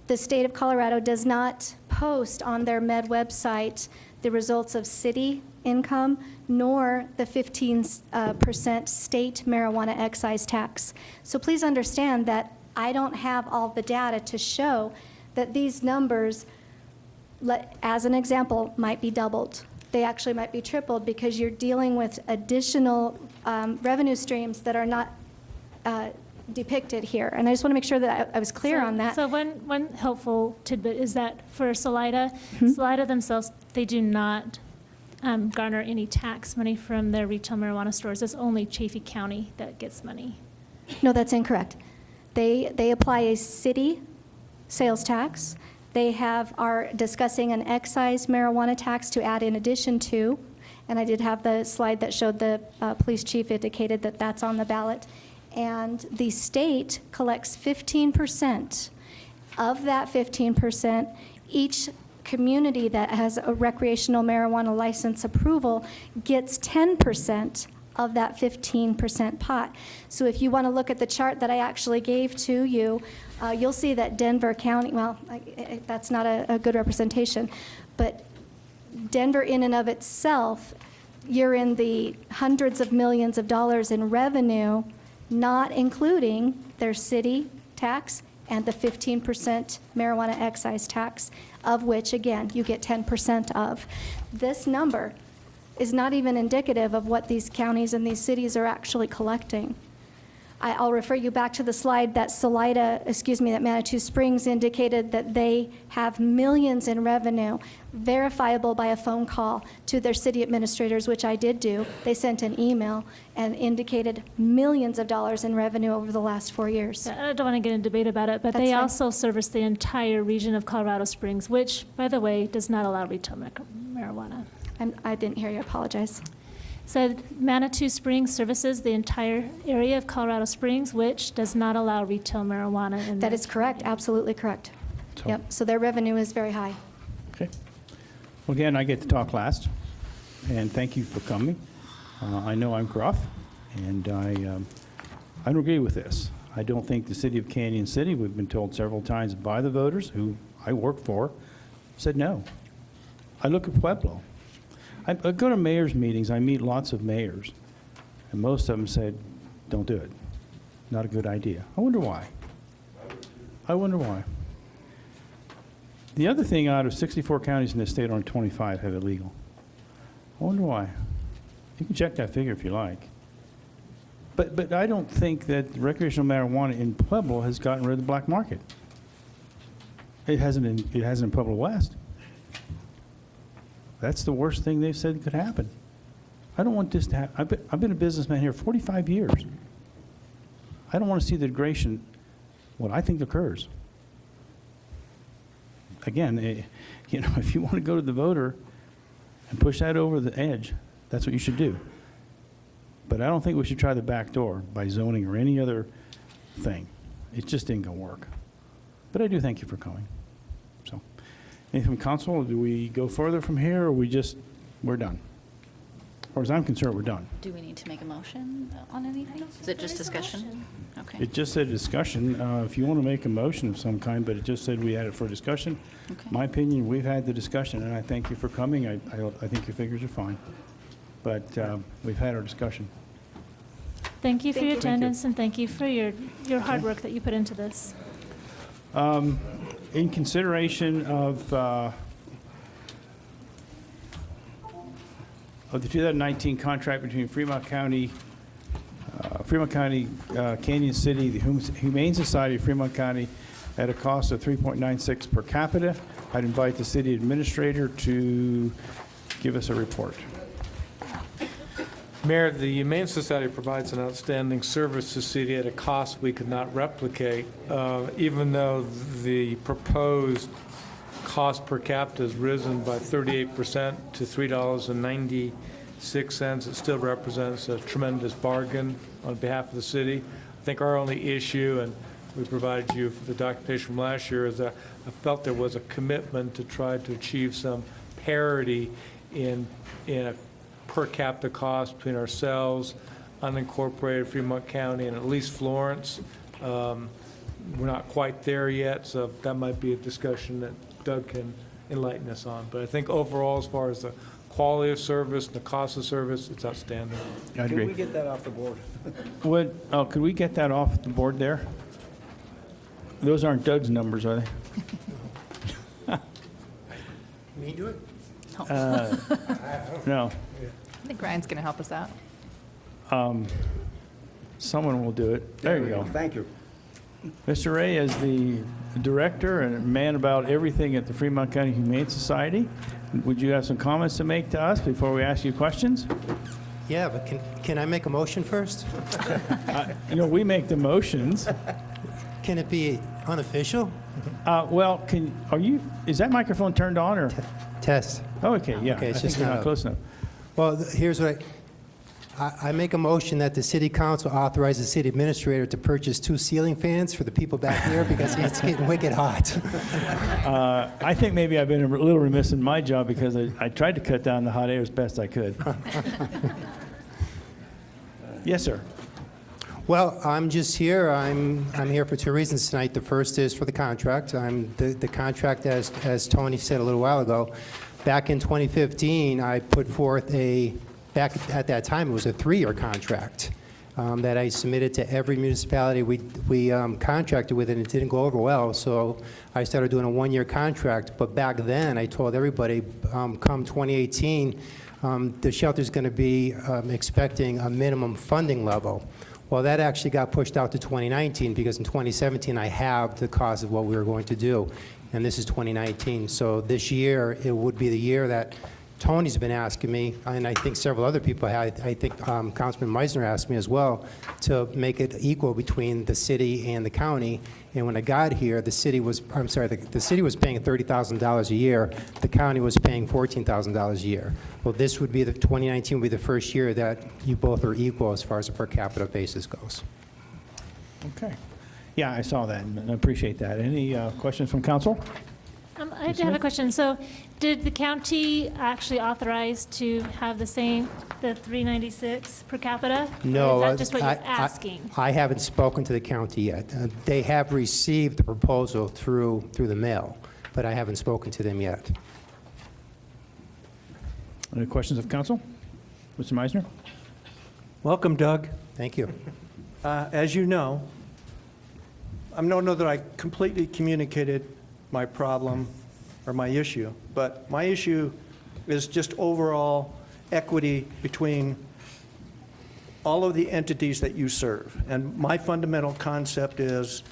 The state of Colorado does not post on their Med website the results of city income, nor the 15% state marijuana excise tax. So please understand that I don't have all the data to show that these numbers, as an example, might be doubled. They actually might be tripled because you're dealing with additional revenue streams that are not depicted here. And I just want to make sure that I was clear on that. So one helpful tidbit is that for Salida, Mm-hmm. Salida themselves, they do not garner any tax money from their retail marijuana stores. It's only Chaffey County that gets money. No, that's incorrect. They apply a city sales tax. They are discussing an excise marijuana tax to add in addition to, and I did have the slide that showed the police chief indicated that that's on the ballot. And the state collects 15%. Of that 15%, each community that has a recreational marijuana license approval gets 10% of that 15% pot. So if you want to look at the chart that I actually gave to you, you'll see that Denver County, well, that's not a good representation, but Denver in and of itself, you're in the hundreds of millions of dollars in revenue, not including their city tax and the 15% marijuana excise tax, of which, again, you get 10% of. This number is not even indicative of what these counties and these cities are actually collecting. I'll refer you back to the slide that that Manitou Springs indicated that they have millions in revenue, verifiable by a phone call to their city administrators, which I did do. They sent an email and indicated millions of dollars in revenue over the last 4 years. I don't want to get in a debate about it, but That's they fine. also service the entire region of Colorado Springs, which, by the way, does not allow retail marijuana. I didn't hear you, I apologize. So Manitou Springs services the entire area of Colorado Springs, which does not allow retail marijuana in That there. is correct, absolutely correct. Yep, so their revenue is very high. Okay. Well, again, I get to talk last, and thank you for coming. I know I'm gruff, and I don't agree with this. I don't think the city of Canyon City, we've been told several times by the voters who I work for, said no. I look at Pueblo. I go to mayor's meetings, I meet lots of mayors, and most of them said, don't do it. Not a good idea. I wonder why. I wonder why. The other thing, out of 64 counties in the state, only 25 have it legal. I wonder why. You can check that figure if you like. But I don't think that recreational marijuana in Pueblo has gotten rid of the black market. It hasn't in Pueblo West. That's the worst thing they've said could happen. I don't want this to happen. I've been a businessman here 45 years. I don't want to see the degradation, what I think occurs. Again, if you want to go to the voter and push that over the edge, that's what you should do. But I don't think we should try the back door by zoning or any other thing. It just ain't going to work. But I do thank you for coming. So, anything from council? Do we go further from here, or we're done? As far as I'm concerned, we're done. Do we need to make a motion on anything? Is it just discussion? Okay. It just said discussion. If you want to make a motion of some kind, but it just said we had it for discussion. Okay. My opinion, we've had the discussion, and I thank you for coming. I think your figures are fine. But we've had our discussion. Thank you for your Thank you. attendance, and thank you for your hard work that you put into this. In consideration of the 2019 contract between Fremont County, Canyon City, the Humane Society of Fremont County, at a cost of $3.96 per capita, I'd invite the city administrator to give us a report. Mayor, the Humane Society provides an outstanding service to the city at a cost we could not replicate, even though the proposed cost per capita has risen by 38% to $3.96. It still represents a tremendous bargain on behalf of the city. I think our only issue, and we provided you for the documentation from last year, is that I felt there was a commitment to try to achieve some parity in a per capita cost between ourselves, unincorporated Fremont County, and at least Florence. We're not quite there yet, so that might be a discussion that Doug can enlighten us on. But I think overall, as far as the quality of service, the cost of service, it's outstanding. I agree. Can we get that off the board? Could we get that off the board there? Those aren't Doug's numbers, are they? Me do it? No. I think Ryan's going to help us out. Someone will do it. There you go. Thank you. Mr. Ray is the director and man about everything at the Fremont County Humane Society. Would you have some comments to make to us before we ask you questions? Yeah, but can I make a motion first? We make the motions. Can it be unofficial? Well, is that microphone turned on or? Test. Oh, okay, yeah. Okay, it's I think just you're not not up. close enough. Well, here's what I make a motion that the city council authorize the city administrator to purchase 2 ceiling fans for the people back here because it's getting wicked hot. I think maybe I've been a little remiss in my job because I tried to cut down the hot air as best I could. Yes, sir. Well, I'm just here. I'm here for 2 reasons tonight. The first is for the contract. The contract, as Tony said a little while ago, back in 2015, I put forth back at that time, it was a 3-year contract that I submitted to every municipality we contracted with, and it didn't go over well, so I started doing a 1-year contract. But back then, I told everybody, come 2018, the shelter's going to be expecting a minimum funding level. Well, that actually got pushed out to 2019 because in 2017, I halved the cost of what we were going to do, and this is 2019. So this year, it would be the year that Tony's been asking me, and I think several other people have, I think Councilman Meisner asked me as well, to make it equal between the city and the county. And when I got here, the city was paying $30,000 a year. The county was paying $14,000 a year. Well, 2019 would be the first year that you both are equal as far as the per capita basis goes. Okay. Yeah, I saw that and I appreciate that. Any questions from council? I do have a question. So did the county actually authorize to have the $396 per capita? No. Or is that just what you're asking? I haven't spoken to the county yet. They have received the proposal through the mail, but I haven't spoken to them yet. Any questions of council? Mr. Meisner? Welcome, Doug. Thank you. As you know, I don't know that I completely communicated my problem or my issue, but my issue is just overall equity between all of the entities that you serve. And my fundamental concept is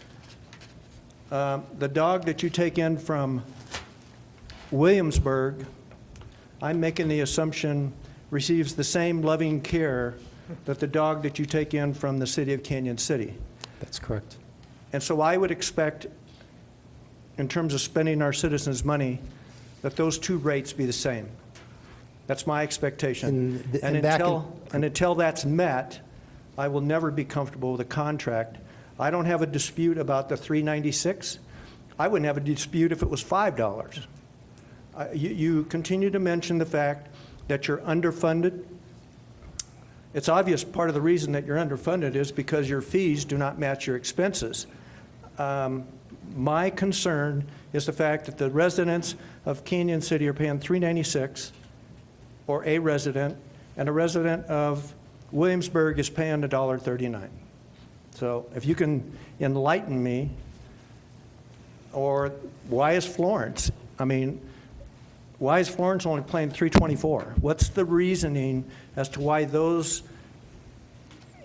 the dog that you take in from Williamsburg, I'm making the assumption receives the same loving care that the dog that you take in from the city of Canyon City. That's correct. And so I would expect, in terms of spending our citizens' money, that those 2 rates be the same. That's my expectation. And until that's met, I will never be comfortable with a contract. I don't have a dispute about the $396. I wouldn't have a dispute if it was $5. You continue to mention the fact that you're underfunded. It's obvious part of the reason that you're underfunded is because your fees do not match your expenses. My concern is the fact that the residents of Canyon City are paying $396, or a resident, and a resident of Williamsburg is paying $1.39. So if you can enlighten me, or why is Florence? Why is Florence only paying $3.24? What's the reasoning as to why those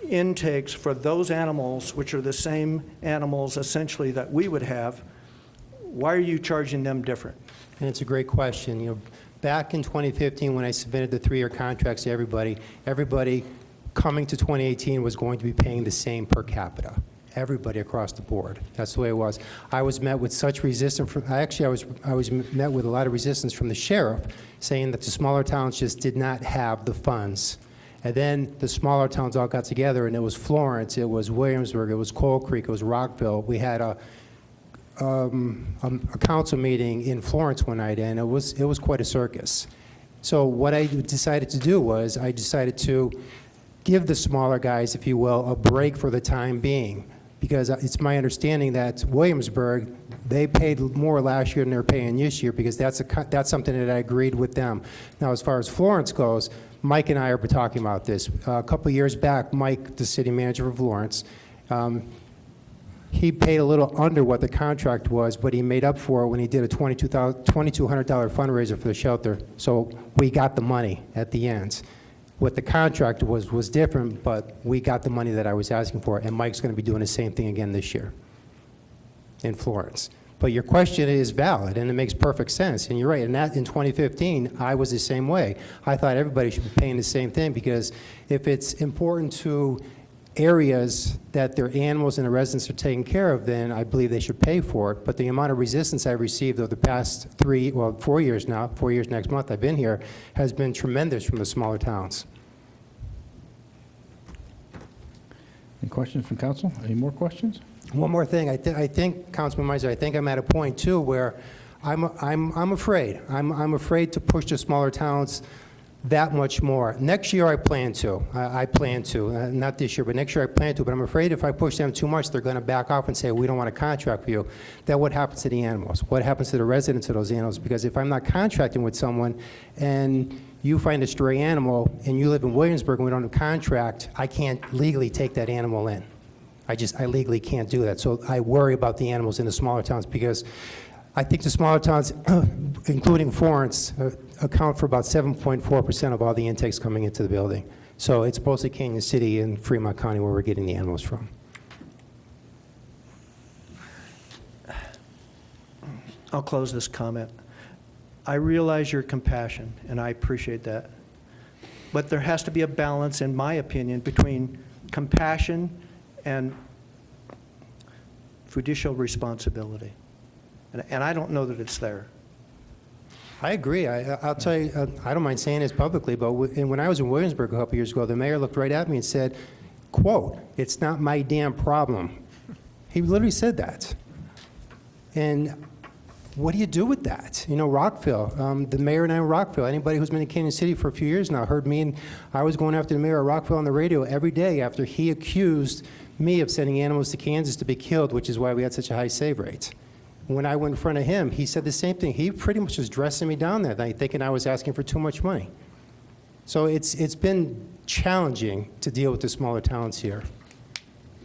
intakes for those animals, which are the same animals essentially that we would have, why are you charging them different? And it's a great question. Back in 2015, when I submitted the 3-year contracts to everybody coming to 2018 was going to be paying the same per capita. Everybody across the board. That's the way it was. I was met with such resistance. I was met with a lot of resistance from the sheriff, saying that the smaller towns just did not have the funds. And then the smaller towns all got together, and it was Florence, it was Williamsburg, it was Coal Creek, it was Rockville. We had a council meeting in Florence one night, and it was quite a circus. So what I decided to do was I decided to give the smaller guys, if you will, a break for the time being, because it's my understanding that Williamsburg, they paid more last year than they're paying this year, because that's something that I agreed with them. Now, as far as Florence goes, Mike and I are talking about this. A couple years back, Mike, the city manager of Florence, he paid a little under what the contract was, but he made up for it when he did a $2,200 fundraiser for the shelter. So we got the money at the end. What the contract was different, but we got the money that I was asking for, and Mike's going to be doing the same thing again this year in Florence. But your question is valid, and it makes perfect sense, and you're right. And that, in 2015, I was the same way. I thought everybody should be paying the same thing, because if it's important to areas that their animals and the residents are taken care of, then I believe they should pay for it. But the amount of resistance I've received over the past 4 years now, 4 years next month I've been here, has been tremendous from the smaller towns. Any questions from council? Any more questions? One more thing, I think, Councilman Meiser, I think I'm at a point too where I'm afraid. I'm afraid to push the smaller towns that much more. Next year I plan to. I plan to. Not this year, but next year I plan to. But I'm afraid if I push them too much, they're going to back off and say, we don't want to contract with you. Then what happens to the animals? What happens to the residents of those animals? Because if I'm not contracting with someone and you find a stray animal and you live in Williamsburg and we don't have a contract, I can't legally take that animal in. I legally can't do that. So I worry about the animals in the smaller towns, because I think the smaller towns, including Florence, account for about 7.4% of all the intakes coming into the building. So it's mostly Canyon City and Fremont County where we're getting the animals from. I'll close this comment. I realize your compassion, and I appreciate that. But there has to be a balance, in my opinion, between compassion and judicial responsibility. And I don't know that it's there. I agree. I'll tell you, I don't mind saying this publicly, but when I was in Williamsburg a couple years ago, the mayor looked right at me and said, quote, "It's not my damn problem." He literally said that. And what do you do with that? You know, Rockville, the mayor and I in Rockville, anybody who's been in Canyon City for a few years now heard me, and I was going after the mayor of Rockville on the radio every day after he accused me of sending animals to Kansas to be killed, which is why we had such a high save rate. When I went in front of him, he said the same thing. He pretty much was dressing me down that night, thinking I was asking for too much money. So it's been challenging to deal with the smaller towns here.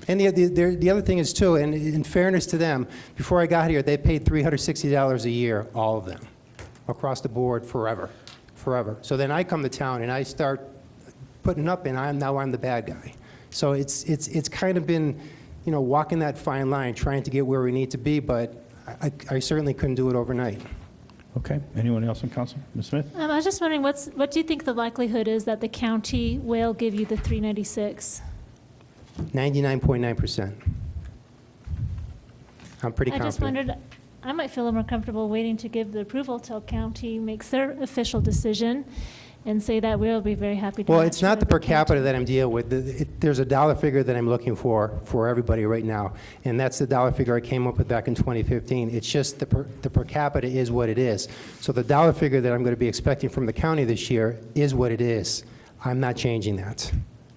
And the other thing is, too, and in fairness to them, before I got here, they paid $360 a year, all of them, across the board, forever. So then I come to town, and I start putting up, and now I'm the bad guy. So it's kind of been, you know, walking that fine line, trying to get where we need to be, but I certainly couldn't do it overnight. Okay. Anyone else in council? Ms. Smith? I was just wondering, what do you think the likelihood is that the county will give you the 396? 99.9%. I'm pretty confident. I just wondered, I might feel a little more comfortable waiting to give the approval till county makes their official decision and say that we'll be very happy to. Well, match it's not the per whatever capita that I'm dealing with. There's a dollar figure that I'm looking for everybody right now, and that's the dollar figure I came up with back in 2015. It's just the per capita is what it is. So the dollar figure that I'm going to be expecting from the county this year is what it is. I'm not changing that.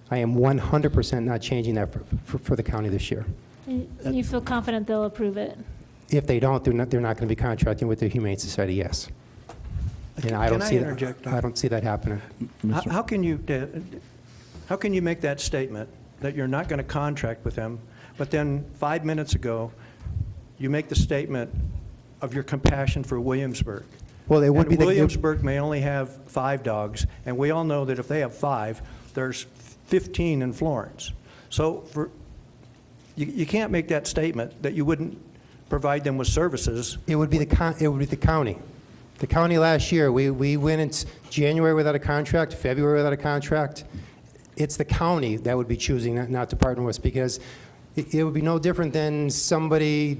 I am 100% not changing that for the county this year. And you feel confident they'll approve it? If they don't, they're not going to be contracting with the Humane Society, yes. And I don't see interject? I don't see that happening. How can you make that statement that you're not going to contract with them, but then 5 minutes ago, you make the statement of your compassion for Williamsburg? Well, it would be Williamsburg may only have 5 dogs, and we all know that if they have 5, there's 15 in Florence. So you can't make that statement that you wouldn't provide them with services. It would be the county. The county last year, we went in January without a contract, February without a contract. It's the county that would be choosing not to partner with us, because it would be no different than somebody,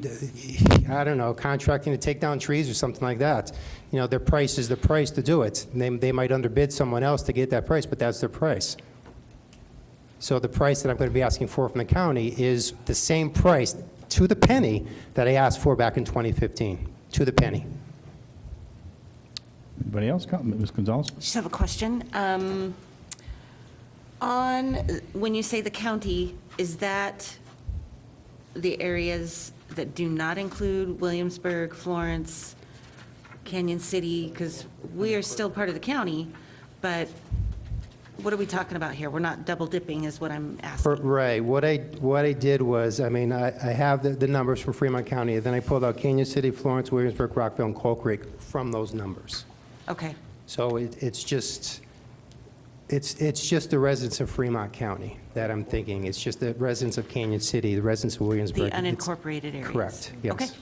I don't know, contracting to take down trees or something like that. You know, their price is the price to do it. They might underbid someone else to get that price, but that's their price. So the price that I'm going to be asking for from the county is the same price to the penny that I asked for back in 2015, to the penny. Anybody else? Ms. Gonzalez? Just have a question. When you say the county, is that the areas that do not include Williamsburg, Florence, Canyon City? Because we are still part of the county, but what are we talking about here? We're not double dipping is what I'm asking. Right. What I did was, I mean, I have the numbers from Fremont County, and then I pulled out Canyon City, Florence, Williamsburg, Rockville, and Coal Creek from those numbers. Okay. So it's just, It's just the residents of Fremont County that I'm thinking. It's just the residents of Canyon City, the residents of Williamsburg. The unincorporated areas. Correct, Okay. yes.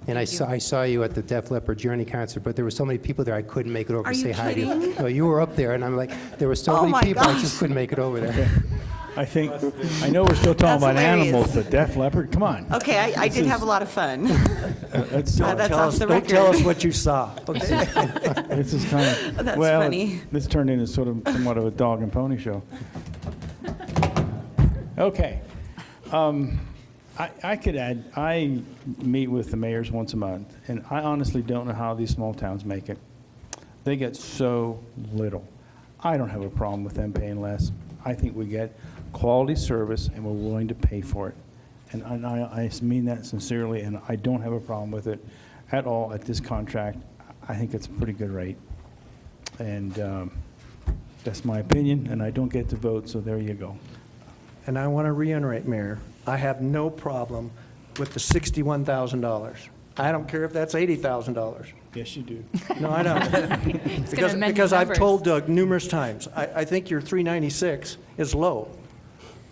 And I saw you at the Def Leppard Journey concert, but there were so many people there, I couldn't make it over Are to you say hi to you. kidding? No, you were up there, and I'm like, there were so Oh many my people, I gosh. just couldn't make it over there. I know we're still talking That's about hilarious. animals, but Def Leppard, come on. Okay, I did have a lot of fun. That's That's off the Don't record. tell us what you saw. This is kind of, That's well, funny. this turned into sort of somewhat of a dog and pony show. Okay. I could add, I meet with the mayors once a month, and I honestly don't know how these small towns make it. They get so little. I don't have a problem with them paying less. I think we get quality service, and we're willing to pay for it. And I mean that sincerely, and I don't have a problem with it at all at this contract. I think it's a pretty good rate. And that's my opinion, and I don't get to vote, so there you go. And I want to reiterate, Mayor, I have no problem with the $61,000. I don't care if that's $80,000. Yes, you do. No, I don't. It's gonna amend Because his I've numbers. told Doug numerous times, I think your 396 is low.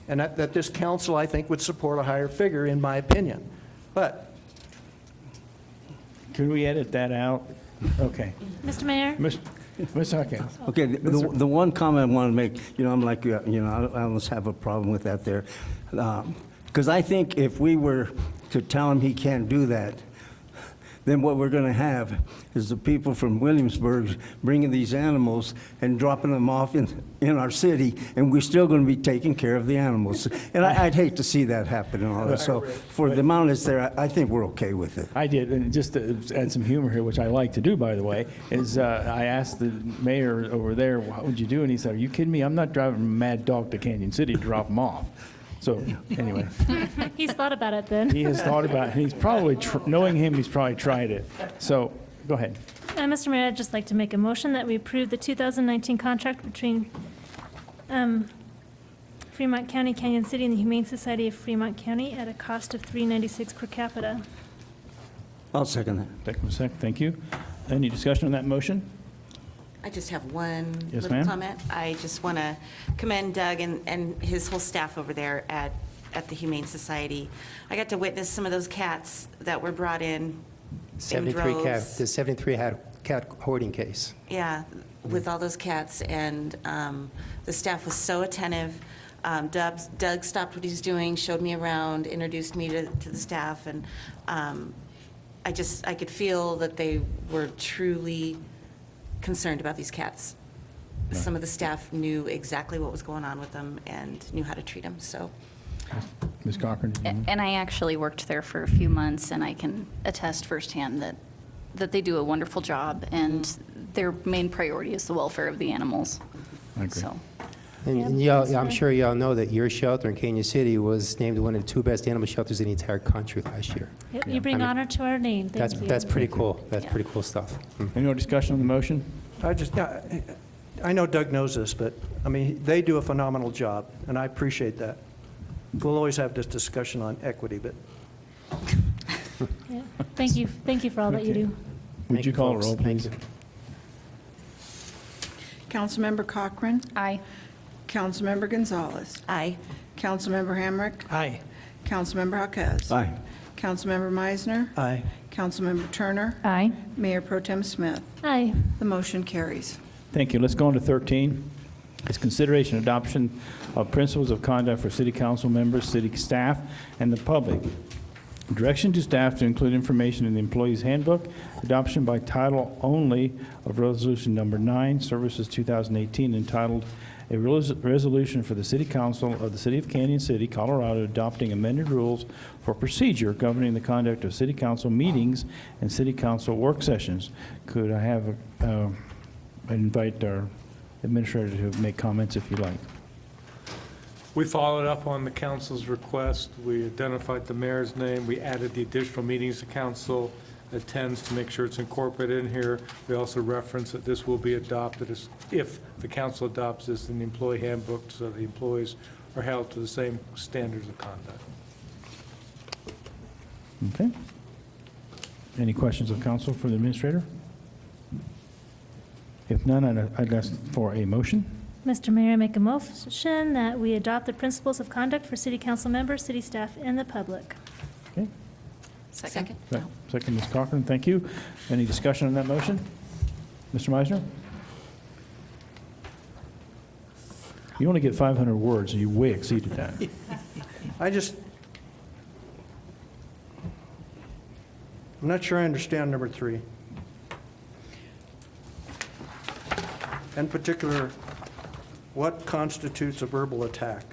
And that this council, I think, would support a higher figure, in my opinion. But Could we edit that out? Okay. Mr. Mayor? Ms. Hawkins. Okay, the one comment I want to make, I'm like, I almost have a problem with that there. Because I think if we were to tell him he can't do that, then what we're going to have is the people from Williamsburg bringing these animals and dropping them off in our city, and we're still going to be taking care of the animals. And I'd hate to see that happen and all that. So for the amount that's there, I think we're okay with it. I did, and just to add some humor here, which I like to do, by the way, is I asked the mayor over there, what would you do? And he said, are you kidding me? I'm not driving Mad Dog to Canyon City to drop them off. So, anyway, He's thought about it then. he has thought about it, and he's probably, knowing him, he's probably tried it. So, go ahead. Mr. Mayor, I'd just like to make a motion that we approve the 2019 contract between Fremont County, Canyon City, and the Humane Society of Fremont County at a cost of $396 per capita. I'll second that. Thank you. Any discussion on that motion? I just have one Yes, little ma'am. comment. I just want to commend Doug and his whole staff over there at the Humane Society. I got to witness some of those cats that were brought in 73 cat, droves. the 73 had cat hoarding case. Yeah, with all those cats, and the staff was so attentive. Doug stopped what he was doing, showed me around, introduced me to the staff, and I could feel that they were truly concerned about these cats. Some of the staff knew exactly what was going on with them and knew how to treat them, so. Ms. Cochran? And I actually worked there for a few months, and I can attest firsthand that they do a wonderful job, and their main priority is the welfare of the animals. I agree. So, And I'm sure y'all know that your shelter in Canyon City was named one of the 2 best animal shelters in the entire country last year. Yep, you bring honor to our name. Thank you. That's pretty cool. That's pretty cool stuff. Any more discussion on the motion? I know Doug knows this, but, I mean, they do a phenomenal job, and I appreciate that. We'll always have this discussion on equity, but Yeah. Thank you for all that you Okay. do. Would you call a roll, please? Councilmember Cochran. Aye. Councilmember Gonzalez. Aye. Councilmember Hamrick. Aye. Councilmember Jaquez. Aye. Councilmember Meisner. Aye. Councilmember Turner. Aye. Mayor Pro Tem Smith. Aye. The motion carries. Thank you. Let's go on to 13. It's consideration and adoption of principles of conduct for city council members, city staff, and the public. Direction to staff to include information in the employee's handbook. Adoption by title only of Resolution Number 9, Services 2018, entitled A Resolution for the City Council of the City of Canyon City, Colorado, adopting amended rules for procedure governing the conduct of city council meetings and city council work sessions. Could I have, I invite our administrator to make comments if you like. We followed up on the council's request. We identified the mayor's name. We added the additional meetings the council attends to make sure it's incorporated in here. We also reference that this will be adopted as, if the council adopts this in the employee handbook, so the employees are held to the same standards of conduct. Okay. Any questions of council for the administrator? If none, I'd ask for a motion. Mr. Mayor, I make a motion that we adopt the principles of conduct for city council members, city staff, and the public. Okay. Second? Second, Ms. Cochran, thank you. Any discussion on that motion? Mr. Meisner? You only get 500 words, and you way exceeded that. I'm not sure I understand number 3. In particular, what constitutes a verbal attack?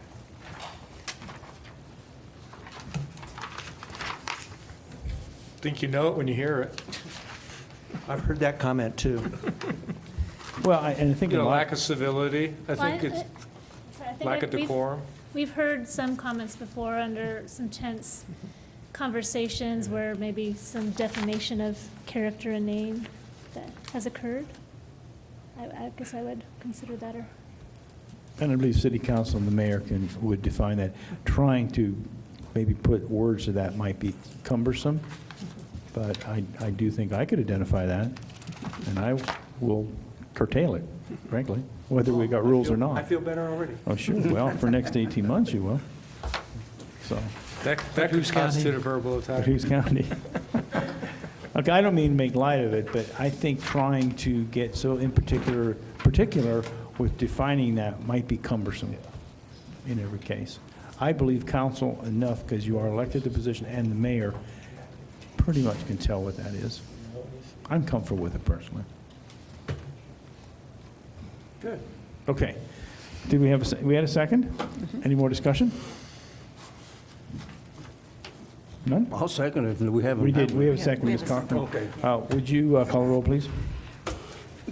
Think you know it when you hear it. I've heard that comment, too. Well, I think You know, a lot- lack of civility, I think it's lack of decorum. We've heard some comments before under some tense conversations where maybe some defamation of character and name that has occurred. I guess I would consider that or. And I believe city council and the mayor would define that. Trying to maybe put words to that might be cumbersome, but I do think I could identify that, and I will curtail it, frankly, whether we got rules or not. I feel better already. Oh, sure. Well, for next 18 months, you will. So, That could constitute a verbal but attack. who's counting? Okay, I don't mean to make light of it, but I think trying to get so in particular with defining that might be cumbersome in every case. I believe council enough, because you are elected to the position, and the mayor pretty much can tell what that is. I'm comfortable with it personally. Good. Okay. Did we have we had a second? Any more discussion? None? I'll second it, and we haven't. We did. We have a second, Ms. Cochran. Okay. Would you call the roll, please?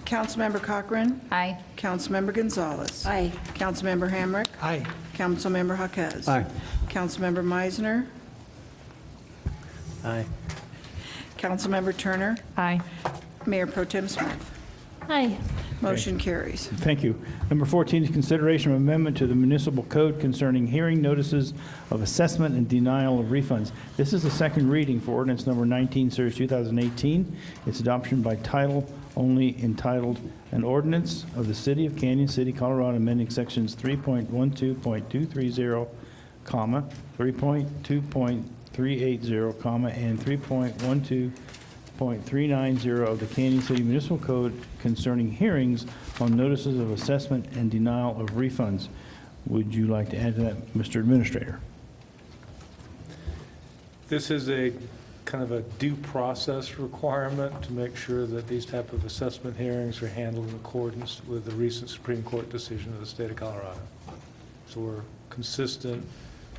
Councilmember Cochran. Aye. Councilmember Gonzalez. Aye. Councilmember Hamrick. Aye. Councilmember Jaquez. Aye. Councilmember Meisner. Aye. Councilmember Turner. Aye. Mayor Pro Tem Smith. Aye. Motion carries. Thank you. Number 14 is consideration of amendment to the municipal code concerning hearing notices of assessment and denial of refunds. This is the second reading for ordinance number 19, series 2018. Its adoption by title only, entitled, "An Ordinance of the City of Canyon City, Colorado, amending sections 3.12.230, 3.2.380, and 3.12.390 of the Canyon City Municipal Code concerning hearings on notices of assessment and denial of refunds." Would you like to add to that, Mr. Administrator? This is a kind of a due process requirement to make sure that these type of assessment hearings are handled in accordance with the recent Supreme Court decision of the state of Colorado. So we're consistent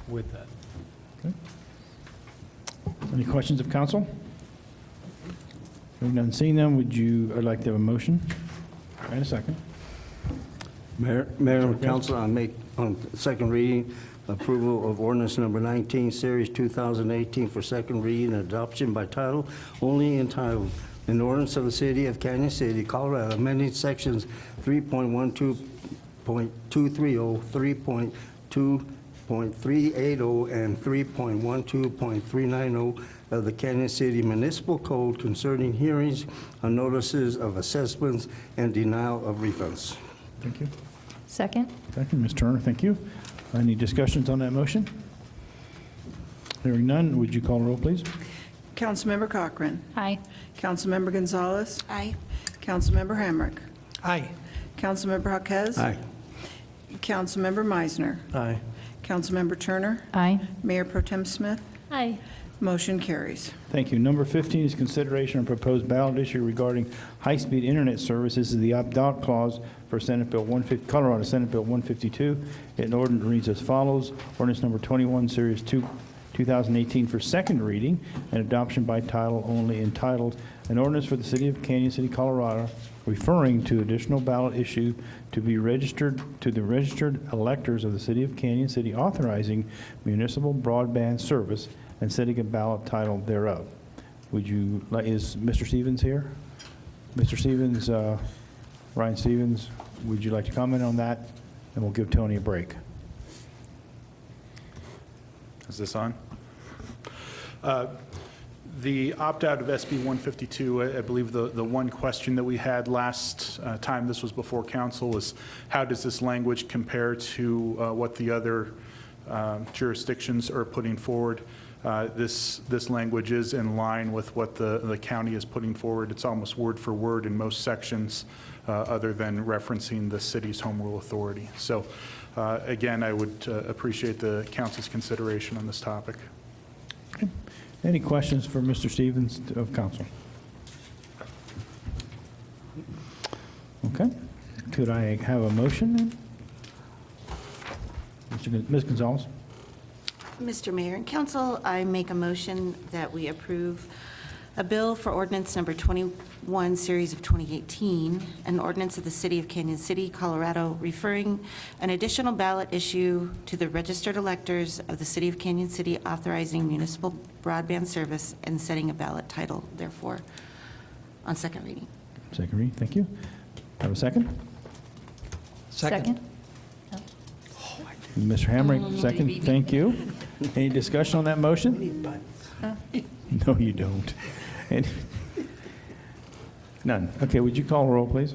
with that. Any questions of council? Hearing none, seeing none, I'd like to have a motion and a second. Mayor and council, I make on second reading approval of ordinance number 19, series 2018 for second reading and adoption by title only, entitled, "An Ordinance of the City of Canyon City, Colorado, amending sections 3.12.230, 3.2.380, and 3.12.390 of the Canyon City Municipal Code concerning hearings on notices of assessments and denial of refunds." Thank you. Second? Second, Ms. Turner, thank you. Any discussions on that motion? Hearing none, would you call the roll, please? Councilmember Cochran. Aye. Councilmember Gonzalez. Aye. Councilmember Hamrick. Aye. Councilmember Jaquez. Aye. Councilmember Meisner. Aye. Councilmember Turner. Aye. Mayor Pro Tem Smith. Aye. Motion carries. Thank you. Number 15 is consideration of proposed ballot issue regarding high-speed internet service. This is the opt-out clause for Senate Bill 150, Colorado Senate Bill 152. An ordinance reads as follows: ordinance number 21, series 2018 for second reading and adoption by title only, entitled, "An Ordinance for the City of Canyon City, Colorado, referring to additional ballot issue to be registered to the registered electors of the City of Canyon City, authorizing municipal broadband service and setting a ballot title thereof." Is Mr. Stevens here? Mr. Stevens, Ryan Stevens, would you like to comment on that? And we'll give Tony a break. Is this on? The opt-out of SB 152, I believe the one question that we had last time this was before council was, how does this language compare to what the other jurisdictions are putting forward? This language is in line with what the county is putting forward. It's almost word for word in most sections, other than referencing the city's home rule authority. So again, I would appreciate the council's consideration on this topic. Any questions for Mr. Stevens of council? Okay. Could I have a motion then? Ms. Gonzalez? Mr. Mayor and Council, I make a motion that we approve a bill for ordinance number 21, series of 2018, an ordinance of the City of Canyon City, Colorado, referring an additional ballot issue to the registered electors of the City of Canyon City, authorizing municipal broadband service and setting a ballot title, therefore, on second reading. Second reading, thank you. Have a second? Second. Mr. Hamrick, second, thank you. Any discussion on that motion? No, you don't. None. Okay, would you call a roll, please?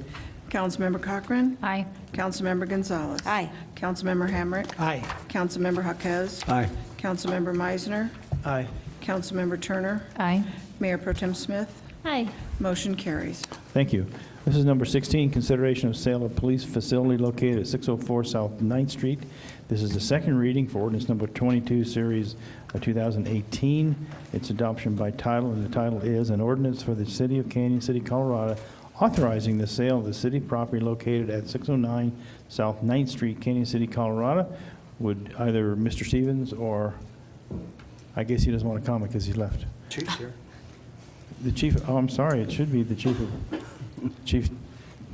Councilmember Cochran? Aye. Councilmember Gonzalez? Aye. Councilmember Hamrick? Aye. Councilmember Jaquez? Aye. Councilmember Meisner? Aye. Councilmember Turner? Aye. Mayor Pro Tem Smith? Aye. Motion carries. Thank you. This is number 16, consideration of sale of police facility located at 604 South 9th Street. This is the second reading for ordinance number 22, series of 2018. Its adoption by title, and the title is an ordinance for the City of Canyon City, Colorado, authorizing the sale of the city property located at 609 South 9th Street, Canyon City, Colorado. Would either Mr. Stevens or, I guess he doesn't want to comment because he left. Chief's here. The chief, oh, I'm sorry, it should be the chief of, Chief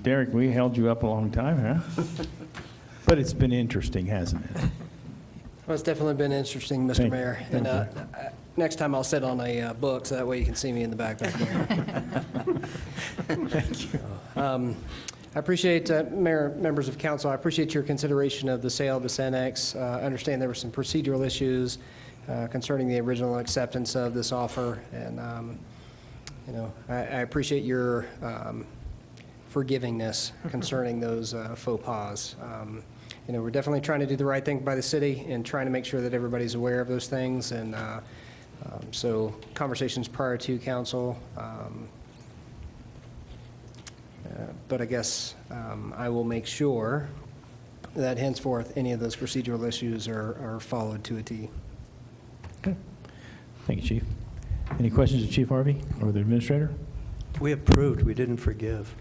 Derek, we held you up a long time, huh? But it's been interesting, hasn't it? Well, it's definitely been interesting, Mr. Mayor. And next time I'll sit on a book, so that way you can see me in the back there. Thank you. I appreciate, Mayor, members of council, I appreciate your consideration of the sale of the Cenex. I understand there were some procedural issues concerning the original acceptance of this offer, and I appreciate your forgivingness concerning those faux pas. We're definitely trying to do the right thing by the city and trying to make sure that everybody's aware of those things. And so conversations prior to council. But I guess I will make sure that henceforth any of those procedural issues are followed to a T. Okay. Thank you, Chief. Any questions of Chief Harvey or the administrator? We approved, we didn't forgive.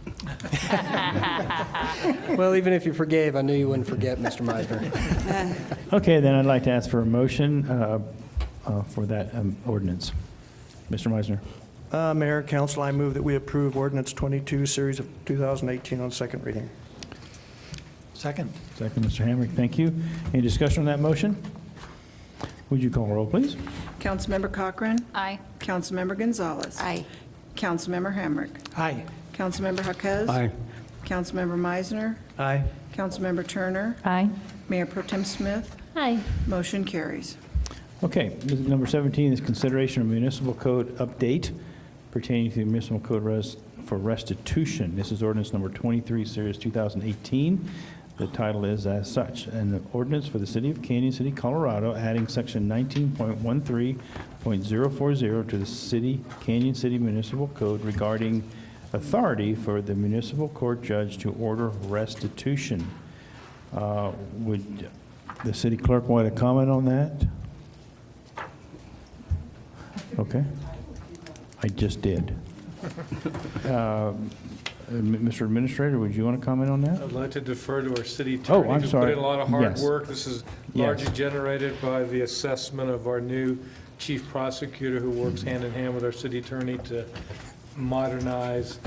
Well, even if you forgave, I knew you wouldn't forget, Mr. Meisner. Okay, then I'd like to ask for a motion for that ordinance. Mr. Meisner. Mayor, council, I move that we approve ordinance 22, series of 2018 on second reading. Second. Second, Mr. Hamrick, thank you. Any discussion on that motion? Would you call roll, please? Councilmember Cochran? Aye. Councilmember Gonzalez? Aye. Councilmember Hamrick? Aye. Councilmember Jaquez? Aye. Councilmember Meisner? Aye. Councilmember Turner? Aye. Mayor Pro Tem Smith? Aye. Motion carries. Okay, number 17 is consideration of municipal code update pertaining to the municipal code for restitution. This is ordinance number 23, series 2018. The title is as such, an ordinance for the City of Canyon City, Colorado, adding section 19.13.040 to the Canyon City Municipal Code regarding authority for the municipal court judge to order restitution. Would the city clerk want to comment on that? Okay. I just did. Mr. Administrator, would you want to comment on that? I'd like to defer to our city Oh, attorney. I'm who sorry. put in a lot of hard Yes. work. This is Yes. largely generated by the assessment of our new chief prosecutor, who works hand in hand with our city attorney to modernize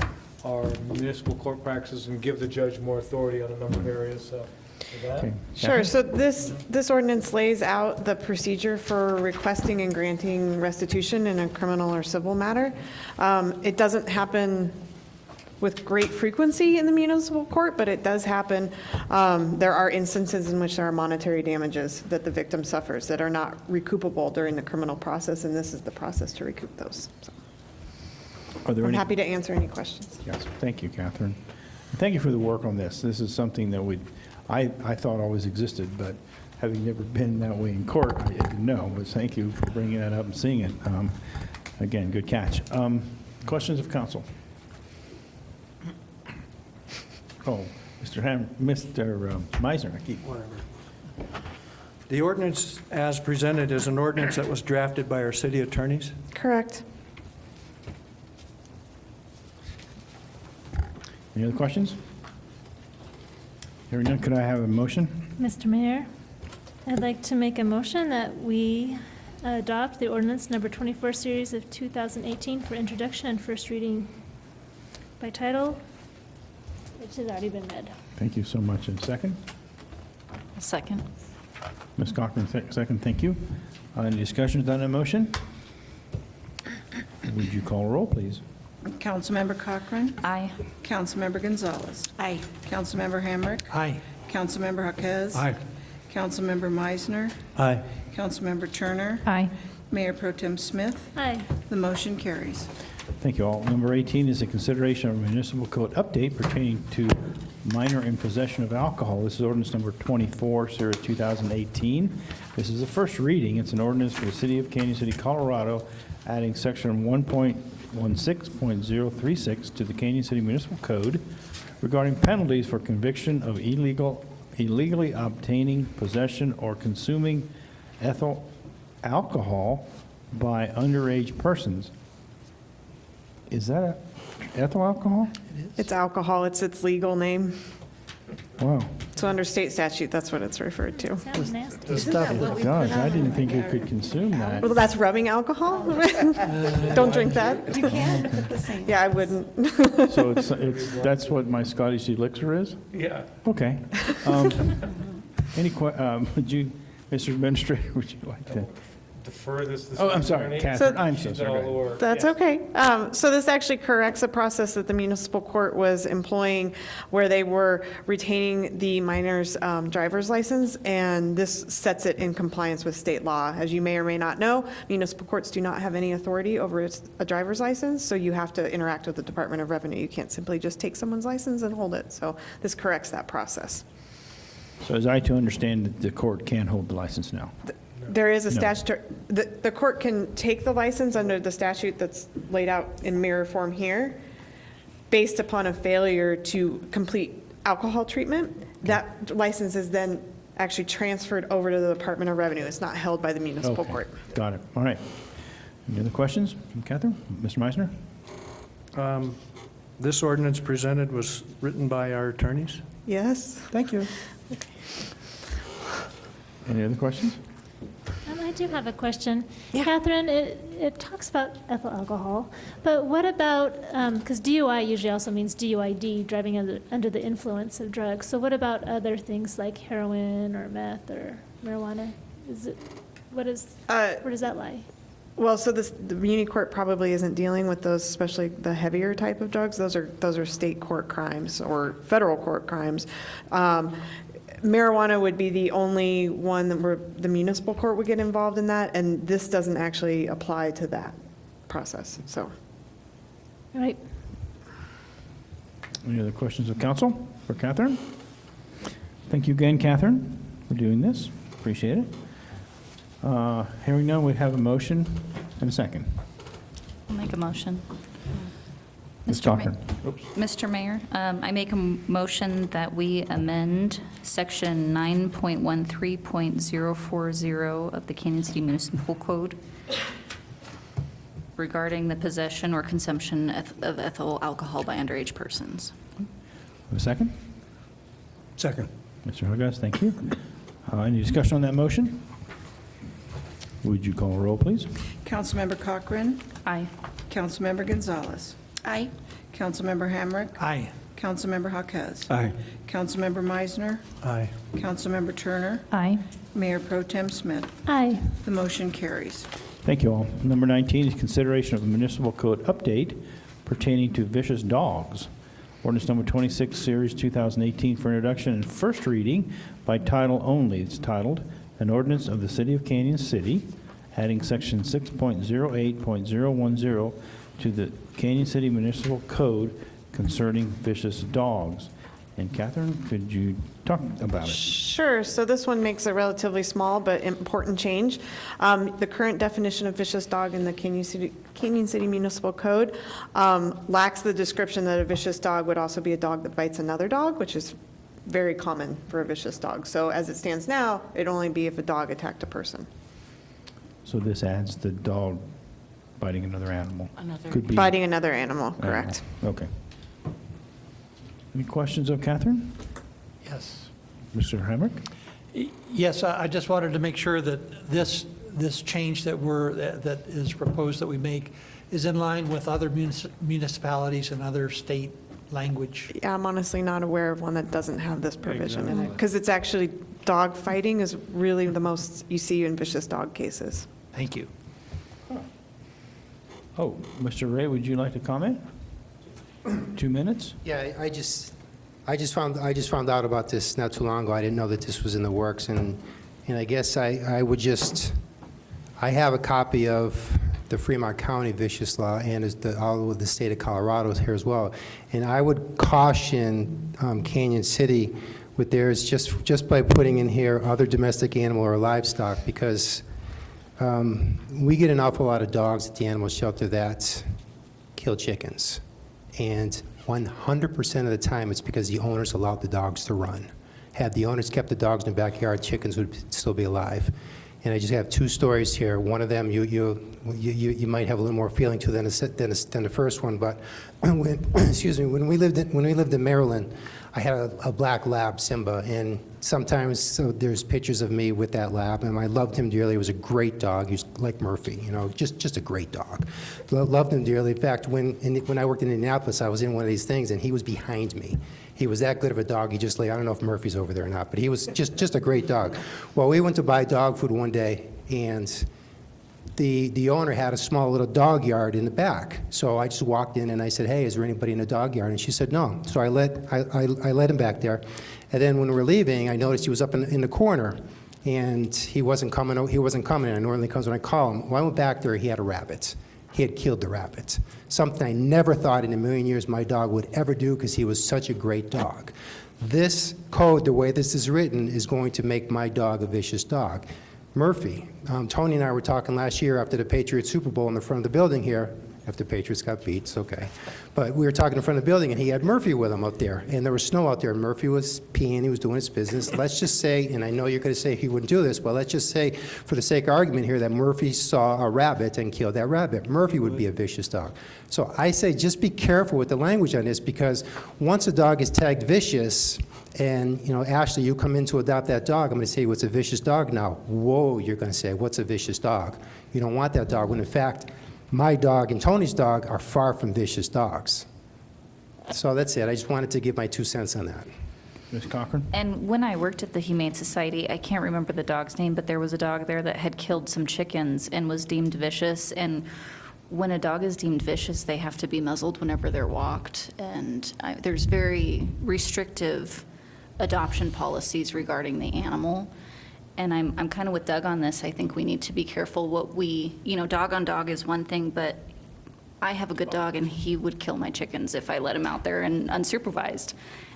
our municipal court practices and give the judge more authority on a number of areas. So, with that. Okay. Sure, so this ordinance lays out the procedure for requesting and granting restitution in a criminal or civil matter. It doesn't happen with great frequency in the municipal court, but it does happen. There are instances in which there are monetary damages that the victim suffers that are not recoupable during the criminal process, and this is the process to recoup those. So Are there I'm any? happy to answer any questions. Yes, thank you, Catherine. Thank you for the work on this. This is something that I thought always existed, but having never been that way in court, I didn't know. But thank you for bringing that up and seeing it. Again, good catch. Questions of council? Oh, Mr. Meisner, I keep. The ordinance as presented is an ordinance that was drafted by our city attorneys. Correct. Any other questions? Hearing none, could I have a motion? Mr. Mayor, I'd like to make a motion that we adopt the ordinance number 24 series of 2018 for introduction and first reading by title, which has already been read. Thank you so much. And second? Second. Ms. Cochran, second, thank you. Any discussions on that motion? Would you call a roll, please? Councilmember Cochran. Aye. Councilmember Gonzalez. Aye. Councilmember Hamrick. Aye. Councilmember Jaquez. Aye. Councilmember Meisner. Aye. Councilmember Turner. Aye. Mayor Pro Tem Smith. Aye. The motion carries. Thank you all. Number 18 is a consideration of a municipal code update pertaining to minor in possession of alcohol. This is ordinance number 24, series 2018. This is the first reading. It's an ordinance for the city of Canyon City, Colorado, adding section 1.16.036 to the Canyon City Municipal Code regarding penalties for conviction of illegally obtaining, possession, or consuming ethyl alcohol by underage persons. Is that ethyl alcohol? It's alcohol. It's its legal name. Wow. So under state statute, that's what it's referred to. Sounds nasty. It does. I didn't think you could consume that. Well, that's rubbing alcohol? Don't drink that. You can, but the same. Yeah, I wouldn't. So that's what my Scottish elixir is? Yeah. Okay. Would you, Mr. Administrator, would you like to? Defer this. Oh, I'm sorry, Catherine, I'm so She's done sorry. all the work. That's okay. So this actually corrects a process that the municipal court was employing where they were retaining the minor's driver's license, and this sets it in compliance with state law. As you may or may not know, municipal courts do not have any authority over a driver's license, so you have to interact with the Department of Revenue. You can't simply just take someone's license and hold it. So this corrects that process. So as I to understand, the court can hold the license now? There is a No. statutory, the court can take the license under the statute that's laid out in mirror form here, based upon a failure to complete alcohol treatment. That license is then actually transferred over to the Department of Revenue. It's not held by the municipal Okay. court. Got it. All right. Any other questions from Catherine? Mr. Meisner? This ordinance presented was written by our attorneys. Yes? Thank you. Any other questions? I do have a question. Catherine, it talks about ethyl alcohol, but what about, because DUI usually also means DUID, driving under the influence of drugs. So what about other things like heroin or meth or marijuana? Where does that lie? Well, so the muni court probably isn't dealing with those, especially the heavier type of drugs. Those are state court crimes or federal court crimes. Marijuana would be the only one that the municipal court would get involved in that, and this doesn't actually apply to that process, so. All right. Any other questions of council for Catherine? Thank you again, Catherine, for doing this. Appreciate it. Hearing none, we have a motion and a second. I'll make a motion. Ms. Mr. Cochran. Mr. Mayor, I make a motion that we amend section 9.13.040 of the Canyon City Municipal Code regarding the possession or consumption of ethyl alcohol by underage persons. A second? Second. Mr. Hugas, thank you. Any discussion on that motion? Would you call a roll, please? Councilmember Cochran. Aye. Councilmember Gonzalez. Aye. Councilmember Hamrick. Aye. Councilmember Jaquez. Aye. Councilmember Meisner. Aye. Councilmember Turner. Aye. Mayor Pro Tem Smith. Aye. The motion carries. Thank you all. Number 19 is consideration of a municipal code update pertaining to vicious dogs. Ordinance number 26, Series 2018, for introduction and first reading by title only. It's titled, An Ordinance of the City of Canyon City, adding section 6.08.010 to the Canyon City Municipal Code concerning vicious dogs. And Catherine, could you talk about it? Sure. So this one makes a relatively small but important change. The current definition of vicious dog in the Canyon City Municipal Code lacks the description that a vicious dog would also be a dog that bites another dog, which is very common for a vicious dog. So as it stands now, it'd only be if a dog attacked a person. So this adds the dog biting another animal. Could be Biting another animal, correct. Okay. Any questions of Catherine? Yes. Mr. Hamrick? Yes, I just wanted to make sure that this change that is proposed that we make is in line with other municipalities and other state language. Yeah, I'm honestly not aware of one that doesn't have this provision in it, because it's actually, dog fighting is really the most you see in vicious dog cases. Thank you. Oh, Mr. Ray, would you like to comment? 2 minutes? Yeah, I just found out about this not too long ago. I didn't know that this was in the works, and I guess I have a copy of the Fremont County vicious law and all of the state of Colorado is here as well. And I would caution Canyon City with theirs just by putting in here other domestic animal or livestock, because we get an awful lot of dogs at the animal shelter that kill chickens. And 100% of the time, it's because the owners allowed the dogs to run. Had the owners kept the dogs in the backyard, chickens would still be alive. And I just have 2 stories here. One of them you might have a little more feeling to than the first one. But when we lived in Maryland, I had a black lab, Simba, and sometimes there's pictures of me with that lab, and I loved him dearly. He was a great dog. He was like Murphy, just a great dog. Loved him dearly. In fact, when I worked in Indianapolis, I was in one of these things, and he was behind me. He was that good of a dog. He just I don't know if Murphy's over there or not, but he was just a great dog. Well, we went to buy dog food one day, and the owner had a small little dog yard in the back. So I just walked in and I said, hey, is there anybody in the dog yard? And she said, no. So I let him back there. And then when we were leaving, I noticed he was up in the corner, and he wasn't coming. And I normally comes when I call him. When I went back there, he had a rabbit. He had killed the rabbit. Something I never thought in a million years my dog would ever do, because he was such a great dog. This code, the way this is written, is going to make my dog a vicious dog. Murphy, Tony and I were talking last year after the Patriots Super Bowl in the front of the building here, after the Patriots got beat, it's okay. But we were talking in front of the building, and he had Murphy with him up there, and there was snow out there, and Murphy was peeing, he was doing his business. Let's just say, and I know you're going to say he wouldn't do this, but let's just say, for the sake of argument here, that Murphy saw a rabbit and killed that rabbit. Murphy would be a vicious dog. So I say just be careful with the language on this, because once a dog is tagged vicious, and, Ashley, you come in to adopt that dog, I'm going to say, what's a vicious dog now? Whoa, you're going to say, what's a vicious dog? You don't want that dog, when in fact, my dog and Tony's dog are far from vicious dogs. So that's it. I just wanted to give my 2 cents on that. Ms. Cochran? And when I worked at the Humane Society, I can't remember the dog's name, but there was a dog there that had killed some chickens and was deemed vicious. And when a dog is deemed vicious, they have to be muzzled whenever they're walked. And there's very restrictive adoption policies regarding the animal. And I'm kind of with Doug on this. I think we need to be careful what dog on dog is one thing, but I have a good dog, and he would kill my chickens if I let him out there and unsupervised.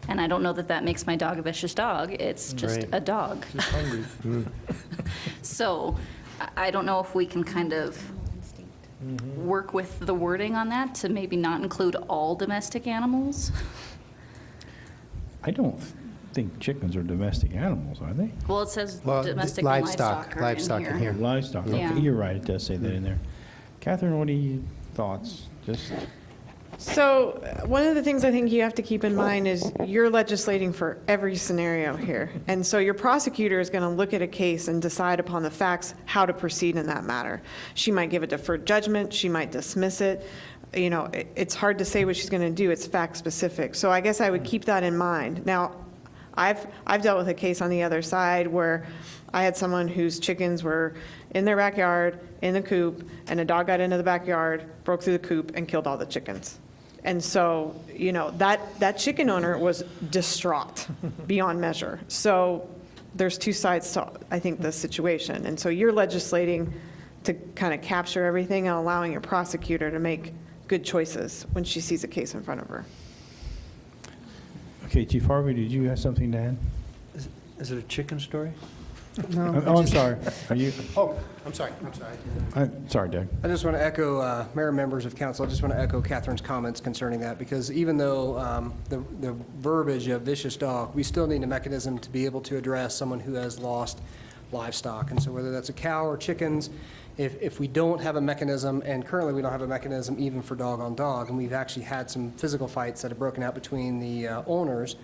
And I don't know that makes my dog a vicious dog. It's just a dog. Just hungry. So I don't know if we can kind of work with the wording on that to maybe not include all domestic animals. I don't think chickens are domestic animals, are they? Well, it says domestic and livestock are in here. Livestock, okay. Yeah. You're right, it does say that in there. Catherine, what are your thoughts? So one of the things I think you have to keep in mind is you're legislating for every scenario here. And so your prosecutor is going to look at a case and decide upon the facts how to proceed in that matter. She might give a deferred judgment. She might dismiss it. It's hard to say what she's going to do. It's fact specific. So I guess I would keep that in mind. Now, I've dealt with a case on the other side where I had someone whose chickens were in their backyard, in the coop, and a dog got into the backyard, broke through the coop, and killed all the chickens. And so, you know, that chicken owner was distraught beyond measure. So there's two sides to, I think, the situation. And so you're legislating to kind of capture everything and allowing your prosecutor to make good choices when she sees a case in front of her. Okay, Chief Harvey, did you have something to add? Is it a chicken story? Oh, I'm sorry. Are you? Oh, I'm sorry. Sorry, Doug. I just want to echo, Mayor, members of council, I just want to echo Catherine's comments concerning that, because even though the verbiage of vicious dog, we still need a mechanism to be able to address someone who has lost livestock. And so whether that's a cow or chickens, if we don't have a mechanism, and currently we don't have a mechanism even for dog on dog, and we've actually had some physical fights that have broken out between the owners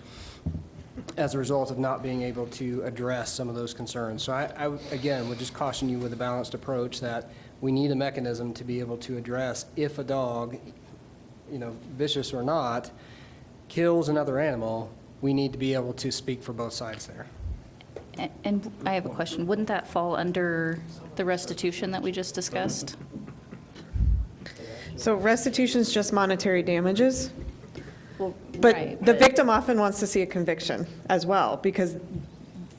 as a result of not being able to address some of those concerns. So I again, would just caution you with a balanced approach that we need a mechanism to be able to address if a dog, you know, vicious or not, kills another animal, we need to be able to speak for both sides there. And I have a question. Wouldn't that fall under the restitution that we just discussed? So restitution is just monetary damages. Well, But right, the victim often wants to see a conviction as well, because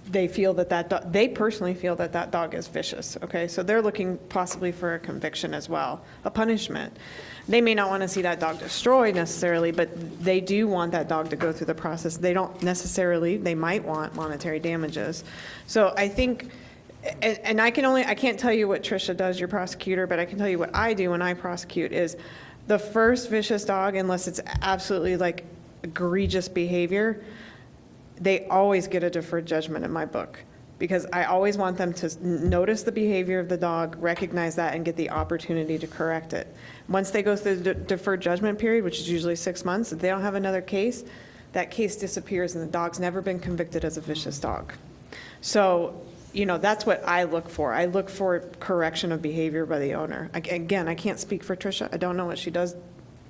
they feel that they personally feel that that dog is vicious, okay? So they're looking possibly for a conviction as well, a punishment. They may not want to see that dog destroyed necessarily, but they do want that dog to go through the process. They don't necessarily, they might want monetary damages. So I think, and I can't tell you what Tricia does, your prosecutor, but I can tell you what I do when I prosecute is the first vicious dog, unless it's absolutely like egregious behavior, they always get a deferred judgment in my book, because I always want them to notice the behavior of the dog, recognize that, and get the opportunity to correct it. Once they go through the deferred judgment period, which is usually 6 months, if they don't have another case, that case disappears and the dog's never been convicted as a vicious dog. So, you know, that's what I look for. I look for correction of behavior by the owner. Again, I can't speak for Tricia. I don't know what she does.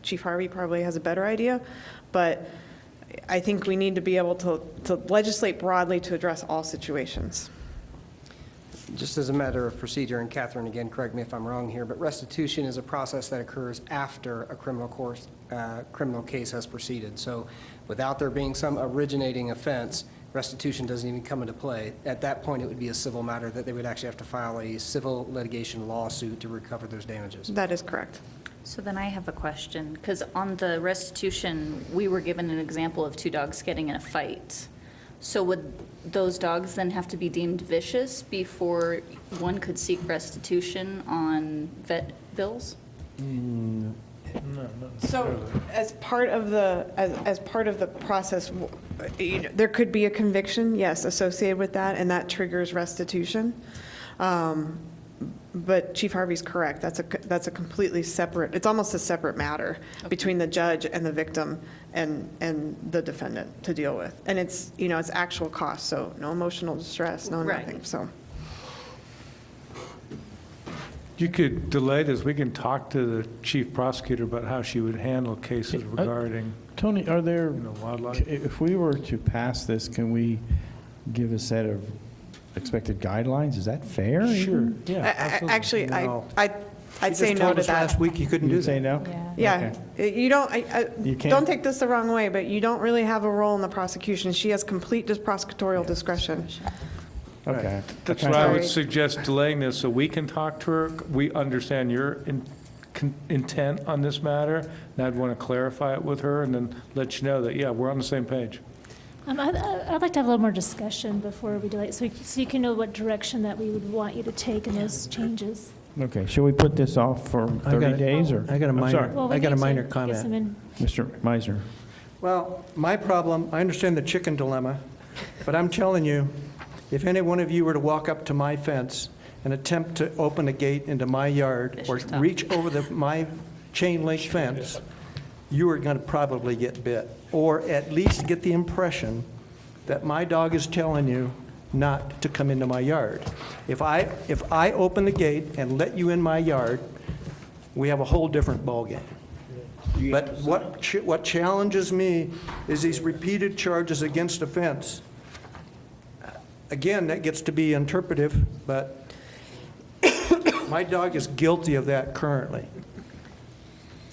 Chief Harvey probably has a better idea, but I think we need to be able to legislate broadly to address all situations. Just as a matter of procedure, and Catherine, again, correct me if I'm wrong here, but restitution is a process that occurs after a criminal case has proceeded. So without there being some originating offense, restitution doesn't even come into play. At that point, it would be a civil matter that they would actually have to file a civil litigation lawsuit to recover those damages. That is correct. So then I have a question, because on the restitution, we were given an example of 2 dogs getting in a fight. So would those dogs then have to be deemed vicious before one could seek restitution on vet bills? So as part of the process, you know, there could be a conviction, yes, associated with that, and that triggers restitution. But Chief Harvey's correct. That's a completely separate, it's almost a separate matter between the judge and the victim and the defendant to deal with. And it's, you know, it's actual cost, so no emotional distress, no Right. nothing, so. You could delay this. We can talk to the chief prosecutor about how she would handle cases regarding, Tony, are there, wildlife. if we were to pass this, can we give a set of expected guidelines? Is that fair? Sure, yeah. absolutely. Actually, No. I'd say no to Last that. week you couldn't do You that. say no? Yeah, you don't, You can't- don't take this the wrong way, but you don't really have a role in the prosecution. She has complete prosecutorial discretion. Okay. That's Okay. why I would Sorry. suggest delaying this so we can talk to her. We understand your intent on this matter, and I'd want to clarify it with her and then let you know that, yeah, we're on the same page. I'd like to have a little more discussion before we delay, so you can know what direction that we would want you to take in those changes. Okay, shall we put this off for 30 days, or? I got a I'm minor, sorry, Well, we I got a need to minor get comment. some in- Mr. Meisner. Well, my problem, I understand the chicken dilemma, but I'm telling you, if any one of you were to walk up to my fence and attempt to open a gate into my yard or reach over my chain link fence, you are going to probably get bit, or at least get the impression that my dog is telling you not to come into my yard. If I open the gate and let you in my yard, we have a whole different ballgame. But what challenges me is these repeated charges against a fence. Again, that gets to be interpretive, but my dog is guilty of that currently.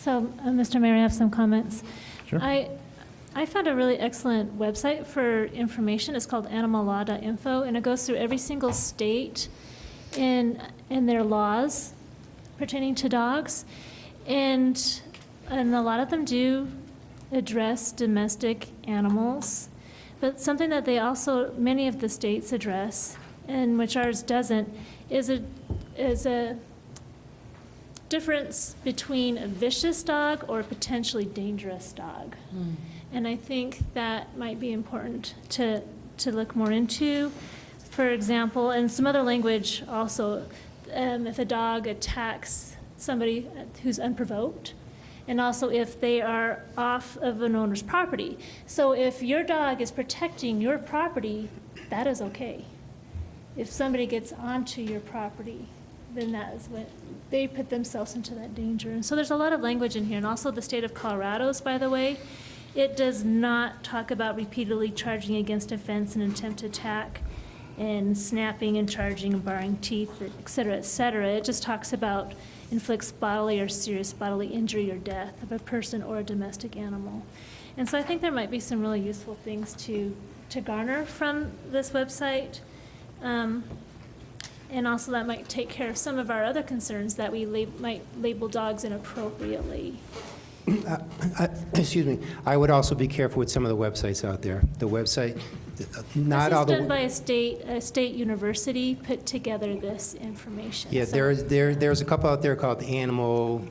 So, Mr. Mayor, I have some comments. Sure. I found a really excellent website for information. It's called animallaw.info, and it goes through every single state in their laws pertaining to dogs. And a lot of them do address domestic animals, but something that they also, many of the states address, and which ours doesn't, is a difference between a vicious dog or a potentially dangerous dog. And I think that might be important to look more into. For example, and some other language also, if a dog attacks somebody who's unprovoked, and also if they are off of an owner's property. So if your dog is protecting your property, that is okay. If somebody gets onto your property, then that is what, they put themselves into that danger. And so there's a lot of language in here, and also the state of Colorado's, by the way, it does not talk about repeatedly charging against a fence and attempt to attack, and snapping and charging and baring teeth, et cetera, et cetera. It just talks about inflicts bodily or serious bodily injury or death of a person or a domestic animal. And so I think there might be some really useful things to garner from this website. And also that might take care of some of our other concerns that we might label dogs inappropriately. Excuse me. I would also be careful with some of the websites out there. The website, not all This is the... done by a state university put together this information. Yeah, So- there's a couple out there called Animal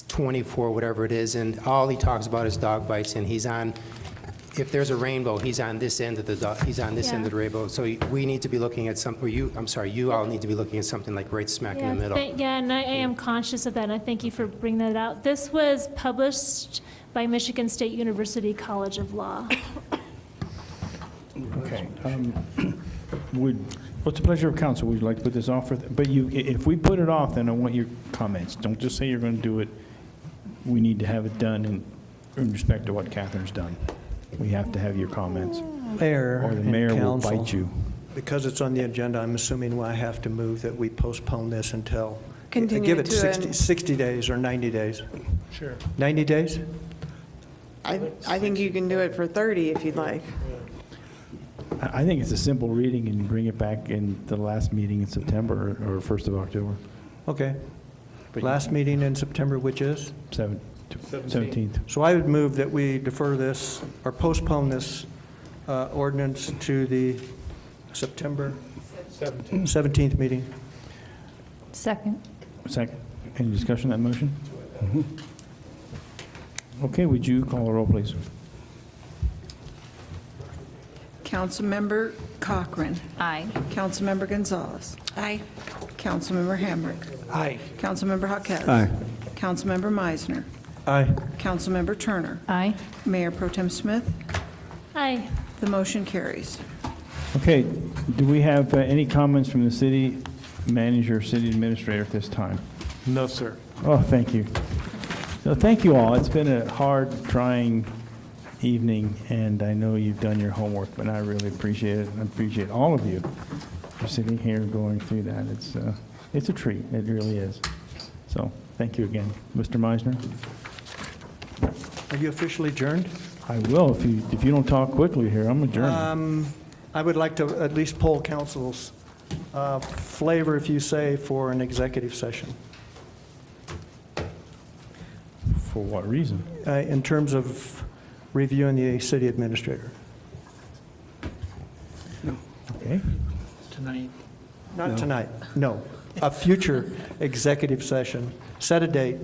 24, whatever it is, and all he talks about is dog bites, and he's on, if there's a rainbow, he's on this end of the dog, he's on this end of the rainbow. So we need to be looking at some, or you all need to be looking at something like right smack in the middle. Yeah, and I am conscious of that, and I thank you for bringing that out. This was published by Michigan State University College of Law. Okay. What's the pleasure of council? Would you like to put this off for, but if we put it off, then I want your comments. Don't just say you're going to do it. We need to have it done in respect to what Catherine's done. We have to have your comments. Mayor Or the and mayor will council, bite you. Because it's on the agenda, I'm assuming I have to move that we postpone this until, Continue give it to 60 days or 90 days. Sure. 90 days? I think you can do it for 30 if you'd like. I think it's a simple reading and bring it back in the last meeting in September or 1st of October. Okay. Last meeting in September, which is? 17th. So I would move that we defer this, or postpone this ordinance to the September 17th meeting. Second. Second. Any discussion on that motion? Okay, would you call the roll, please? Councilmember Cochran. Aye. Councilmember Gonzalez. Aye. Councilmember Hamrick. Aye. Councilmember Jaquez. Aye. Councilmember Meisner. Aye. Councilmember Turner. Aye. Mayor Pro Tem Smith. Aye. The motion carries. Okay, do we have any comments from the city manager, city administrator at this time? No, sir. Oh, thank you. So thank you all. It's been a hard, trying evening, and I know you've done your homework, but I really appreciate it. I appreciate all of you for sitting here going through that. It's a treat. It really is. So thank you again. Mr. Meisner? Are you officially adjourned? I will. If you don't talk quickly here, I'm adjourned. I would like to at least poll council's flavor, if you say, for an executive session. For what reason? In terms of reviewing the city administrator. Okay. Tonight. Not tonight, no. A future executive session. Set a date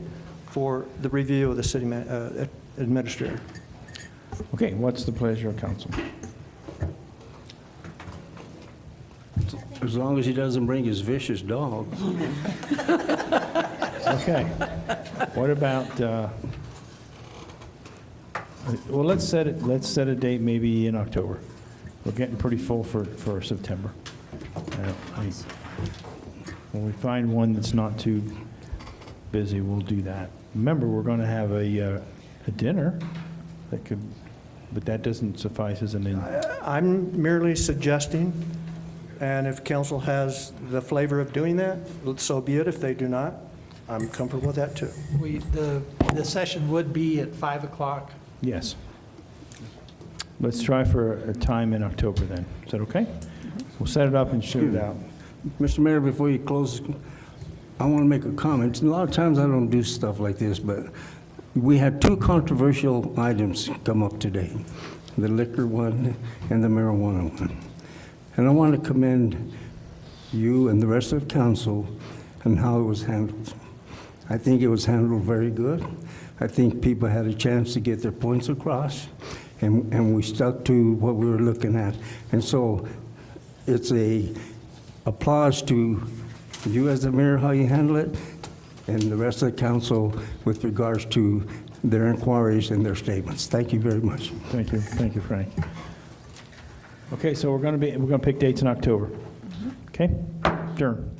for the review of the city administrator. Okay, what's the pleasure of council? As long as he doesn't bring his vicious dog. Okay. What about, well, let's set a date maybe in October. We're getting pretty full for September. When we find one that's not too busy, we'll do that. Remember, we're going to have a dinner that could, but that doesn't suffice as an. I'm merely suggesting, and if council has the flavor of doing that, so be it. If they do not, I'm comfortable with that too. The The session would be at 5 o'clock. Yes. Let's try for a time in October then. Is that okay? We'll set it up and shoot it out. Mr. Mayor, before you close, I want to make a comment. A lot of times I don't do stuff like this, but we had two controversial items come up today, the liquor one and the marijuana one. And I want to commend you and the rest of council on how it was handled. I think it was handled very good. I think people had a chance to get their points across, and we stuck to what we were looking at. And so it's a applause to you as the mayor, how you handle it, and the rest of the council with regards to their inquiries and their statements. Thank you very much. Thank you. Thank you, Frank. Okay, so we're going to pick dates in October. Okay? Adjourn.